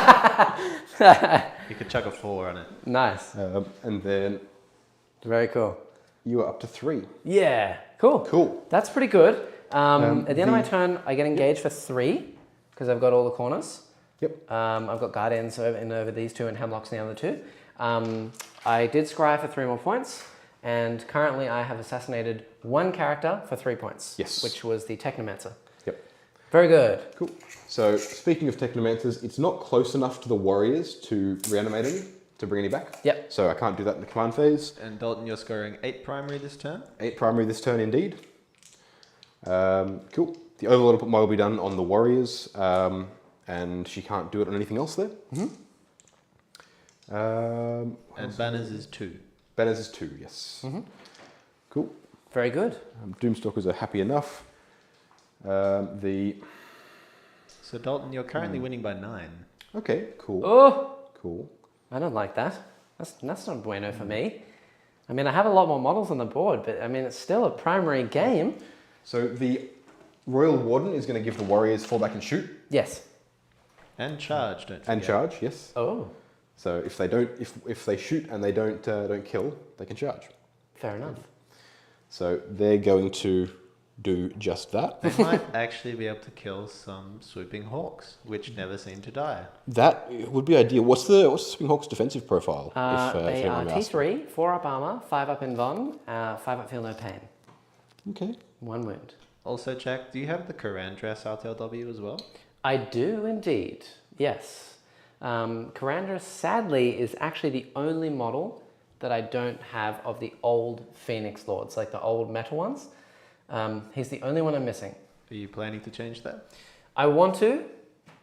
You could chuck a 4 on it. Nice. And then Very cool. you are up to 3. Yeah. Cool. Cool. That's pretty good. At the end of my the- turn, I get engaged for 3 because I've got all the corners. Yep. I've got Guardians over these 2 and Hemlock's in the other 2. I did scry for 3 more points, and currently I have assassinated 1 character for 3 points. Yes. Which was the Technomancer. Yep. Very good. Cool. So speaking of Technomancers, it's not close enough to the Warriors to reanimate any, to bring any back. Yep. So I can't do that in the command phase. And Dalton, you're scoring 8 primary this turn. 8 primary this turn indeed. Cool. The Overlord model will be done on the Warriors, and she can't do it on anything else there. And Banners is 2. Banners is 2, yes. Cool. Very good. Doomstalkers are happy enough. So Dalton, you're currently winning by 9. Okay, cool. Oh, Cool. I don't like that. That's not bueno for me. I mean, I have a lot more models on the board, but I mean, it's still a primary game. So the Royal Warden is going to give the Warriors fall back and shoot. Yes. And charge, don't forget. And charge, yes. Oh, So if they don't, if they shoot and they don't kill, they can charge. fair enough. So they're going to do just that. They might actually be able to kill some swooping hawks, which never seem to die. That would be ideal. What's the Swing Hawk's defensive profile? They are anyone asks? T3, 4 up armor, 5 up in Von, 5 up feel no pain. Okay. 1 wound. Also, Jack, do you have the Karandras RTLW as well? I do indeed, yes. Karandra, sadly, is actually the only model that I don't have of the old Phoenix Lords, like the old metal ones. He's the only one I'm missing. Are you planning to change that? I want to,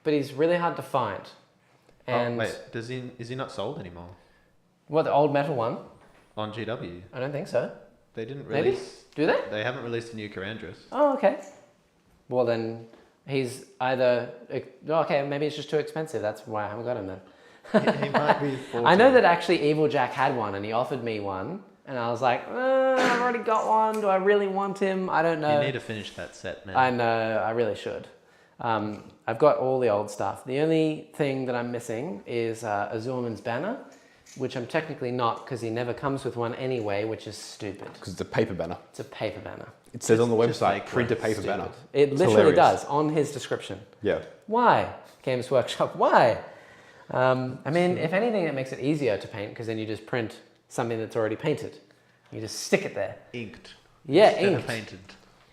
but he's really hard to find. And wait, is he not sold anymore? what, the old metal one? On GW? I don't think so. They didn't Maybe? release... Do they? They haven't released a new Karandras. Oh, okay. Well, then he's either... Okay, maybe it's just too expensive. That's why I haven't got him then. He might be 14. I know that actually Evil Jack had one and he offered me one. And I was like, I've already got one. Do I really want him? I don't know. You need to finish that set, man. I know, I really should. I've got all the old stuff. The only thing that I'm missing is Azurman's banner, which I'm technically not because he never comes with one anyway, which is stupid. Because it's a paper banner. It's a paper banner. It says on the just website, like print a paper Stupid. banner. It It's literally hilarious. does on his description. Yeah. Why? Games Workshop, why? I mean, if anything, it makes it easier to paint because then you just print something that's already painted. You just stick it there. Inked. Yeah, Instead of inked. painted.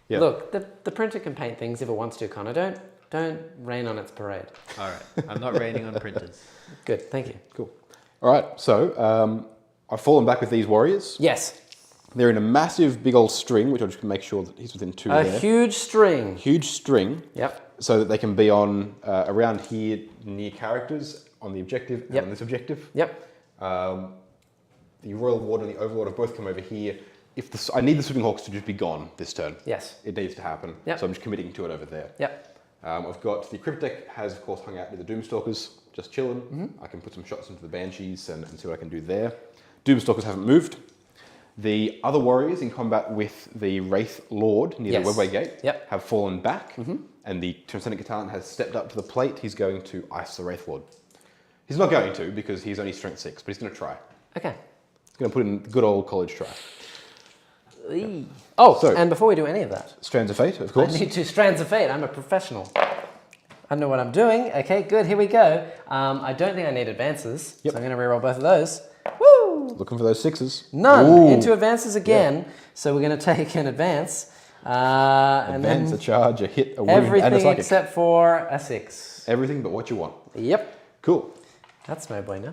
Yeah. Look, the printer can paint things if it wants to, Connor. Don't rain on its parade. All right. I'm not raining on printers. Good, thank you. Cool. All right. So I've fallen back with these Warriors. Yes, They're in a massive, big old string, which I'll just make sure that he's within 2 a there. huge string. Huge string. Yep. So that they can be on around here near characters on the objective and Yep. on this objective. Yep. The Royal Warden and the Overlord have both come over here. I need the Swooping Hawks to just be gone this turn. Yes. It needs to happen. Yep. So I'm just committing to it over there. Yep. I've got the Crypt deck has of course hung out near the Doomstalkers, just chilling. I can put some shots into the Banshees and see what I can do there. Doomstalkers haven't moved. The other Warriors in combat with the Wraith Lord near Yes. the Webway Gate Yep. have fallen back, and the Transcendent Catan has stepped up to the plate. He's going to ice the Wraith Lord. He's not going to because he's only strength 6, but he's going to try. Okay. He's going to put in good old college try. Oh, So- and before we do any of that, Strands of Fate, of I course. need 2 strands of fate. I'm a professional. I know what I'm doing. Okay, good. Here we go. I don't think I need advances, Yep. so I'm going to reroll both of those. Woo! Looking for those 6s. None. Ooh. Into advances again. So we're going to take an advance. And Advance, a then charge, a hit, a wound, and a everything psychic. except for a 6. Everything but what you want. Yep. Cool. That's no bueno.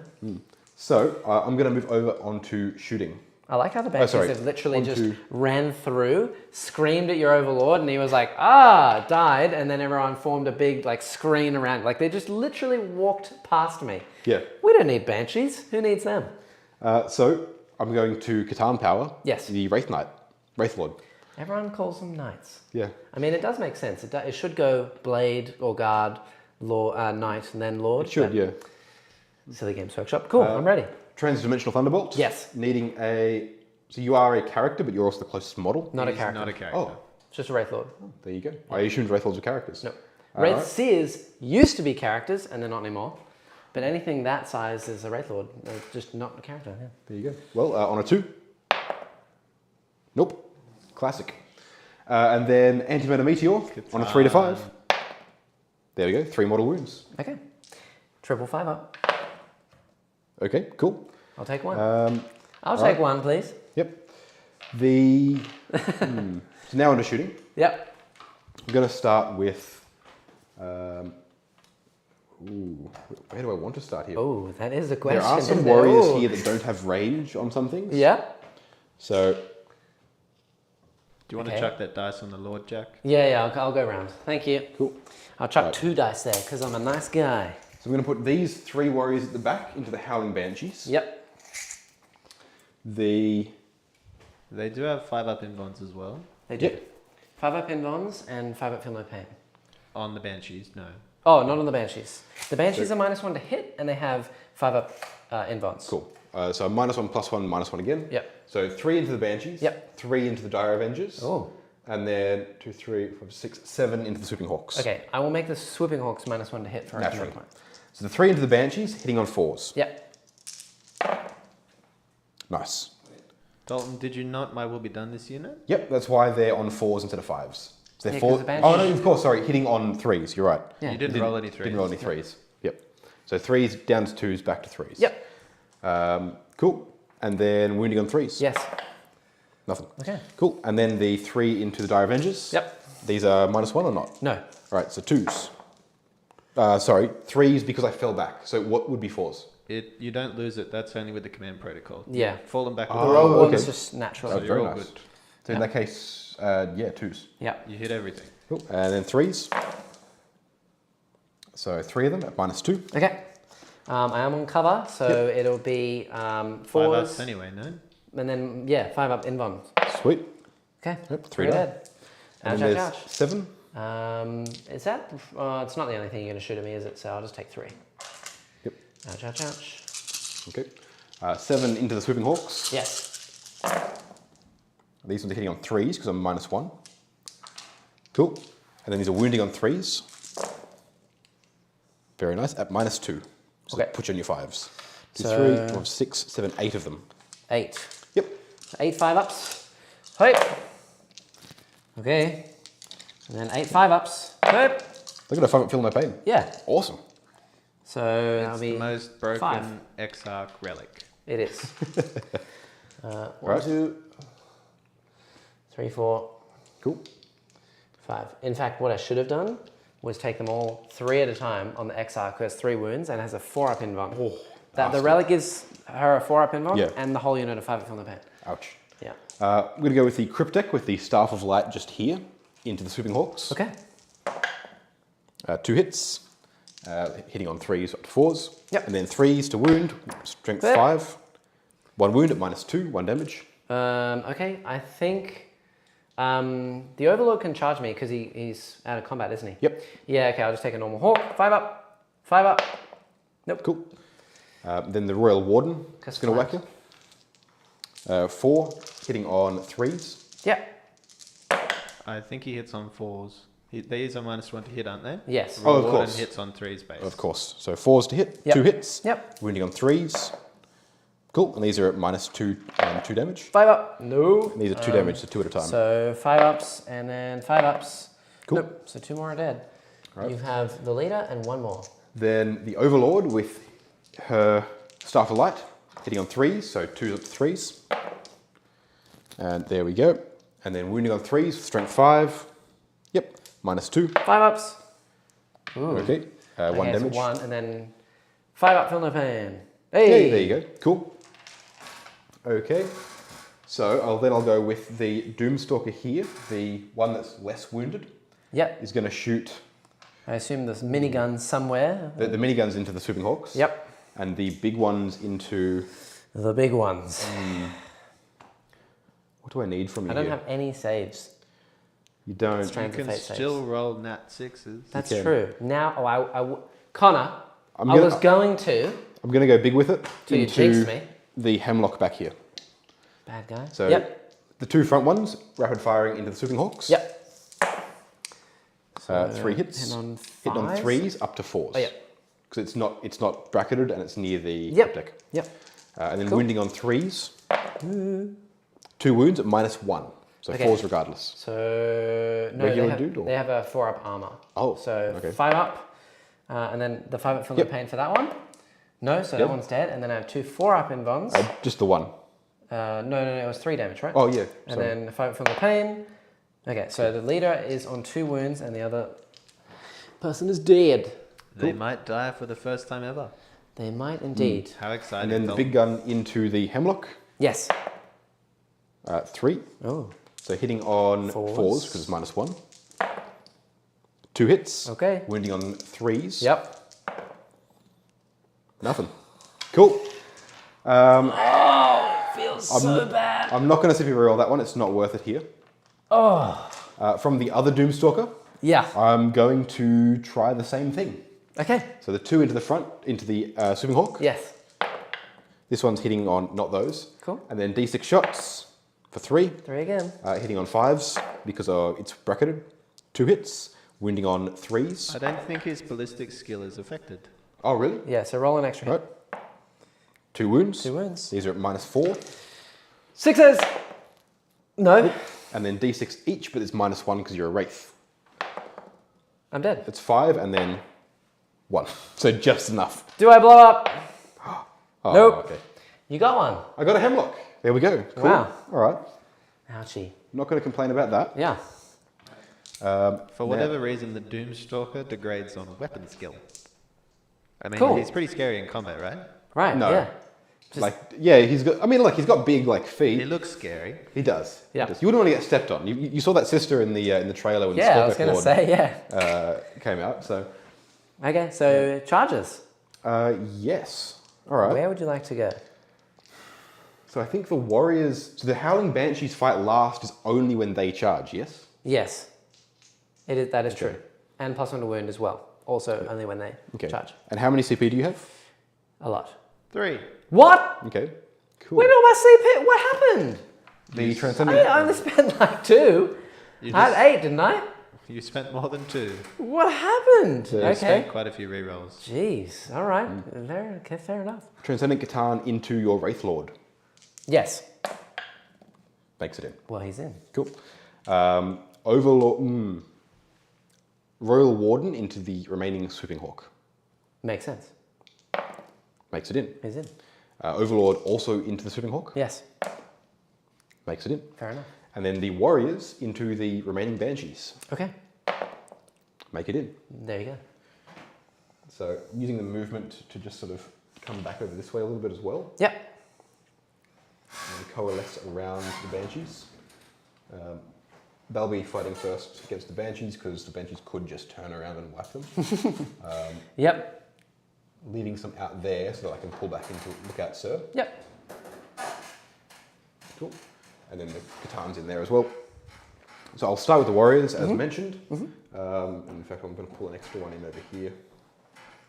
So I'm going to move over onto shooting. I like how the Banshees sorry. have literally just Onto- ran through, screamed at your Overlord, and he was like, died, and then everyone formed a big screen around. Like they just literally walked past me. Yeah. We don't need Banshees. Who needs them? So I'm going to Catan Power. Yes. The Wraith Knight. Wraith Lord. Everyone calls them knights. Yeah. I mean, it does make sense. It should go Blade or Guard, Knight, and then Lord. It should, but yeah. Silly Games Workshop. Cool, I'm ready. Transdimensional Thunderbolt. Yes. Needing a... So you are a character, but you're also the closest model. Not a He's character. Not a character. Oh, It's just a Wraith Lord. there you go. I assumed Wraith Lords were characters. No. All Wraith right. Seers used to be characters, and they're not anymore. But anything that size is a Wraith Lord. They're just not a character. Yeah. There you go. Well, on a 2. Nope. Classic. And then Antimatter Meteor on a 3 to 5. There we go. 3 mortal wounds. Okay. 5 up. Okay, cool. I'll take one. all I'll take right. one, please. Yep. The... So now onto shooting. Yep. I'm going to start with... where do I want to start here? Oh, that is a question. There are some isn't there? warriors Ooh. here that don't have range on some things. Yeah. So Do you want to chuck that dice on the Lord, Jack? Yeah, I'll go round. Thank you. Cool. I'll chuck 2 dice there because I'm a nice guy. So we're going to put these 3 warriors at the back into the Howling Banshees. Yep. They do have 5-up invons as well. They do. 5-up invons and 5-up feel no pain. On the Banshees, no. Oh, not on the Banshees. The Banshees are -1 to hit and they have 5-up invons. Cool. So -1, +1, -1 again. Yep. So 3 into the Banshees. Yep. 3 into the Dire Avengers. Oh. And then 2, 3, 4, 6, 7 into the Swooping Hawks. Okay, I will make the Swooping Hawks -1 to hit for Naturally. a point. So the 3 into the Banshees, hitting on 4s. Yep. Nice. Dalton, did you not My Will Be Done this unit? Yep, that's why they're on 4s instead of 5s. So they're Yeah, 'cause 4. the Banshees- Oh no, of course, sorry, hitting on 3s. You're right. Yeah. You didn't roll any 3s. Didn't roll any 3s. Yep. So 3s down to 2s, back to 3s. Yep. Cool. And then wounding on 3s. Yes. Nothing. Okay. Cool. And then the 3 into the Dire Avengers. Yep. These are -1 or not? No. All right, so 2s. Sorry, 3s because I fell back. So what would be 4s? You don't lose it. That's only with the command protocol. Yeah. Fallen back. The with roll okay. one's just natural. Oh, you're very all nice. good. So in that case, 2s. Yeah. You hit everything. Cool. And then 3s. So 3 of them at -2. Okay. I am on cover, so it'll be 5 4s. ups anyway, no? And then, 5-up invons. Sweet. Okay. Yep, 3 Very down. dead. And Ouch, then ouch, there's ouch. 7. Is that? It's not the only thing you're going to shoot at me, is it? So I'll just take 3. Yep. Ouch, ouch, ouch. Okay. 7 into the Swooping Hawks. Yes. These ones are hitting on 3s because I'm -1. Cool. And then these are wounding on 3s. Very nice. At -2. So Okay. put you on your 5s. 2, So- 3, 4, 6, 7, 8 of them. 8. Yep. So 8 5-ups. Hey. Okay. And then 8 5-ups. Hey. Look at a 5-up feel no pain. Yeah. Awesome. So that'll It's be the most broken 5. Exarch relic. It is. 1, Right. 2, 3, 4, Cool. 5. In fact, what I should have done was take them all 3 at a time on the Exarch, who has 3 wounds and has a 4-up invuln. Oh, The bastard. relic gives her a 4-up invuln Yeah. and the whole unit a 5-up feel no pain. Ouch. Yeah. I'm going to go with the Cryptek with the Staff of Light just here into the Swooping Hawks. Okay. 2 hits. Hitting on 3s up to 4s. Yep. And then 3s to wound. Strength Fair. 5. 1 wound at -2. 1 damage. Okay, I think the Overlord can charge me because he's out of combat, isn't he? Yep. Yeah, okay, I'll just take a normal Hawk. 5-up. 5-up. Nope. Cool. Then the Royal Warden is going to whack you. 4, hitting on 3s. Yep. I think he hits on 4s. These are -1 to hit, aren't they? Yes. Oh, of Warden course. hits on 3s base. Of course. So 4s to hit. Yep. 2 hits. Yep. Wounding on 3s. Cool. And these are at -2 and 2 damage. 5-up. No. And these are 2 damage, so 2 at a time. So 5-ups and then 5-ups. Cool. Nope. So 2 more are dead. Right. You have the leader and 1 more. Then the Overlord with her Staff of Light, hitting on 3s, so 2 up to 3s. And there we go. And then wounding on 3s, strength 5. Yep, -2. 5-ups. Ooh. Okay, 1 Okay, so damage. 1 and then 5-up feel no pain. Hey, Hey. there you go. Cool. Okay, so I'll go with the Doomstalker here, the one that's less wounded. Yep. Is going to shoot I assume there's miniguns somewhere. the miniguns into the Swooping Hawks. Yep. And the big ones into... The big ones. What do I need from you I don't here? have any saves. You don't. It's You Strength of can Fate saves. still roll nat 6s. That's can. true. Now, Connor, I'm I gonna- was going to. I'm going to go big with it Till you into jinxed me. the Hemlock back here. Bad guy. So Yep. the 2 front ones, rapid firing into the Swooping Hawks. Yep. 3 hits. Hit on Hit on 5s? 3s up to 4s. Oh, yep. Because it's not bracketed and it's near the Yep. deck. Yep. And then Cool. wounding on 3s. 2 wounds at -1. So Okay. 4s regardless. So no, Regular dude, or? they have a 4-up armor. Oh, So okay. 5-up, and then the 5-up from Yep. the pain for that one. No, so Yep. that one's dead. And then I have 2 4-up invons. Just the 1. No, it was 3 damage, right? Oh, yeah. And sorry. then 5 from the pain. Okay, so the leader is on 2 wounds, and the other person is dead. They might die for the first time ever. They might indeed. How exciting. And then the Dalton. big gun into the Hemlock. Yes. 3. Oh. So hitting on fours because it's -1. 2 hits. Okay. Wounding on 3s. Yep. Nothing. Cool. Feels so bad. I'm not going to simply reroll that one. It's not worth it here. Oh. From the other Doomstalker, Yeah. I'm going to try the same thing. Okay. So the 2 into the front, into the Swimming Hawk. Yes. This one's hitting on not those. Cool. And then D6 shots for 3. 3 again. Hitting on 5s because it's bracketed. 2 hits. Wounding on 3s. I don't think his ballistic skill is affected. Oh, really? Yeah, so roll an extra hit. Right. 2 wounds. 2 wounds. These are at -4. 6s! No. And then D6 each, but it's -1 because you're a Wraith. I'm dead. It's 5 and then 1. So just enough. Do I blow up? Oh, Nope. Okay. You got one. I got a Hemlock. There we go. Cool. Wow. All right. Ouchie. Not going to complain about that. Yeah. For whatever reason, the Doomstalker degrades on weapon skill. I mean, Cool. he's pretty scary in combat, right? Right, No. yeah. He's got. I mean, look, he's got big feet. He looks scary. He does. He Yeah. does. You wouldn't want to get stepped on. You saw that sister in the trailer when Yeah, I was going to Scorpion say, yeah. came out. So Okay, so charges. yes. All right. Where would you like to go? So I think the Warriors. So the Howling Banshees fight last is only when they charge. Yes. Yes. That is true. And +1 to wound as well. Also only when they Okay. charge. And how many CP do you have? A lot. 3. What? Okay. Cool. Where did all my CP? What happened? The Transcendent. I only spent like 2. I had 8, didn't I? You spent more than 2. What happened? So Okay. Spent quite a few rerolls. Jeez. All right. Fair enough. Transcendent Catan into your Wraith Lord. Yes. Makes it in. Well, he's in. Cool. Overlord. Royal Warden into the remaining Swooping Hawk. Makes sense. Makes it in. He's in. Overlord also into the Swooping Hawk. Yes. Makes it in. Fair enough. And then the Warriors into the remaining Banshees. Okay. Make it in. There you go. So using the movement to just sort of come back over this way a little bit as well. Yep. And coalesce around the Banshees. They'll be fighting first against the Banshees because the Banshees could just turn around and whack them. Yep. Leaving some out there so that I can pull back into Lookout Sir. Yep. Cool. And then the Catan's in there as well. So I'll start with the Warriors, as mentioned. And in fact, I'm going to pull an extra one in over here.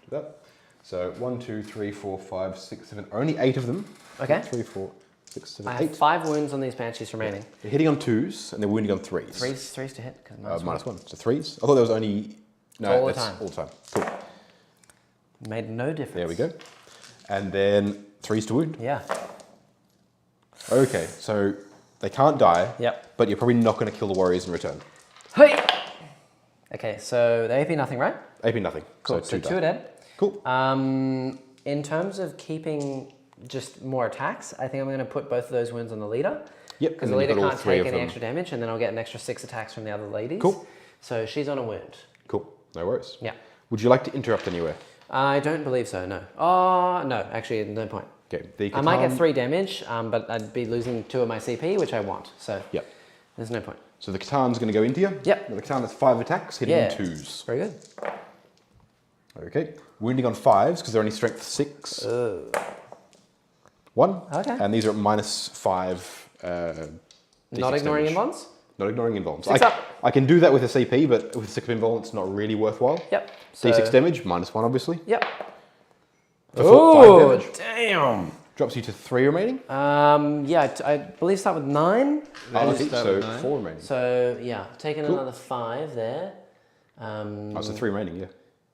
Do that. So 1, 2, 3, 4, 5, 6, 7. Only 8 of them. Okay. 3, 4, 6, 7, I 8. have 5 wounds on these Banshees remaining. They're hitting on 2s and they're wounding on 3s. Threes to hit. Cause -1. So 3s. I thought there was only... No, All the that's time. all the time. Cool. Made no difference. There we go. And then 3s to wound. Yeah. Okay, so they can't die. Yep. But you're probably not going to kill the Warriors in return. Hey! Okay, so they AP nothing, right? AP nothing. Cool. So 2 are dead. Cool. In terms of keeping just more attacks, I think I'm going to put both of those wounds on the leader. Yep. Because the leader can't take any extra damage, and then I'll get an extra 6 attacks from the other ladies. Cool. So she's on a wound. Cool. No worries. Yeah. Would you like to interrupt anywhere? I don't believe so, no. Oh, no, actually, no point. Okay. I might get 3 damage, but I'd be losing 2 of my CP, which I want. So Yep. there's no point. So the Catan's going to go into you. Yep. The Catan has 5 attacks, hitting Yeah. on 2s. Very good. Okay. Wounding on 5s because they're only strength 6. 1. Okay. And these are at -5. Not D6 ignoring damage. invulns? Not ignoring invulns. 6 up. I can do that with a CP, but with 6 of invuln, it's not really worthwhile. Yep. So, D6 damage, -1 obviously. Yep. For 5 Oh, damage. damn. Drops you to 3 remaining. Yeah, I believe start with 9. Okay, start so with 9. 4 remaining. So, yeah, taking Cool. another 5 there. Oh, so 3 remaining, yeah.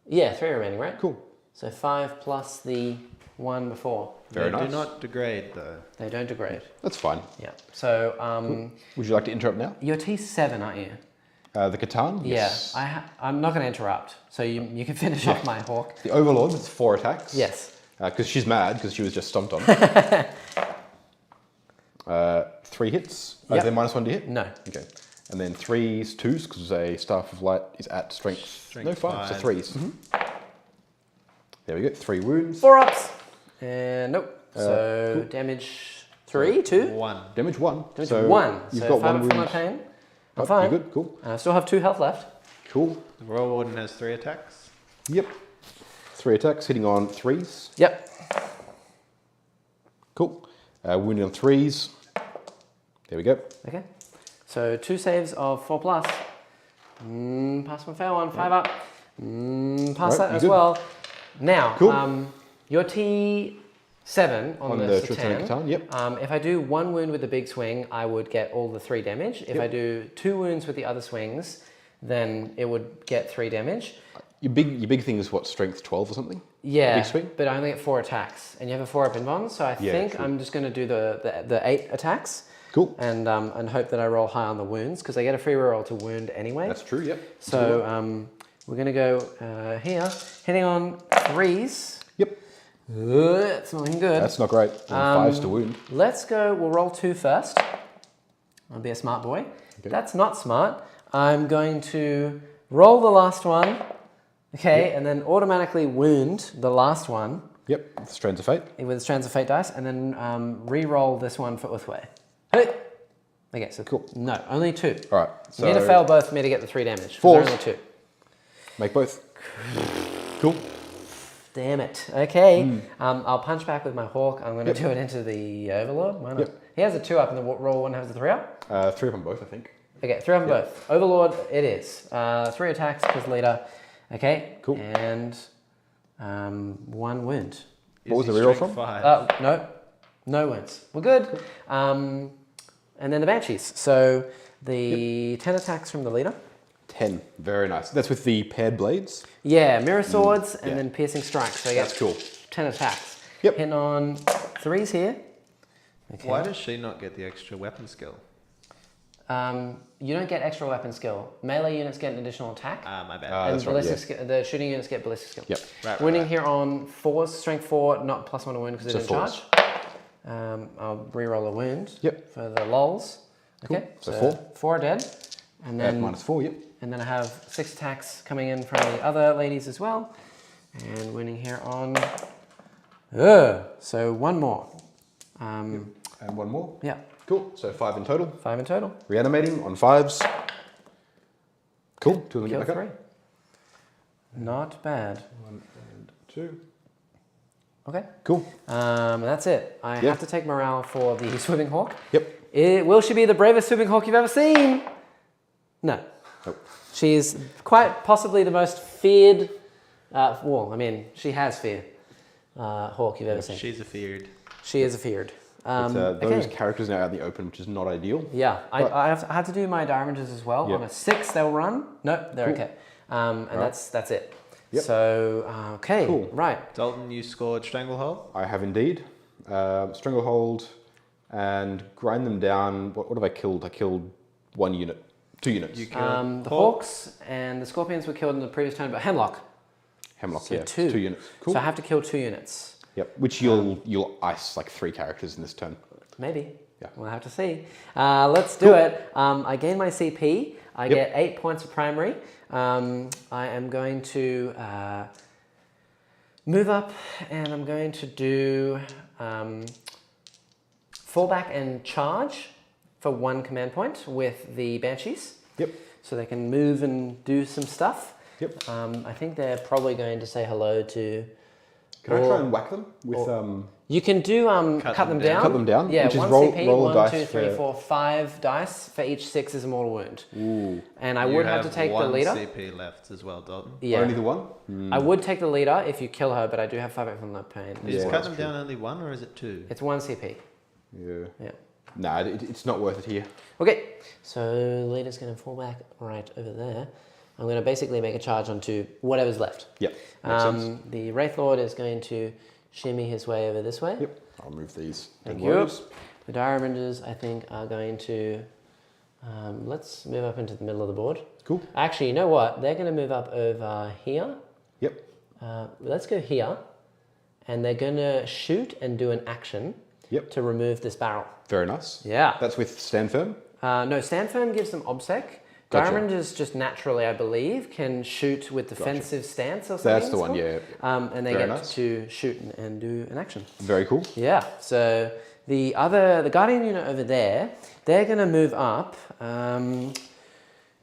Yeah, 3 remaining, right? Cool. So 5 plus the 1 before. Very They nice. do not degrade, though. They don't degrade. That's fine. Yeah. So, Would you like to interrupt now? you're T7, aren't you? The Catan? Yes. Yeah. I'm not going to interrupt. So you can finish off my hawk. The Overlord, it's 4 attacks. Yes. Because she's mad, because she was just stomped on. 3 hits. Yep. Is there -1 to hit? No. Okay. And then 3s, 2s, because a Staff of Light is at strength. No, 5. So 3s. There we go. 3 wounds. 4 ups. And nope. So damage 3, 2? 1. Damage 1. Damage so 1. You've so got 5 one up for my wound. pain. Oh, I'm fine. You're good, cool. I still have 2 health left. Cool. The Royal Warden has 3 attacks. Yep. 3 attacks, hitting on 3s. Yep. Cool. Wounding on 3s. There we go. Okay. So 2 saves of 4 plus. Pass one, fail one, 5 up. Pass Right, that you're as good. well. Now, Cool. your T7 on the Satan, Satan, yep. if I do 1 wound with the big swing, I would get all the 3 damage. If I do 2 wounds with the other swings, then it would get 3 damage. Your big thing is what, strength 12 or something? Yeah, Big swing? but I only get 4 attacks, and you have a 4 up in bonds, so I think true. I'm just going to do the 8 attacks. Cool. And hope that I roll high on the wounds, because I get a free reroll to wound anyway. That's true, yep. So we're going to go here, hitting on 3s. Yep. It's not looking good. That's not great. 5s to wound. Let's go, we'll roll 2 first. I'll be a smart boy. Okay. That's not smart. I'm going to roll the last one, okay, and then automatically wound the last one. Yep, with Strands of Fate. With Strands of Fate dice, and then re-roll this one for Ulthwe. Hey! Okay, so Cool. No, only 2. All right. You need to fail both for me to get the 3 damage. 4s. Only 2. Make both. Cool. Damn it. Okay. I'll punch back with my hawk. I'm going to do it into the Overlord. Why not? Yep. He has a 2 up, and the roll one has a 3 up. 3 of them both, I think. Okay, 3 up on both. Overlord, it is. 3 attacks because leader. Okay. Cool. And 1 wound. What was the Is he reroll strength from? 5? No wounds. We're good. And then the Banshees. So the 10 attacks from the leader. 10. Very nice. That's with the paired blades. Yeah, mirror swords and yeah. then piercing strikes. So I get That's cool. 10 attacks. Yep. Hitting on 3s here. Okay. Why does she not get the extra weapon skill? You don't get extra weapon skill. Melee units get an additional attack. My bad. And that's right, ballistic the shooting units get ballistic skill. Yep. Right, Winning right. here on 4s, strength 4, not +1 to wound because it So didn't 4s. charge. I'll re-roll a wound Yep. for the lols. Cool. Okay, So 4. 4 are dead. And then, -4, yep. and then I have 6 attacks coming in from the other ladies as well. And winning here on... so 1 more. And 1 more. Yeah, Cool. So 5 in total. 5 in total. Reanimating on 5s. Cool. 2 of them Kill get back 3. up. Not bad. 1 and 2. Okay. Cool. That's it. I Yeah. have to take morale for the Swooping Hawk. Yep. Will she be the bravest Swooping Hawk you've ever seen? No. Nope. She's quite possibly the most feared, she has fear, hawk you've ever seen. She's a feared. She is a feared. Those Okay. characters now out in the open, which is not ideal. Yeah, But- I have to do my Divergence as well. Yeah. On a 6, they'll run. Nope, they're Cool. okay. And that's it. Yep. So, okay, Cool. right. Dalton, you scored Stranglehold. I have indeed. Stranglehold and grind them down. What have I killed? I killed 1 unit. 2 units. You killed The Hawks and the Scorpions were killed in the previous turn, but Hemlock. Hemlock, So yeah. 2. 2 units. Cool. So I have to kill 2 units. Yep. Which you'll ice like 3 characters in this turn. Maybe. Yeah. We'll have to see. Let's do it. I gain my CP. I Yep. get 8 points of primary. I am going to move up and I'm going to do fallback and charge for 1 command point with the Banshees. Yep. So they can move and do some stuff. Yep. I think they're probably going to say hello to... Can I try and whack them with You can do cut them down. Cut them down, Yeah, which is 1 roll- CP, roll a 1, dice 2, 3, for- 4, 5 dice. For each 6 is a mortal wound. Ooh. And I would have to take the one leader. CP left as well, Dalton. Yeah. Only the 1? I would take the leader if you kill her, but I do have 5 from the pain. Is Yeah, cut that's them down only 1 or is it 2? It's 1 CP. Yeah. Yeah. Nah, it's not worth it here. Okay, so leader's going to fall back right over there. I'm going to basically make a charge onto whatever's left. Yep. Makes sense. The Wraith Lord is going to shimmy his way over this way. Yep. I'll move these. Thank and you. those. The Dire Avengers, I think, are going to... let's move up into the middle of the board. Cool. Actually, you know what? They're going to move up over here. Yep. Let's go here. And they're going to shoot and do an action Yep. to remove this barrel. Very nice. Yeah. That's with Stand Firm. No, Stand Firm gives them obsec. Gotcha. Dire Avengers just naturally, I believe, can shoot with defensive stance or something. That's the it's one, called. yeah. And they Very get nice. to shoot and do an action. Very cool. Yeah, so the Guardian unit over there, they're going to move up.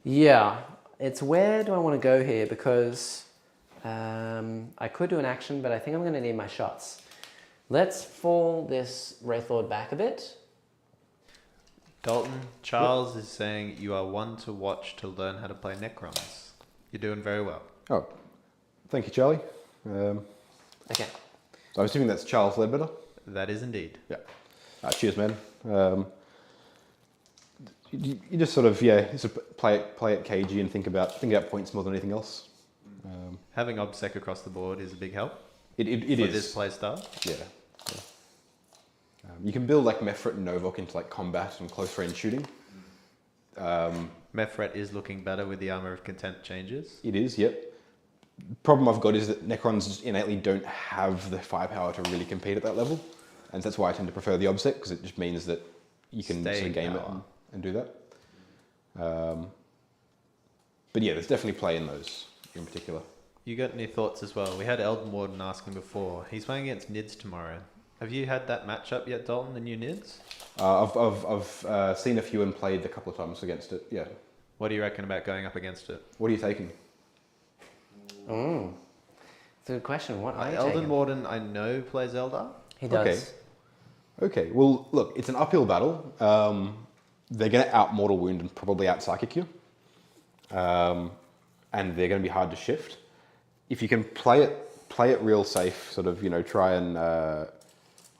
Yeah, it's where do I want to go here? Because I could do an action, but I think I'm going to need my shots. Let's fall this Wraithlord back a bit. Dalton, Charles is saying you are one to watch to learn how to play Necrons. You're doing very well. Oh, thank you, Charlie. Okay. So I'm assuming that's Charles Ledbetter? That is indeed. Yeah. Cheers, man. You just sort of, yeah, sort of play it cagey and think about points more than anything else. Having OBSEC across the board is a big help. It for is. this play style. Yeah. You can build like Mefret and Novok into like combat and close range shooting. Mefret is looking better with the Armor of Content changes. It is, yep. Problem I've got is that Necrons just innately don't have the firepower to really compete at that level. And that's why I tend to prefer the OBSEC, because it just means that you can sort of game it and do that. But yeah, there's definitely play in those in particular. You got any thoughts as well? We had Elden Warden asking before. He's playing against Nids tomorrow. Have you had that matchup yet, Dalton, the new Nids? I've seen a few and played a couple of times against it, yeah. What do you reckon about going up against it? What are you taking? It's a good question. What are you Elden taking? Warden, I know, plays Eldar. He does. Okay, well, look, it's an uphill battle. They're going to out Mortal Wound and probably out Psychic you. And they're going to be hard to shift. If you can play it real safe, sort of, you know, try and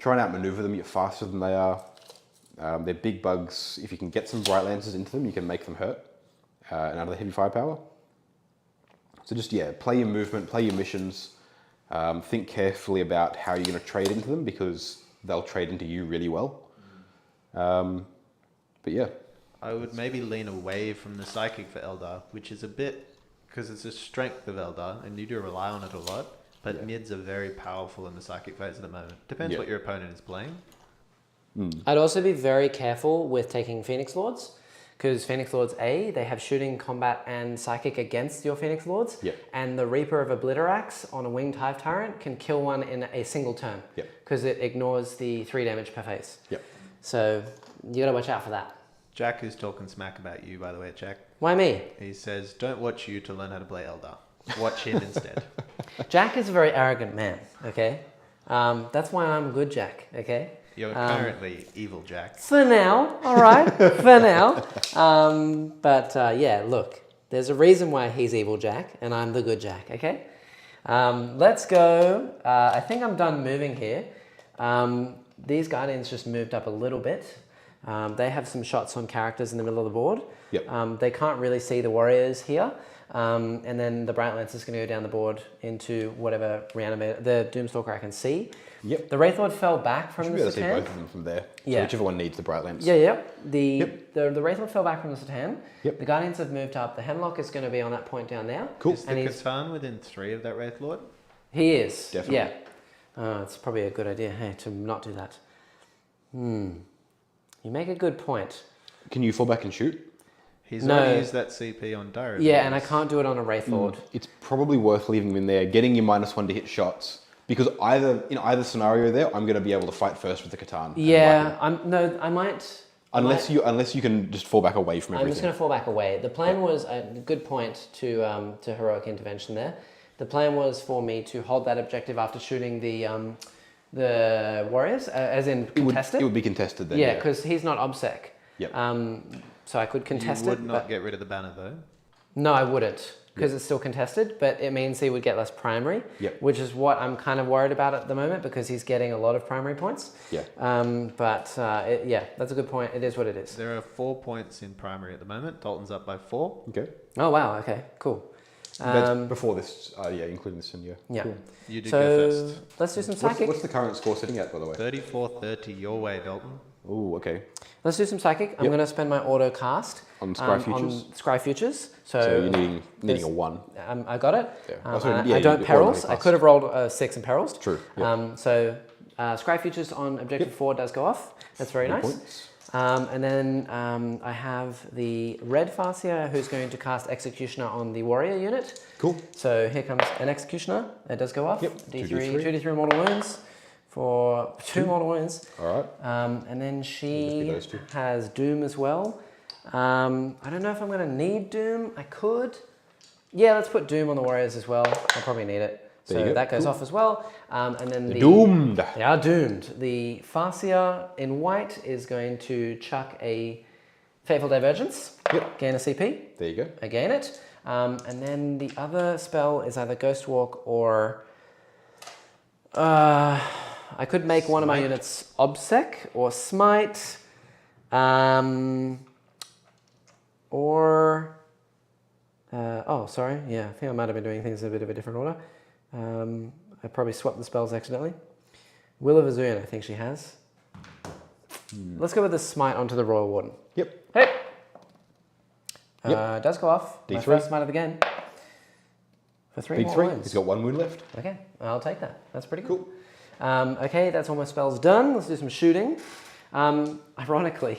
outmaneuver them. You're faster than they are. They're big bugs. If you can get some Bright Lancers into them, you can make them hurt and out of the heavy firepower. So just, yeah, play your movement, play your missions. Think carefully about how you're going to trade into them, because they'll trade into you really well. But yeah. I would maybe lean away from the Psychic for Eldar, which is a bit, because it's a strength of Eldar, and you do rely on it a lot. But Nids are very powerful in the Psychic phase at the moment. Depends what your opponent is playing. I'd also be very careful with taking Phoenix Lords, because Phoenix Lords they have shooting, combat, and psychic against your Phoenix Lords. Yep. And the Reaper of Obliterax on a Winged Hive Tyrant can kill one in a single turn, because it ignores the 3 damage per phase. Yep. So you gotta watch out for that. Jack is talking smack about you, by the way, Jack. Why me? He says, don't watch you to learn how to play Eldar. Watch him instead. Jack is a very arrogant man, okay? That's why I'm good Jack, okay? You're currently evil Jack. For now, all right, for now. Yeah, look, there's a reason why he's evil Jack and I'm the good Jack, okay? Let's go. I think I'm done moving here. These Guardians just moved up a little bit. They have some shots on characters in the middle of the board. Yep. They can't really see the warriors here. And then the Bright Lance is going to go down the board into whatever the Doomstalker I can see. Yep. The Wraithlord fell back from You the should be able to see Satan. both of them from there. Yeah. So whichever one needs the Bright Lance. The Wraithlord fell back from the Satan. Yep. The Guardians have moved up. The Hemlock is going to be on that point down there. Cool. Is the Catan within 3 of that Wraithlord? He is. Definitely. Yeah. It's probably a good idea, to not do that. You make a good point. Can you fall back and shoot? He's already used that CP on Dire. Yeah, and I can't do it on a Wraithlord. It's probably worth leaving him in there, getting your -1 to hit shots, because in either scenario there, I'm going to be able to fight first with the Catan. Yeah, I might. Unless you can just fall back away from everything. I'm just going to fall back away. The plan was a good point to heroic intervention there. The plan was for me to hold that objective after shooting the warriors, as in contested. It would be contested then. Yeah, because he's not OBSEC. Yep. So I could contest it. You would not get rid of the banner though. No, I wouldn't, because it's still contested, but it means he would get less primary, which is what I'm kind of worried about at the moment, because he's getting a lot of primary points. Yeah. That's a good point. It is what it is. There are 4 points in primary at the moment. Dalton's up by 4. Okay. Oh, wow. Okay, cool. That's before this, including this one, Yeah. Cool. You do So go first. let's do some psychic. What's the current score sitting at, by the way? 34-30 your way, Dalton. Oh, okay. Let's do some psychic. I'm going to spend my auto cast On Scry Futures? On Scry Futures. So you're needing a 1. I got it. Yeah. I don't perils. I could have rolled a 6 in perils. True. Yeah. Scry Futures on objective 4 does go off. That's very nice. Points. And then I have the red Farseer who's going to cast Executioner on the warrior unit. Cool. So here comes an Executioner. That does go off. Yep. D3, 2d3 mortal wounds for 2 mortal wounds. All right. And then Just be she those two. has Doom as well. I don't know if I'm going to need Doom. I could. Yeah, let's put Doom on the warriors as well. I'll probably need it. There you So go. that goes Cool. off as well. And then They're doomed. They are doomed. The Farseer in white is going to chuck a Fateful Divergence. Yep. Gain a CP. There you go. I gain it. And then the other spell is either Ghostwalk or... I could make one of my units Obsec or Smite. Or... oh, sorry. Yeah, I think I might have been doing things in a bit of a different order. I probably swapped the spells accidentally. Will of Asuryan, I think she has. Let's go with the Smite onto the Royal Warden. Yep. Hey! Yep. Does go off. My D3. first Smite of the game. For 3 more D3. wounds. He's got 1 wound left. Okay, I'll take that. That's pretty cool. Cool. Okay, that's all my spells done. Let's do some shooting. Ironically,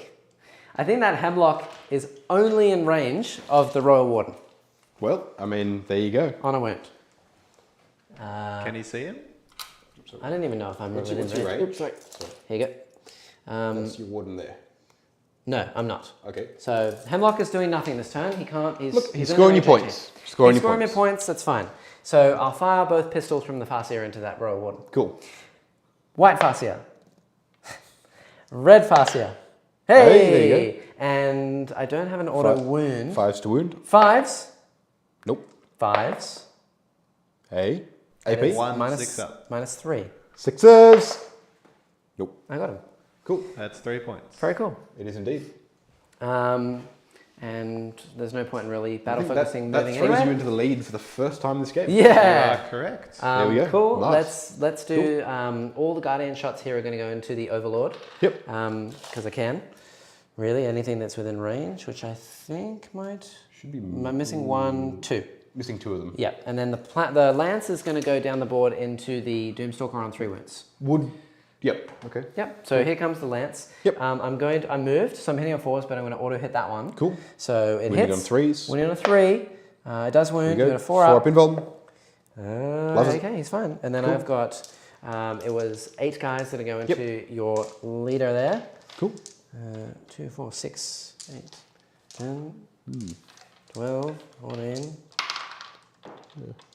I think that Hemlock is only in range of the Royal Warden. Well, I mean, there you go. On a wound. Can you see him? I don't even know if I'm What's within your range. range? Oops, sorry. Here you go. That's your warden there. No, I'm not. Okay. So Hemlock is doing nothing this turn. He can't. He's Look, he's in scoring range your 18. points. Scoring He's your scoring me points. points. That's fine. So I'll fire both pistols from the Farseer into that Royal Warden. Cool. White Farseer. Red Farseer. Hey! Hey, there you And I don't have an auto wound. 5s to wound. 5s. Nope. 5s. Hey. That AP. is One, minus- 6 up. minus 3. 6s. Nope. I got him. Cool. That's 3 points. Very cool. It is indeed. And there's no point in really I battle think focusing that moving throws anywhere. you into the lead for the first time this game. You Yeah. are correct. There we go. Cool. Nice. Let's do all the Guardian shots here are going to go into the Overlord. Yep. Because I can. Really, anything that's within range, which I think might. Should be I'm missing 1, 2. missing 2 of them. Yeah, and then the Lance is going to go down the board into the Doomstalker on 3 wounds. Would. Yep. Okay. Yep. So here comes the Lance. Yep. I'm moved, so I'm hitting on 4s, but I'm going to auto hit that one. Cool. So it Winning hits. on 3s. Winning on a 3. It does wound. There You you got a go. 4 up. Invuln. Loves it. Okay, he's fine. And then Cool. I've got it was 8 guys that are going to your leader there. Cool. 2, 4, 6, 8, 10, 12, 14,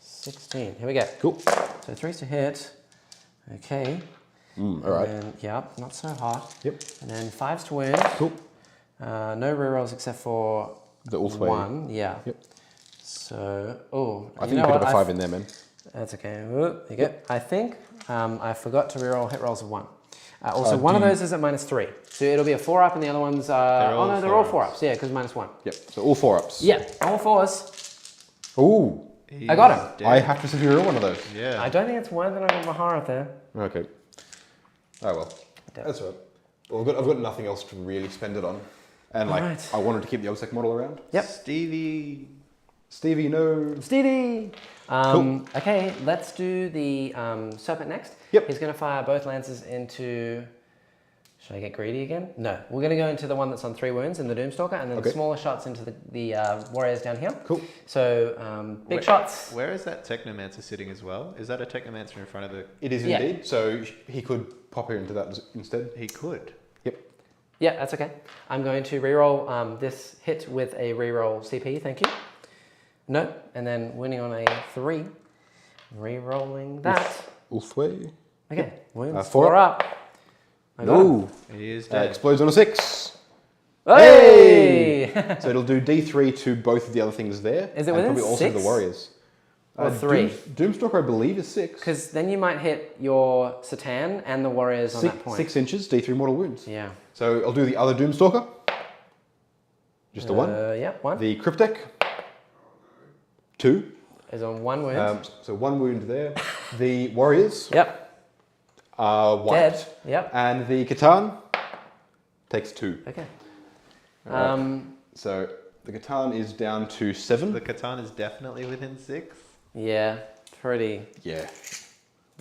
16. Here we go. Cool. So 3's to hit. Okay. All right. And, yeah, not so hot. Yep. And then 5's to wound. Cool. No rerolls except for The Ulthwe. 1. Yeah. Yep. So, I think you could have a 5 in there, man. That's okay. There you go. I think I forgot to reroll hit rolls of 1. Also, one of those is at minus 3. So it'll be a 4 up and the other ones are... they're all 4 ups. Yeah, because minus 1. Yep. So all 4 ups. Yeah, all 4s. Ooh. I got him. Dead. I have to sit here one of those. Yeah. I don't think it's worth it. I got Baharroth there. Okay. Oh well. That's all right. Well, I've got nothing else to really spend it on. And like, Alright. I wanted to keep the Obsec model around. Yep. Stevie. Stevie, no. Steedy. Cool. Okay, let's do the Serpent next. Yep. He's going to fire both lances into... Should I get greedy again? No. We're going to go into the one that's on 3 wounds in the Doomstalker, and then Okay. smaller shots into the warriors down here. Cool. So big shots. Where is that Technomancer sitting as well? Is that a Technomancer in front of the... It is Yeah. indeed. So he could pop here into that instead. He could. Yep. Yeah, that's okay. I'm going to reroll this hit with a reroll CP, thank you. No, and then winning on a 3. Rerolling that. Ulthwe. Okay, wounds. 4 4 up. I got him. No. He is dead. Explodes on a 6. Hey! So it'll do D3 to both of the other things there. Is it and within probably also 6? the warriors. Or 3? Doomstalker, I believe, is 6. Because then you might hit your Satan and the warriors on that point. 6 inches, D3 mortal wounds. Yeah. So I'll do the other Doomstalker. Just the one. Yeah, 1. The Cryptek. 2. Is on 1 wound. So 1 wound there. The warriors Yep. are white. Dead. Yep. And the Catan takes 2. Okay. Alright. So the Catan is down to 7. The Catan is definitely within 6. Yeah. Pretty. Yeah.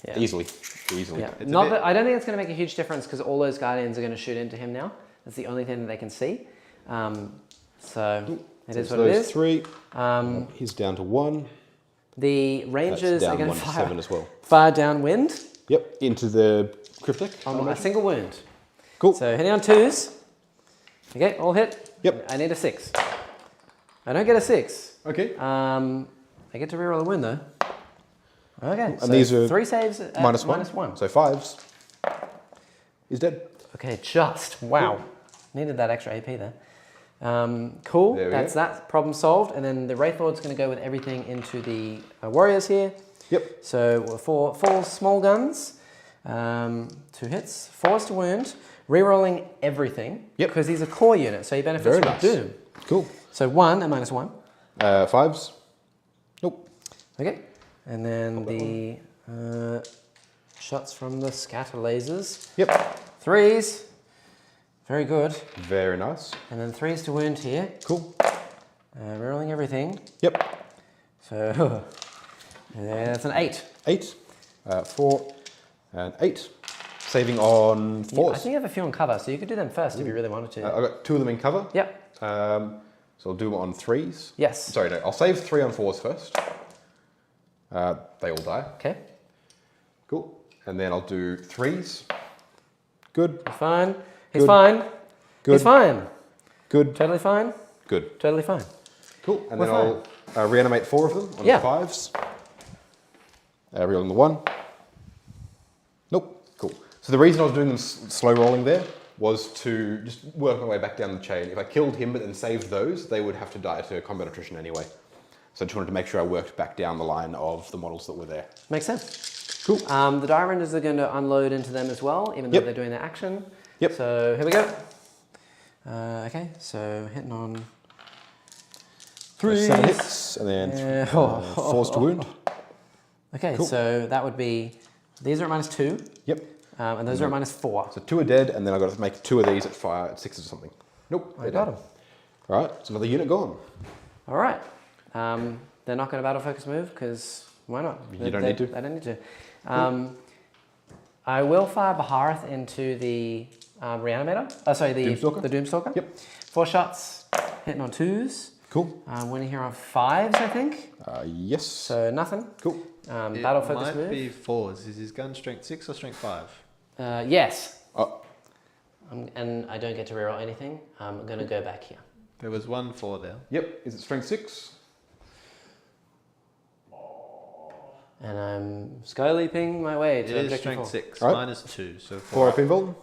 Yeah. Easily. Yeah. It's a Not bit- that I don't think it's going to make a huge difference because all those guardians are going to shoot into him now. That's the only thing that they can see. So it is So what it those is. 3. He's down to 1. The That's rangers are down going 1 to to 7 as well. fire downwind. Yep, into the cryptic. On a single wound. Cool. So hitting on 2s. Okay, all hit. Yep. I need a 6. I don't get a 6. Okay. I get to reroll a wound though. Okay. And these are 3 saves at minus -1. So 5s. He's dead. Okay, just. Wow. Needed that extra AP there. Cool. There we That's go. that. Problem solved. And then the Wraith Lord's going to go with everything into the warriors here. Yep. So 4 small guns, 2 hits, 4s to wound, rerolling everything. Yep. Because he's a core unit, so he benefits Very from nice. Doom. Cool. So 1 and -1. 5s. Nope. Okay. And then the shots from the scatter lasers. Yep. 3s. Very good. Very nice. And then 3s to wound here. Cool. Rerolling everything. Yep. So that's an 8. 8. 4 and 8. Saving on 4s. I think you have a few on cover, so you could do them first if you really wanted to. I've got 2 of them in cover. Yep. So I'll do them on 3s. Yes. Sorry, no. I'll save 3 on 4s first. They all die. Okay. Cool. And then I'll do 3s. Good. He's fine. He's Good. fine. Good. He's fine. Good. Totally fine. Good. Totally fine. Cool. And We're then I'll reanimate 4 of them on Yeah. the 5s. Rerolling the 1. Nope. Cool. So the reason I was doing them slow rolling there was to just work my way back down the chain. If I killed him but then saved those, they would have to die to combat attrition anyway. So I just wanted to make sure I worked back down the line of the models that were there. Makes sense. Cool. The die renders are going to unload into them as well, even though Yep. they're doing their action. Yep. So here we go. Okay, so hitting on 3s. 7 hits and then 4s to wound. Okay, Cool. so that would be, these are at -2, Yep. and those are at -4. So 2 are dead, and then I've got to make 2 of these at 6s or something. Nope. I got them. All right, it's another unit gone. All right. They're not going to battle focus move because why not? You don't need to. They don't need to. I will fire Baharroth into the reanimator. Oh, sorry, the Doomstalker? The Doomstalker. Yep. 4 shots, hitting on 2s. Cool. Winning here on 5s, I think. Yes. So nothing. Cool. Battle focus might move. be 4s. Is his gun strength 6 or strength 5? Yes. Oh, And I don't get to reroll anything. I'm going to go back here. There was 1 4 there. yep. Is it strength 6? And I'm sky leaping my way It to is objective strength 4. 6, All right. -2, so 4 4. up invuln.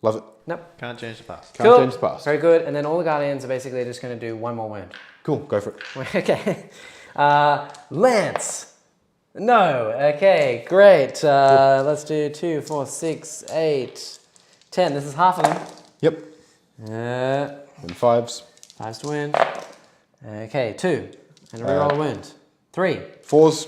Love it. Nope. Can't change the past. Can't Cool. change the past. Very good. And then all the Guardians are basically just going to do 1 more wound. Cool. Go for it. Okay. Lance. No. Okay, great. Let's do 2, 4, 6, 8, 10. This is half of them. Yep. Uh, And 5s. 5s to wound. Okay, 2. And a reroll a wound. 3. 4s.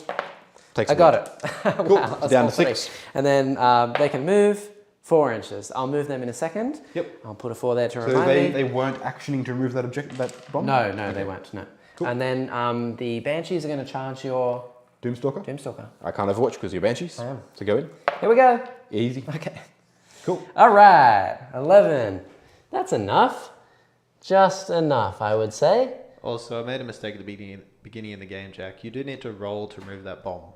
Takes I a got wound. it. Cool. Wow, that's Down all to 3. 6. And then they can move 4 inches. I'll move them in a second. Yep. I'll put a 4 there to So remind me. they weren't actioning to remove that objective, that bomb? No, they won't. No. Cool. And then the Banshees are going to charge your Doomstalker? Doomstalker. I can't overwatch because you're Banshees. I am. So go in. Here we go. Easy. Okay. Cool. All right. 11. That's enough. Just enough, I would say. Also, I made a mistake at the beginning of the game, Jack. You do need to roll to remove that bomb.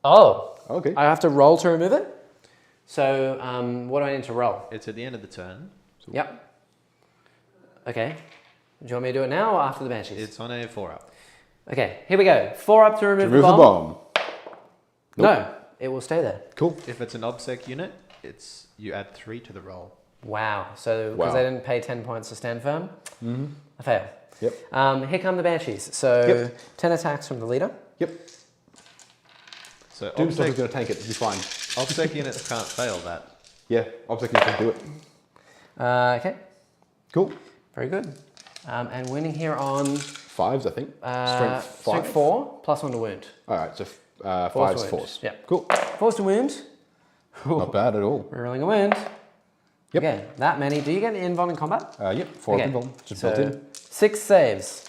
Oh. Okay. I have to roll to remove it? So what do I need to roll? It's at the end of the turn. Yep. Okay. Do you want me to do it now or after the Banshees? It's on a 4-up. Okay, here we go. 4 up to remove, Remove the bomb. No, it will stay there. Cool. If it's an obsec unit, you add 3 to the roll. Wow. So because Wow. they didn't pay 10 points to stand firm, I fail. Yep. Here come the Banshees. So Yep. 10 attacks from the leader. Yep. So Doomstalker's going to tank it. It'll be fine. obsec units can't fail that. Yeah. Obstacle can do it. Okay, Cool. very good. And winning here on 5s, I think. Strength 5. strength 4, +1 to wound. All right. So 4 5s, to wound. 4s. Yeah. Cool. 4s to wound. Not bad at all. Rerolling a wound. Yep. Okay, that many. Do you get invuln in combat? Yep. 4 Okay. up invuln. Just So built in. 6 saves.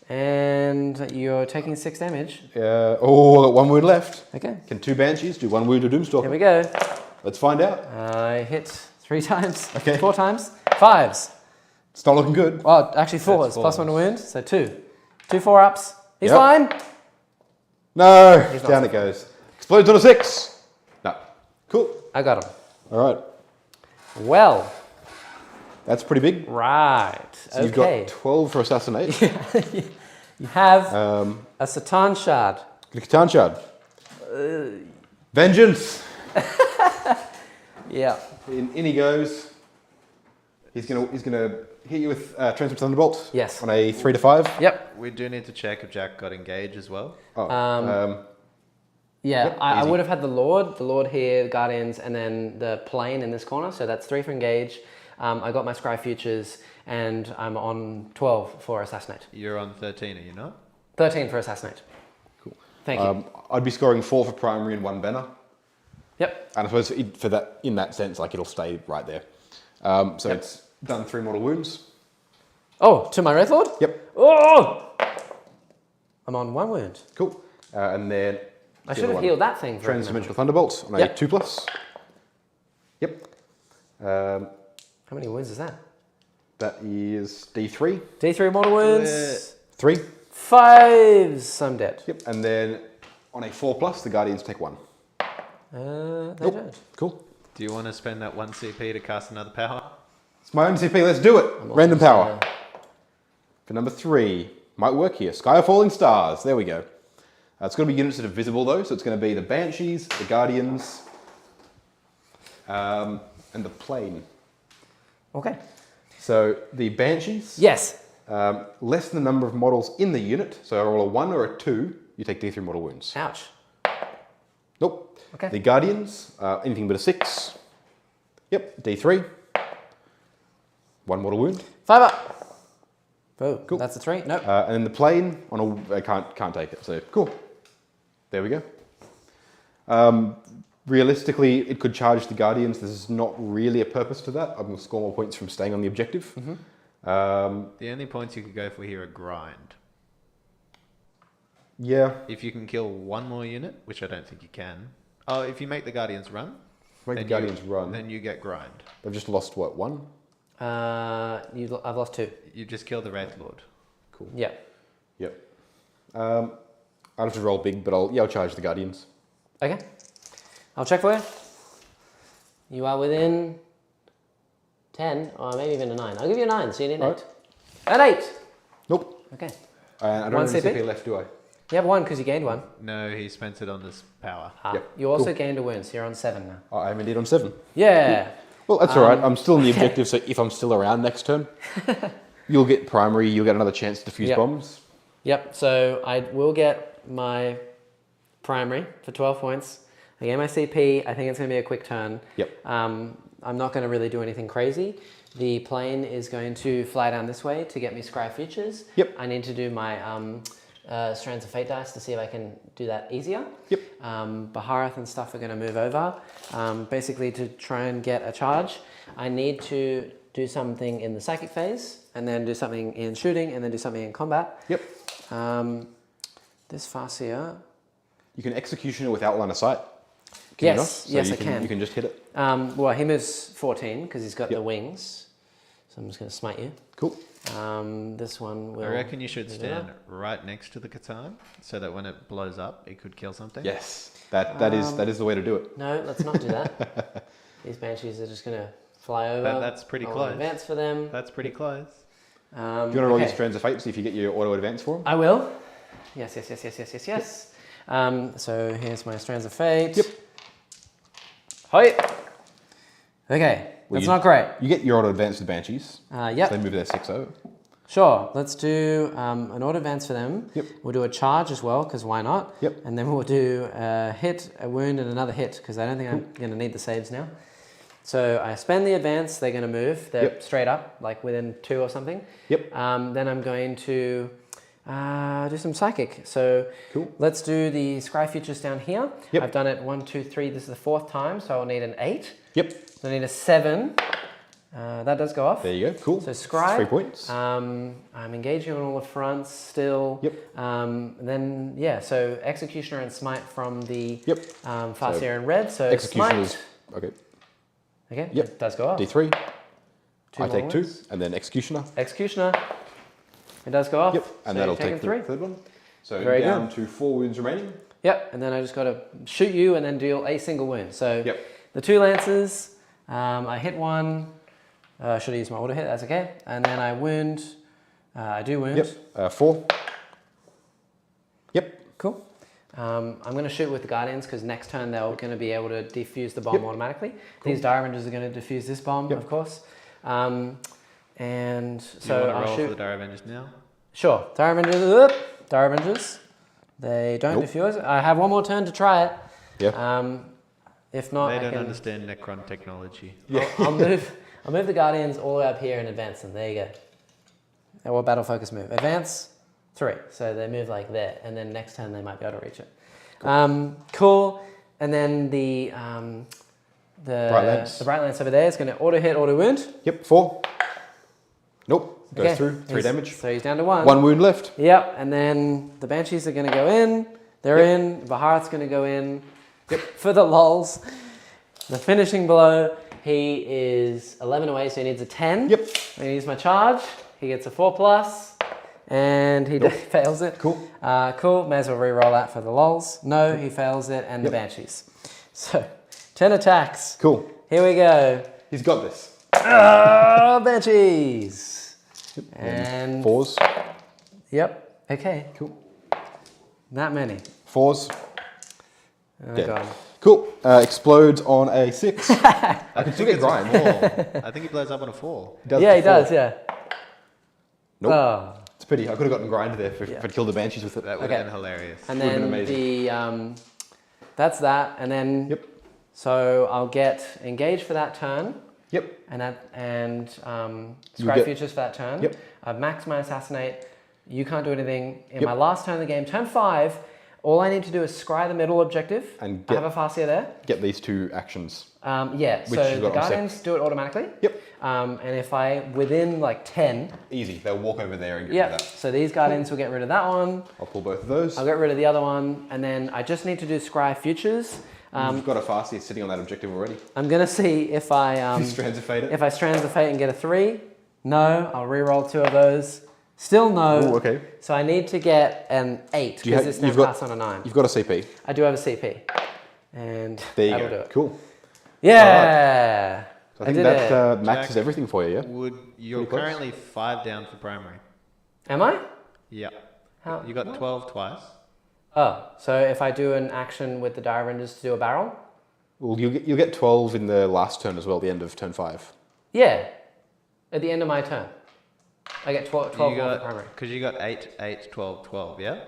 And you're taking 6 damage. Oh, got 1 wound left. Okay, Can 2 Banshees do 1 wound to here Doomstalker? we go. Let's find out. I hit 3 times. Okay. 4 times. 5s. It's not looking good. Well, actually 4s. That's +1 to 4s. wound. So 2. 2 4-ups. He's Yep. fine. No. He's not Down it goes. Explodes on a 6. No. Cool. I got him. All right. Well, That's pretty big. right. So you've got 12 for Assassinate. You have a Satan Shard. Catan Shard. Vengeance. Yeah. In he goes. He's gonna hit you with Transmit Thunderbolt. Yes. On a 3 to 5. Yep. We do need to check if Jack got engaged as well. Oh. Yeah, Yep, I easy. would have had the Lord here, Guardians, and then the plane in this corner. So that's 3 for engage. I got my Scry Futures, and I'm on 12 for Assassinate. You're on 13, are you not? 13 for Assassinate. Cool. Thank you. I'd be scoring 4 for primary and 1 banner. Yep. And I suppose for that, in that sense, like it'll stay right there. So it's done 3 mortal wounds. Oh, to my Wraith Lord? Yep. Oh! I'm on 1 wound. Cool. And then I should have healed that thing. For Transdimensional Thunderbolt on a 2+. Yep. How many wounds is that? That is D3. D3 mortal wounds. 3. 5s. I'm dead. Yep. And then on a 4+, the Guardians take 1. They Nope. don't. Cool. Do you want to spend that 1 CP to cast another power? It's my own CP. Let's do it. I'm also Random power. gonna- For number 3. Might work here. Sky of Falling Stars. There we go. It's going to be units that are visible though. So it's going to be the Banshees, the Guardians, and the Plane. Okay. So the Banshees. Yes. Less than the number of models in the unit. So I roll a 1 or a 2. You take D3 mortal wounds. Ouch. Nope. Okay. The Guardians, anything but a 6. Yep, D3. 1 mortal wound. 5 up. Oh, Cool. That's a 3. Nope. And then the Plane on a I can't take it. So cool. There we go. Realistically, it could charge the Guardians. There's not really a purpose to that. I'm going to score more points from staying on the objective. The only points you could go for here are grind. Yeah. If you can kill 1 more unit, which I don't think you can. Oh, if you make the Guardians run. Make the Guardians run. Then you get grind. They've just lost what, 1? I've lost 2. You just kill the Wraith Lord. Cool. Yeah. Yep. I'll have to roll big, but I'll charge the Guardians. Okay. I'll check for you. You are within 10, or maybe even a 9. I'll give you a 9, so you need an 8. An 8! Nope. Okay. I don't 1 have any CP? CP left, do I? You have 1 because you gained 1. No, he spent it on this power. Yep. You also Cool. gained a wound, so you're on 7 now. I am indeed on 7. Yeah. Well, that's all right. I'm still in the objective, so if I'm still around next turn, you'll get primary, you'll get another chance to defuse Yep. bombs. Yep, so I will get my primary for 12 points. I get my CP. I think it's going to be a quick turn. Yep. I'm not going to really do anything crazy. The plane is going to fly down this way to get me Scry Futures. Yep. I need to do my Strands of Fate dice to see if I can do that easier. Yep. Baharroth and stuff are going to move over. Basically to try and get a charge, I need to do something in the psychic phase, and then do something in shooting, and then do something in combat. Yep. This Farseer. You can executioner without line of sight. Can Yes, you not? So yes, you I can. You can just hit it. Well, he moves 14 because he's got Yep. the wings. So I'm just going to smite you. Cool. This one will... I reckon you should do stand that. right next to the Catan so that when it blows up, it could kill something. Yes. That is the way to do it. No, let's not do that. These Banshees are just going to fly over. That's pretty I'll close. advance for them. That's pretty close. Do you want to roll okay. your Strands of Fate, see if you get your auto advance for them? I will. Yes, yes, yes, yes, yes, yes, yes. So here's my Strands of Fate. Yep. Hoi. Okay, Well, that's not great. You get your auto advance to the Banshees. Yep. So they move their 6-0. Sure, let's do an auto advance for them. Yep. We'll do a charge as well, because why not? Yep. And then we'll do a hit, a wound, and another hit, because I don't think I'm going to need the saves now. So I spend the advance, they're going to move. They're Yep. straight up, like within 2 or something. Yep. Then I'm going to do some psychic. So Cool. let's do the Scry Futures down here. Yep. I've done it 1, 2, 3. This is the 4th time, so I'll need an 8. Yep. So I need a 7. That does go off. There you go. Cool. So Scry. 3 points. I'm engaging on all the fronts still. Yep. Then yeah, so Executioner and Smite from the Yep. Farseer and Red. So Execution Smite. is okay. Okay. Yep. It does go off. D3. Two I more take 2, ones. and then Executioner. Executioner. It does go off. Yep. And So that'll you've taken take the 3. third one. So Very down good. to 4 wounds remaining. Yep. And then I just got to shoot you and then deal a single wound. So Yep. the 2 lances. I hit one. Should I use my auto hit? That's okay. And then I wound. I do wound. Yep. 4. Yep. Cool. I'm going to shoot with the Guardians because next turn they're going to be able to defuse the bomb automatically. Cool. These Dire Avengers are going to defuse this bomb, of course. And so I'll roll shoot. for the Dire Avengers now? Sure. Dire Avengers. They don't defuse. I have one more turn to try it. Yeah. If not, They I don't can, understand Necron technology. I'll move the Guardians all the way up here and advance them. There you go. And what battle focus move? Advance 3. So they move like there, and then next turn they might be able to reach it. Cool. And then the Bright Lance over there is going to auto hit, auto wound. Yep. 4. Nope. Goes through. 3 damage. So he's down to 1. 1 wound left. Yep. And then the Banshees are going to go in. They're in. Baharroth's going to go in. Yep. For the lols. The finishing blow. He is 11 away, so he needs a 10. Yep. I'm going to use my charge. He gets a 4+, and he fails it. Cool. Cool. May as well re-roll that for the lols. No, he fails it, and the Banshees. So, 10 attacks. Cool. Here we go. He's got this. Banshees. And 4s. Yep. Okay. Cool. That many. 4s. Oh, Dead. God. Cool. Explodes on a 6. I can still get grind. I think he blows up on a 4. He does Yeah, the he 4. does, yeah. Nope. Oh. It's a pity. I could have gotten grind there if I'd killed the Banshees with it. That would have been hilarious. And Would've been then amazing. that's that, and then Yep. so I'll get engaged for that turn, Yep. and You scry get- futures for that turn. Yep. I've maxed my assassinate. You can't do anything. In Yep. my last turn of the game, turn 5, all I need to do is scry the middle objective. And I have a Farseer there. Get these 2 actions. Yeah, Which so you've the got on set. Guardians do it automatically. Yep. And if I, within like 10, Easy. They'll walk over there and get rid of that. so these Guardians will get rid of that one. I'll pull both of those. I'll get rid of the other one, and then I just need to do scry futures. You've got a Farseer sitting on that objective already. I'm gonna see if I Strands of Fate it. if I Strands of Fate and get a 3. No, I'll re-roll 2 of those. Still no. Ooh, okay. So I need to get an 8 Do you because have- it's now you've got- pass on a 9. You've got a CP. I do have a CP, and There you that'll go. do it. Cool. Yeah, So I think did that it. maxes Jack. everything for you, yeah? You're Pretty close. currently 5 down for primary. Am I? Yeah. How? You got 12 twice. Oh, so if I do an action with the Dire Avengers to do a barrel? Well, you'll get 12 in the last turn as well, the end of turn 5. Yeah, at the end of my turn. I get 12 You more for got, primary. because you got 8, 8, 12, 12, yeah?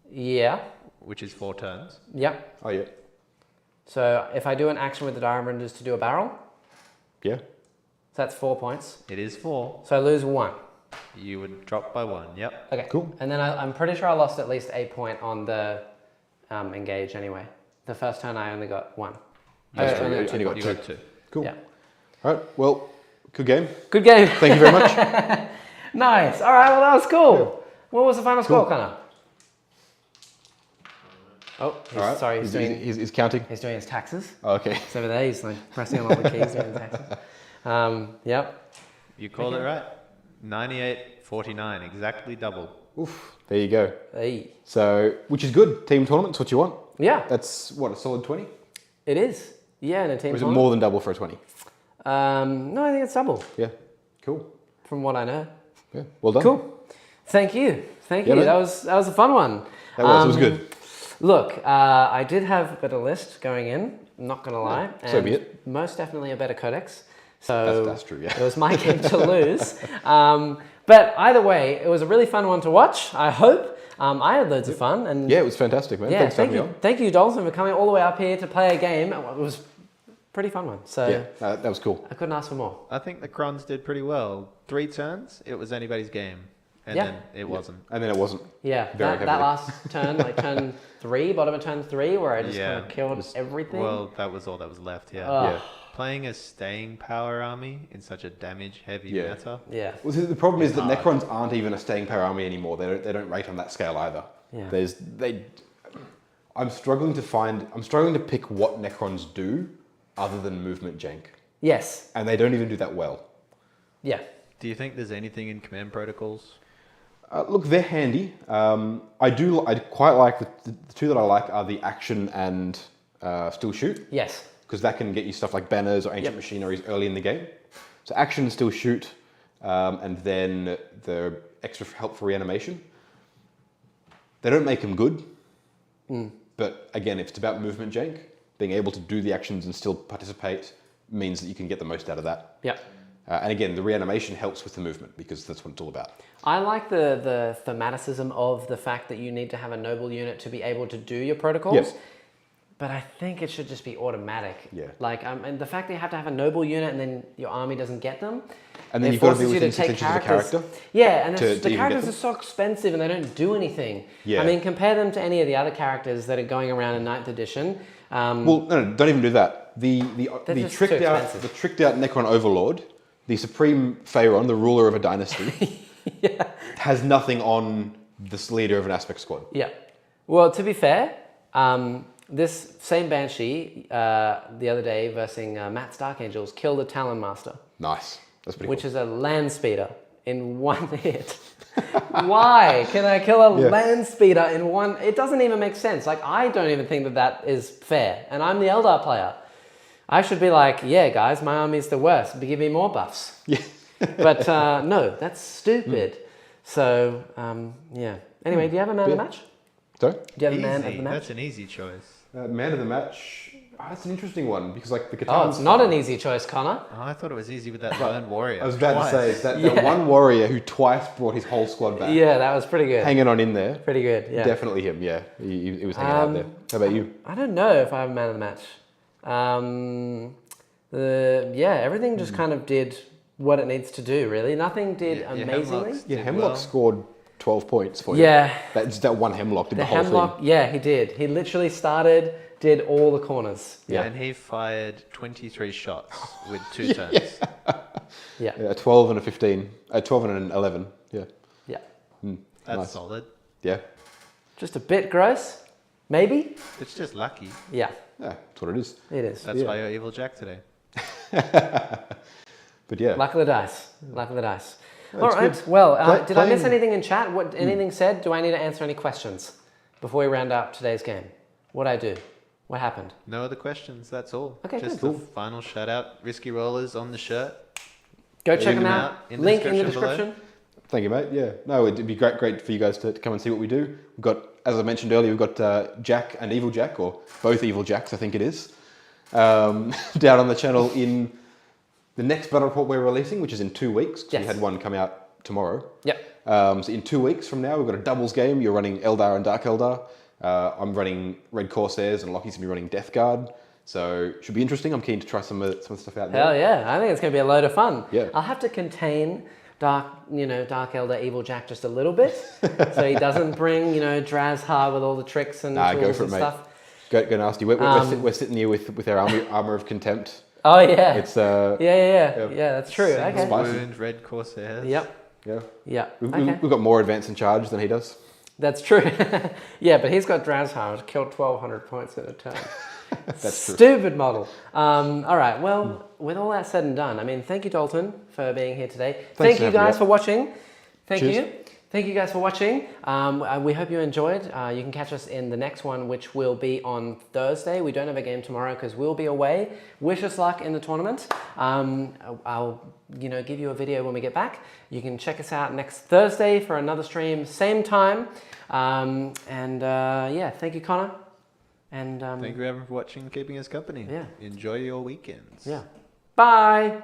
Yeah, Which is 4 turns. yep. Oh, yeah. So if I do an action with the Dire Avengers to do a barrel, Yeah. so that's 4 points. It is 4. So I lose 1. You would drop by 1, yep. Okay. Cool. And then I'm pretty sure I lost at least a point on the engage anyway. The first turn I only got 1. That's I true. only You got 2 only got points. You 2. got 2. Cool. Yeah. All right. Well, good game. Good game. Thank you very much. Nice. All right. Well, that was cool. What was the final score, Connor? Oh, All right. sorry. He's counting. He's doing his taxes. Oh, okay. He's over there. He's like pressing on all the keys doing his taxes. Yep. You called it right. 98-49, exactly double. Oof. There you go. Hey. So, which is good. Team tournament's what you want. Yeah, That's what, a solid 20? it is. Yeah, in a team Or is it tournament. more than double for a 20? No, I think it's double Yeah. Cool. from what I know. Yeah. Well done. Cool. Thank you. Thank Yeah, you. man. That was a fun one. That was. It was good. Look, I did have a better list going in. I'm not gonna lie. so and be it. Most definitely a better codex. So That's true, yeah. It was my game to lose. But either way, it was a really fun one to watch. I hope. I had loads of fun. And Yeah, it was fantastic, man. yeah, Thanks for thank having you. me Thank you, Dalton, for coming all the way up here to play a game. It was a pretty fun one. So on. Yeah, that was cool. I couldn't ask for more. I think the Crons did pretty well. 3 turns, it was anybody's game. And Yeah. then it wasn't. And then it wasn't. Yeah, Very that heavily. last turn, like turn 3, bottom of turn 3, where I just Yeah, kind of killed it was- everything. Well, that was all that was left, yeah. Ugh. Yeah. Playing a staying power army in such a damage-heavy Yeah. meta. Yeah. Well, see, the problem is that hard. Necrons aren't even a staying power army anymore. They don't rate on that scale either. Yeah. I'm struggling to pick what Necrons do other than movement jank. Yes. And they don't even do that well. Yeah. Do you think there's anything in command protocols? Look, they're handy. I quite like the two that I like are the action and still shoot. Yes. because that can get you stuff like banners or ancient machineries early in the game. So action, still shoot, and then the extra help for reanimation. They don't make them good, but again, if it's about movement jank, being able to do the actions and still participate means that you can get the most out of that. Yeah. And again, the reanimation helps with the movement because that's what it's all about. I like the thematicism of the fact that you need to have a noble unit to be able to do your protocols. Yes. But I think it should just be automatic. Yeah. Like, and the fact that you have to have a noble unit and then your army doesn't get them. And then it you've got to be forces you within to 6 take inches of the character. Yeah, and to the even characters get are so expensive and they don't do anything. Yeah. I mean, compare them to any of the other characters that are going around in 9th edition. Well, no, don't even do that. The just tricked too out Necron Overlord, the supreme Pharaon, the ruler of a dynasty, has nothing on this leader of an aspect squad. Yeah. Well, to be fair, this same Banshee the other day versing Matt's Dark Angels killed a Talon Master. Nice. That's pretty Which cool. is a land speeder in one hit. Why can I kill a land speeder in one? It doesn't even make sense. Like, I don't even think that is fair. And I'm the Eldar player. I should be like, yeah, guys, my army's the worst. Give me more buffs. Yeah. But no, that's stupid. So, yeah. Anyway, do you have a man of the match? Sorry? Do you have a man of the match? That's an easy choice. Man of the match. That's an interesting one because like the Catan. Oh, it's not an easy choice, Connor. Oh, I thought it was easy with that lone warrior. I was about Twice. to say is that one warrior who twice brought his whole squad back. Yeah, that was pretty good. Hanging on in there. Pretty good, yeah. Definitely him, yeah. He was hanging out there. How about you? I don't know if I have a man of the match. Everything just kind of did what it needs to do, really. Nothing did amazingly. Hemlock scored 12 points for you. Yeah. That one Hemlock did the whole Hemlock, thing. yeah, he did. He literally started, did all the corners. Yeah, and he fired 23 shots with 2 turns. Yeah, 12 and a 15. 12 and an 11. Yeah. Yeah. That's Nice. solid. Yeah. Just a bit gross, maybe? It's just lucky. Yeah, Yeah, that's what it is. it is. That's why you're Evil Jack today. But yeah. Luck of the dice. Luck of the dice. That's All right. good. Well, did I miss playing- anything in chat? Anything said? Do I need to answer any questions before we round up today's game? What'd I do? What happened? No other questions, that's all. Okay, just good. the final shout out. Risky Rollers on the shirt. Go check them them out. out in the Link in the description below. description. Thank you, mate. Yeah. No, it'd be great for you guys to come and see what we do. We've got, as I mentioned earlier, we've got Jack and Evil Jack, or both Evil Jacks, I think it is, down on the channel in the next battle report we're releasing, which is in 2 weeks. 'Cause Yes. we had one come out tomorrow. Yep. So in 2 weeks from now, we've got a doubles game. You're running Eldar and Dark Eldar. I'm running Red Corsairs, and Lockie's gonna be running Death Guard. So should be interesting. I'm keen to try some of the stuff out there. Hell yeah! I think it's going to be a load of fun. Yeah. I'll have to contain Dark Eldar, Evil Jack just a little bit, so he doesn't bring Drazhar with all the tricks and Nah, tools go for it, and mate. stuff. Go nasty. We're sitting here with our armor of contempt. Oh yeah. It's Yeah. That's true. Single Okay. Spicy. wound, Red Corsairs. Yep. yeah. Okay. We've got more advance in charge than he does. That's true. Yeah, but he's got Drazhar, which killed 1,200 points in a turn. That's true. Stupid model. All right. Well, with all that said and done, I mean, thank you, Dalton, for being here today. Thank for you having me guys up. for watching. Thank Cheers. you. Thank you guys for watching. We hope you enjoyed. You can catch us in the next one, which will be on Thursday. We don't have a game tomorrow because we'll be away. Wish us luck in the tournament. I'll give you a video when we get back. You can check us out next Thursday for another stream, same time. Thank you, Connor. And Thank you everyone for watching and keeping us company. Yeah. Enjoy your weekends. yeah. Bye.